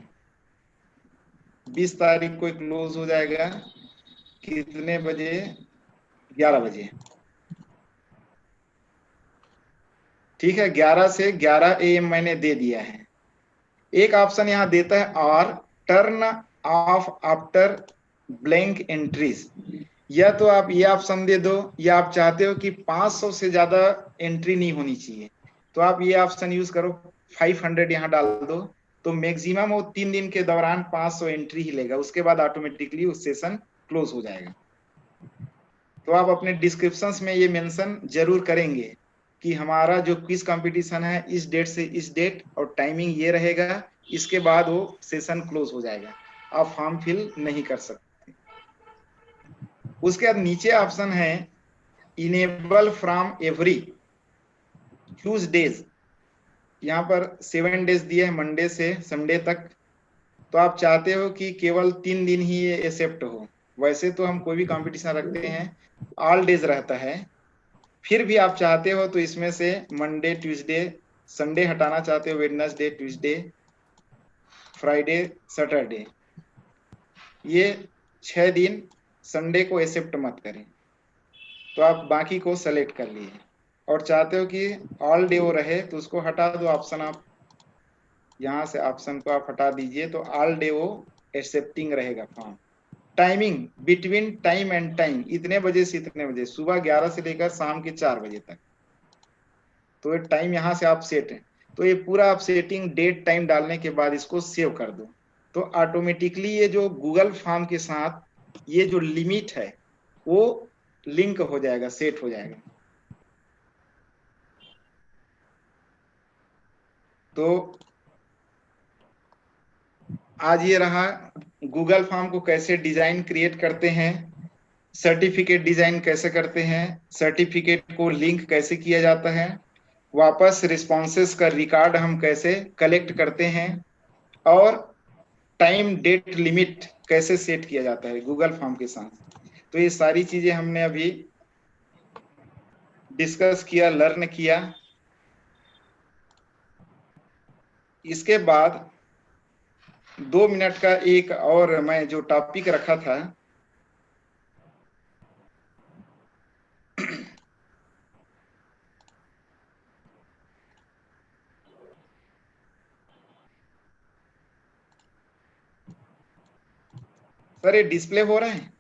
20 तारीख को क्लोज हो जाएगा, कितने बजे, 11 बजे। ठीक है, 11 से 11 AM मैंने दे दिया है। एक ऑप्शन यहाँ देता है और turn off after blank entries, या तो आप ये ऑप्शन दे दो, या आप चाहते हो कि 500 से ज्यादा एंट्री नहीं होनी चाहिए, तो आप ये ऑप्शन यूज करो, 500 यहाँ डाल दो। तो मैक्सिमम वो 3 दिन के दौरान 500 एंट्री ही लेगा, उसके बाद ऑटोमेटिकली उस सेशन क्लोज हो जाएगा। तो आप अपने डिस्क्रिप्शंस में ये मेंशन जरूर करेंगे कि हमारा जो क्विज कंपटीशन है इस डेट से इस डेट और टाइमिंग ये रहेगा, इसके बाद वो सेशन क्लोज हो जाएगा, आप फॉर्म फिल नहीं कर सकते। उसके बाद नीचे ऑप्शन है enable from every, choose days. यहाँ पर 7 डेज दिए है, मंडे से संडे तक। तो आप चाहते हो कि केवल 3 दिन ही ये एक्सेप्ट हो। वैसे तो हम कोई भी कंपटीशन रखते हैं ऑल डेज रहता है, फिर भी आप चाहते हो तो इसमें से मंडे, ट्यूसडे, संडे हटाना चाहते हो, वेडनेसडे, ट्यूसडे, फ्राइडे, सैटरडे, ये 6 दिन संडे को एक्सेप्ट मत करें। तो आप बाकी को सेलेक्ट कर लिए और चाहते हो कि ऑल डेओ रहे तो उसको हटा दो ऑप्शन, आप यहाँ से ऑप्शन को आप हटा दीजिए तो ऑल डेओ एक्सेप्टिंग रहेगा form. Timing between time and time, इतने बजे से इतने बजे, सुबह 11 से लेकर शाम के 4 बजे तक। तो ये टाइम यहाँ से आप सेट है, तो ये पूरा आप सेटिंग डेट टाइम डालने के बाद इसको सेव कर दो, तो ऑटोमेटिकली ये जो गूगल फॉर्म के साथ ये जो लिमिट है वो लिंक हो जाएगा, सेट हो जाएगा। तो आज ये रहा गूगल फॉर्म को कैसे डिजाइन क्रिएट करते हैं, सर्टिफिकेट डिजाइन कैसे करते हैं, सर्टिफिकेट को लिंक कैसे किया जाता है, वापस रिस्पॉन्सेस का रिकॉर्ड हम कैसे कलेक्ट करते हैं, और टाइम डेट लिमिट कैसे सेट किया जाता है गूगल फॉर्म के साथ। तो ये सारी चीजें हमने अभी डिस्कस किया, लर्न किया। इसके बाद 2 मिनट का एक और मैं जो टॉपिक रखा था, सर ये डिस्प्ले हो रहा है?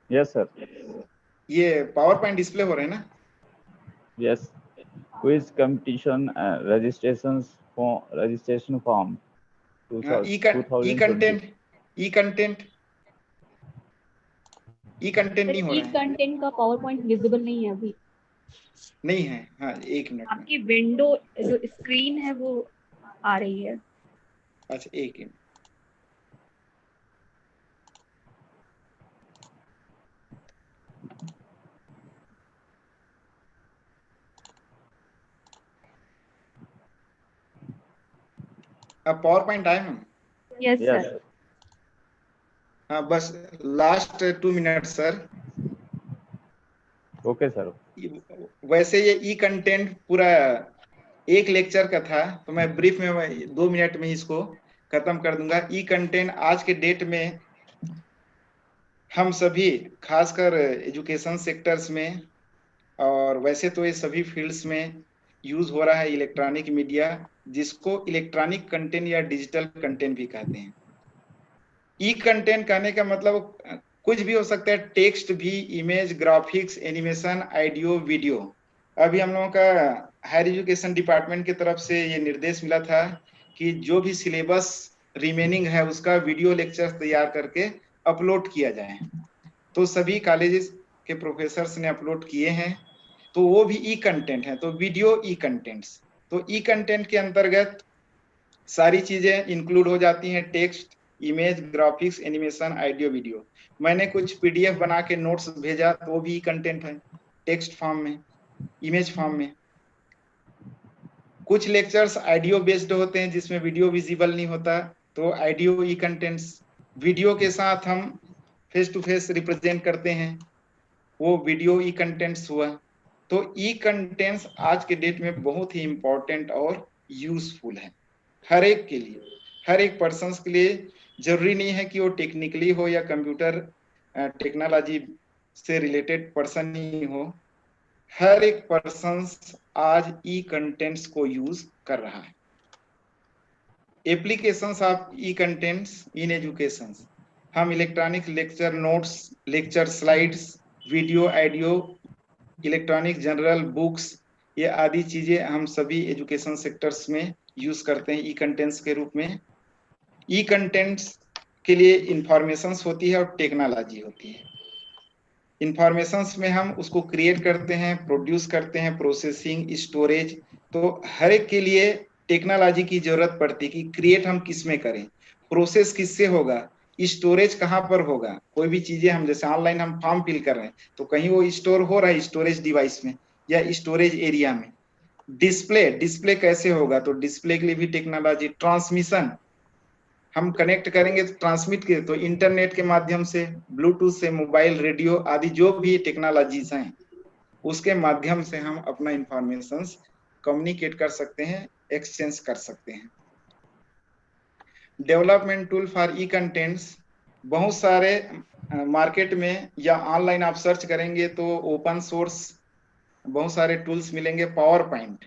Yes, sir. ये पावर पॉइंट डिस्प्ले हो रहे हैं ना? Yes. Quiz competition registration form ई कंटेंट 2020. ई कंटेंट नहीं हो ई रहा है, कंटेंट का पावर पॉइंट विजिबल नहीं है अभी। नहीं है। हाँ 1 मिनट में, आपकी विंडो जो स्क्रीन है वो आ रही है। अच्छा 1 मिनट। अब पावर पॉइंट आए हम? Yes Yes. सर। हाँ बस last 2 minute sir. Okay, sir. वैसे ये ई कंटेंट पूरा एक लेक्चर का था, तो मैं ब्रीफ में 2 मिनट में इसको खत्म कर दूंगा। ई कंटेंट आज के डेट में हम सभी खासकर एजुकेशन सेक्टर्स में, और वैसे तो ये सभी फील्ड्स में यूज हो रहा है इलेक्ट्रॉनिक मीडिया, जिसको इलेक्ट्रॉनिक कंटेंट या डिजिटल कंटेंट भी कहते हैं। ई कंटेंट कहने का मतलब कुछ भी हो सकता है, टेक्स्ट भी, image, graphics, animation, audio, video. अभी हम लोगों का हायर एजुकेशन डिपार्टमेंट की तरफ से ये निर्देश मिला था कि जो भी सिलेबस रिमेनिंग है उसका वीडियो लेक्चर तैयार करके अपलोड किया जाए। तो सभी कॉलेजेस के प्रोफेसर्स ने अपलोड किए हैं, तो वो भी ई कंटेंट है। तो वीडियो ई कंटेंट्स, तो ई कंटेंट के अंतर्गत सारी चीजें इंक्लूड हो जाती हैं, text, image, graphics, animation, audio, video. मैंने कुछ पीडीएफ बना के नोट्स भेजा, तो वो भी कंटेंट है, टेक्स्ट फॉर्म में, इमेज फॉर्म में। कुछ लेक्चर्स ऑडियो बेस्ड होते हैं जिसमें वीडियो विजिबल नहीं होता, तो ऑडियो ई कंटेंट्स। वीडियो के साथ हम फेस टू फेस रिप्रेजेंट करते हैं, वो वीडियो ई कंटेंट्स हुआ। तो ई कंटेंट्स आज के डेट में बहुत ही इंपॉर्टेंट और यूजफुल है हर एक के लिए, हर एक पर्सन के लिए। जरूरी नहीं है कि वो टेक्निकली हो या कंप्यूटर टेक्नोलॉजी से रिलेटेड पर्सन ही हो, हर एक पर्सन आज ई कंटेंट्स को यूज कर रहा है। Applications of e contents in education, हम electronic lecture notes, lecture slides, video, audio, electronic journal, books, ये आदि चीजें हम सभी एजुकेशन सेक्टर्स में यूज करते हैं ई कंटेंट्स के रूप में। ई कंटेंट्स के लिए इंफॉर्मेशंस होती है और टेक्नोलॉजी होती है। इंफॉर्मेशंस में हम उसको क्रिएट करते हैं, प्रोड्यूस करते हैं, प्रोसेसिंग, स्टोरेज। तो हर एक के लिए टेक्नोलॉजी की जरूरत पड़ती है कि क्रिएट हम किस में करें, प्रोसेस किससे होगा, स्टोरेज कहाँ पर होगा। कोई भी चीजें हम जैसे ऑनलाइन हम फॉर्म फिल कर रहे हैं तो कहीं वो स्टोर हो रहा है स्टोरेज डिवाइस में या स्टोरेज एरिया में। डिस्प्ले कैसे होगा, तो डिस्प्ले के लिए भी टेक्नोलॉजी। ट्रांसमिशन हम कनेक्ट करेंगे तो ट्रांसमिट के, तो इंटरनेट के माध्यम से, ब्लूटूथ से, मोबाइल, रेडियो आदि जो भी टेक्नोलॉजीज हैं उसके माध्यम से हम अपना इंफॉर्मेशन कम्युनिकेट कर सकते हैं, एक्सचेंज कर सकते हैं। Development tool for E contents, बहुत सारे मार्केट में या ऑनलाइन आप सर्च करेंगे तो ओपन सोर्स बहुत सारे टूल्स मिलेंगे। पावर पॉइंट,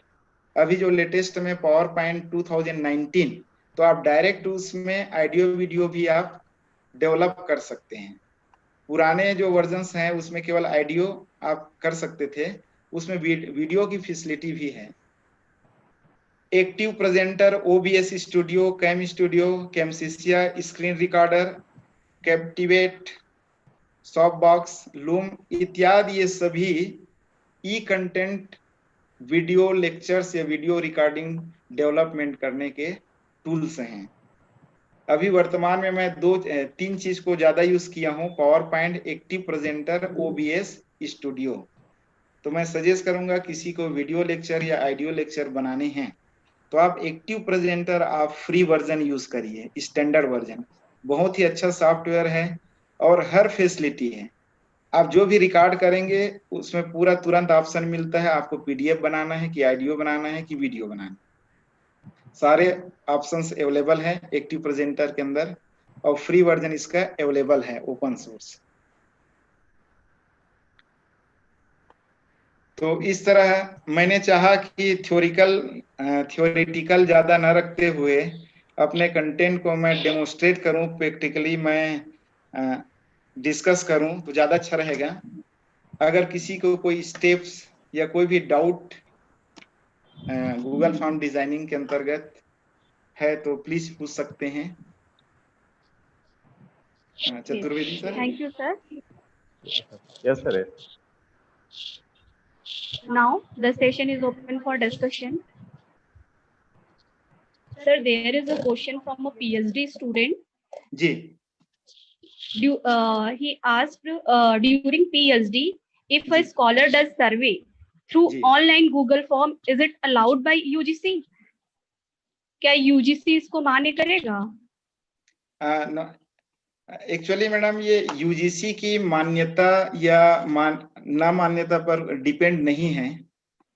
अभी जो लेटेस्ट में पावर पॉइंट 2019, तो आप डायरेक्ट उसमें ऑडियो वीडियो भी आप डेवलप कर सकते हैं। पुराने जो वर्जन्स हैं उसमें केवल ऑडियो आप कर सकते थे, उसमें वीडियो की फैसिलिटी भी है। Active presenter, OBS studio, cam studio, Camtasia, screen recorder, captivate, soft box, loom इत्यादि, ये सभी ई कंटेंट वीडियो लेक्चर्स या वीडियो रिकॉर्डिंग डेवलपमेंट करने के टूल्स हैं। अभी वर्तमान में मैं तीन चीज को ज्यादा यूज किया हूँ, power point, active presenter, OBS studio. तो मैं सजेस्ट करूंगा किसी को वीडियो लेक्चर या ऑडियो लेक्चर बनाने हैं तो आप एक्टिव प्रेजेंटर आप फ्री वर्जन यूज करिए, स्टैंडर्ड वर्जन। बहुत ही अच्छा सॉफ्टवेयर है और हर फैसिलिटी है। आप जो भी रिकॉर्ड करेंगे उसमें पूरा तुरंत ऑप्शन मिलता है, आपको पीडीएफ बनाना है कि ऑडियो बनाना है कि वीडियो बनाना है, सारे ऑप्शंस अवेलेबल हैं एक्टिव प्रेजेंटर के अंदर, और फ्री वर्जन इसका अवेलेबल है, ओपन सोर्स। तो इस तरह मैंने चाहा कि थ्योरेटिकल ज्यादा न रखते हुए अपने कंटेंट को मैं डेमोन्स्ट्रेट करूं, प्रैक्टिकली मैं डिस्कस करूं तो ज्यादा अच्छा रहेगा। अगर किसी को कोई स्टेप्स या कोई भी डाउट गूगल फॉर्म डिजाइनिंग के अंतर्गत है तो प्लीज पूछ सकते हैं। Chaturvedi sir. Thank you, sir. Yes, sir. Now the session is open for discussion. Sir, there is a question from a PhD student. जी He asked during PhD, if a जी scholar does survey through जी online Google form, is it allowed by UGC? क्या UGC इसको मान्य करेगा? Actually madam ये UGC की मान्यता या ना मान्यता पर डिपेंड नहीं है,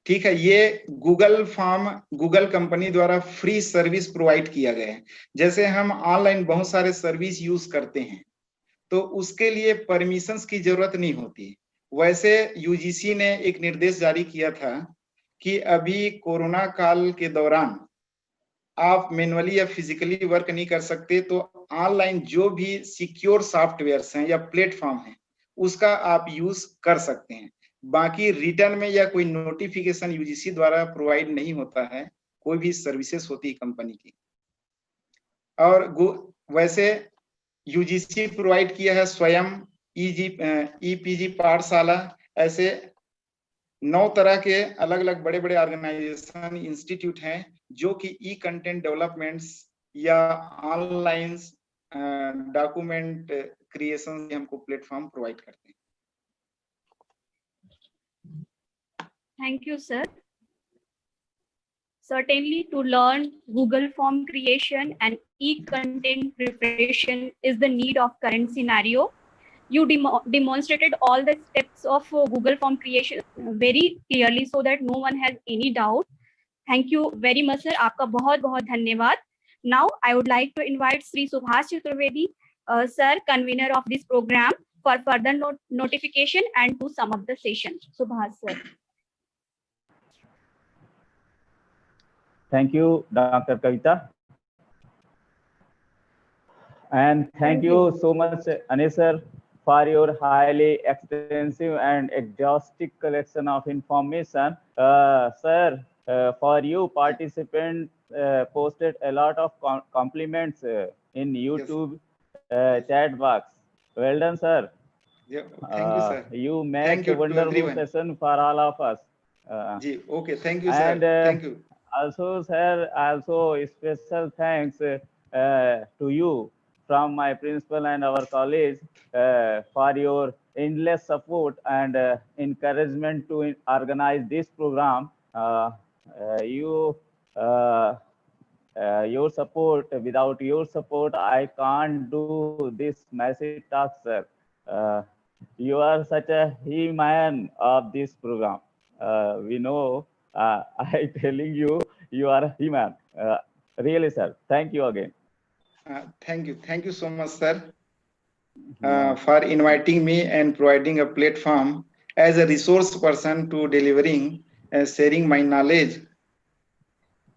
ठीक है। ये गूगल फॉर्म गूगल कंपनी द्वारा फ्री सर्विस प्रोवाइड किया गया है। जैसे हम ऑनलाइन बहुत सारे सर्विस यूज करते हैं तो उसके लिए परमिशंस की जरूरत नहीं होती। वैसे यूजीसी ने एक निर्देश जारी किया था कि अभी कोरोना काल के दौरान आप मैनुअली या फिजिकली वर्क नहीं कर सकते, तो ऑनलाइन जो भी सिक्योर सॉफ्टवेयर्स हैं या प्लेटफॉर्म हैं उसका आप यूज कर सकते हैं। बाकी रिटर्न में या कोई नोटिफिकेशन यूजीसी द्वारा प्रोवाइड नहीं होता है, कोई भी सर्विसेज होती है कंपनी की। और वैसे यूजीसी प्रोवाइड किया है स्वयं ईपीजी पाठशाला, ऐसे 9 तरह के अलग अलग बड़े बड़े ऑर्गेनाइजेशन इंस्टीट्यूट हैं जो कि ई कंटेंट डेवलपमेंट्स या ऑनलाइन डॉक्यूमेंट क्रिएशन हमको प्लेटफॉर्म प्रोवाइड करते हैं। Thank you, sir. Certainly, to learn Google form creation and e-content preparation is the need of current scenario. You demonstrated all the steps of Google form creation very clearly so that no one has any doubt. Thank you very much, sir. आपका बहुत बहुत धन्यवाद. Now, I would like to invite Sri Subhash Chaturvedi, sir, convener of this program, for further notification and to sum up the session. Subhash, sir. Thank you, Dr. Kavita. And thank you so much, Anish sir, for your highly extensive and exhaustive collection of information. Sir, for you, participants posted a lot of compliments in YouTube chat box. Well done, sir. Yeah, thank you, sir. You make a wonderful session for all of us. जी, okay, thank you, sir. Thank you. Also, sir, also special thanks to you from my principal and our college for your endless support and encouragement to organize this program. Your support, without your support, I can't do this massive task, sir. You are such a he-man of this program. We know, I telling you, you are a he-man. Really, sir. Thank you again. Thank you so much, sir, for inviting me and providing a platform. as a resource person to delivering and sharing my knowledge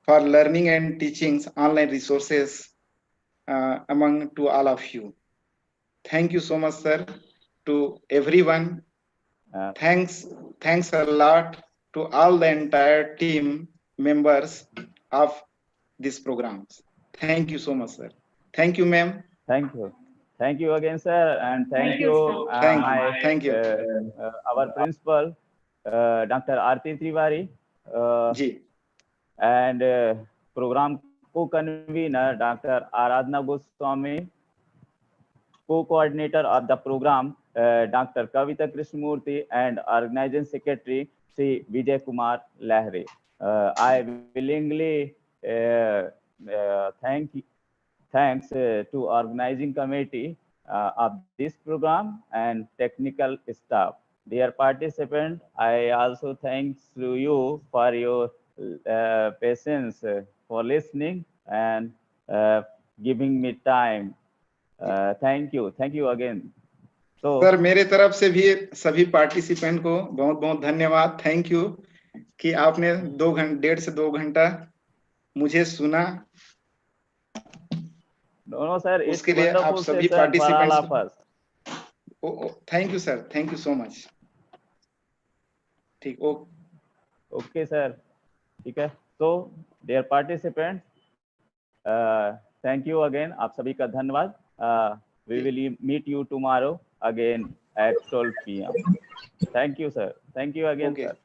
for learning and teachings online resources among to all of you. Thank you so much, sir, to everyone. Uh, Thanks a lot to all the entire team members of these programs. Thank you so much, sir. Thank you, ma'am. Thank you. Thank you again, sir. And thank you, Thank you. our principal, Dr. Aarti Tiwari, Ji. and program co-convener, Dr. Aradhana Goswami, co-coordinator of the program, Dr. Kavita Krishnamurthy, and organizing secretary, Sri Vijay Kumar Lahre. I willingly thanks to organizing committee of this program and technical staff. Dear participant, I also thanks to you for your patience for listening and giving me time. Thank you again. So, sir मेरे तरफ से भी सभी participant को बहुत बहुत धन्यवाद. Thank you कि आपने 1.5 से 2 घंटा मुझे सुना. no, sir, it's उसके लिए आप wonderful सभी session for all participants of us. Thank you sir. Thank you so much. ठीक. Okay, sir. ठीक है. So, dear participants, thank you again. आप सभी का धन्यवाद. We will meet you tomorrow again at 12 p.m. Thank you, sir. Thank you again, Okay. sir.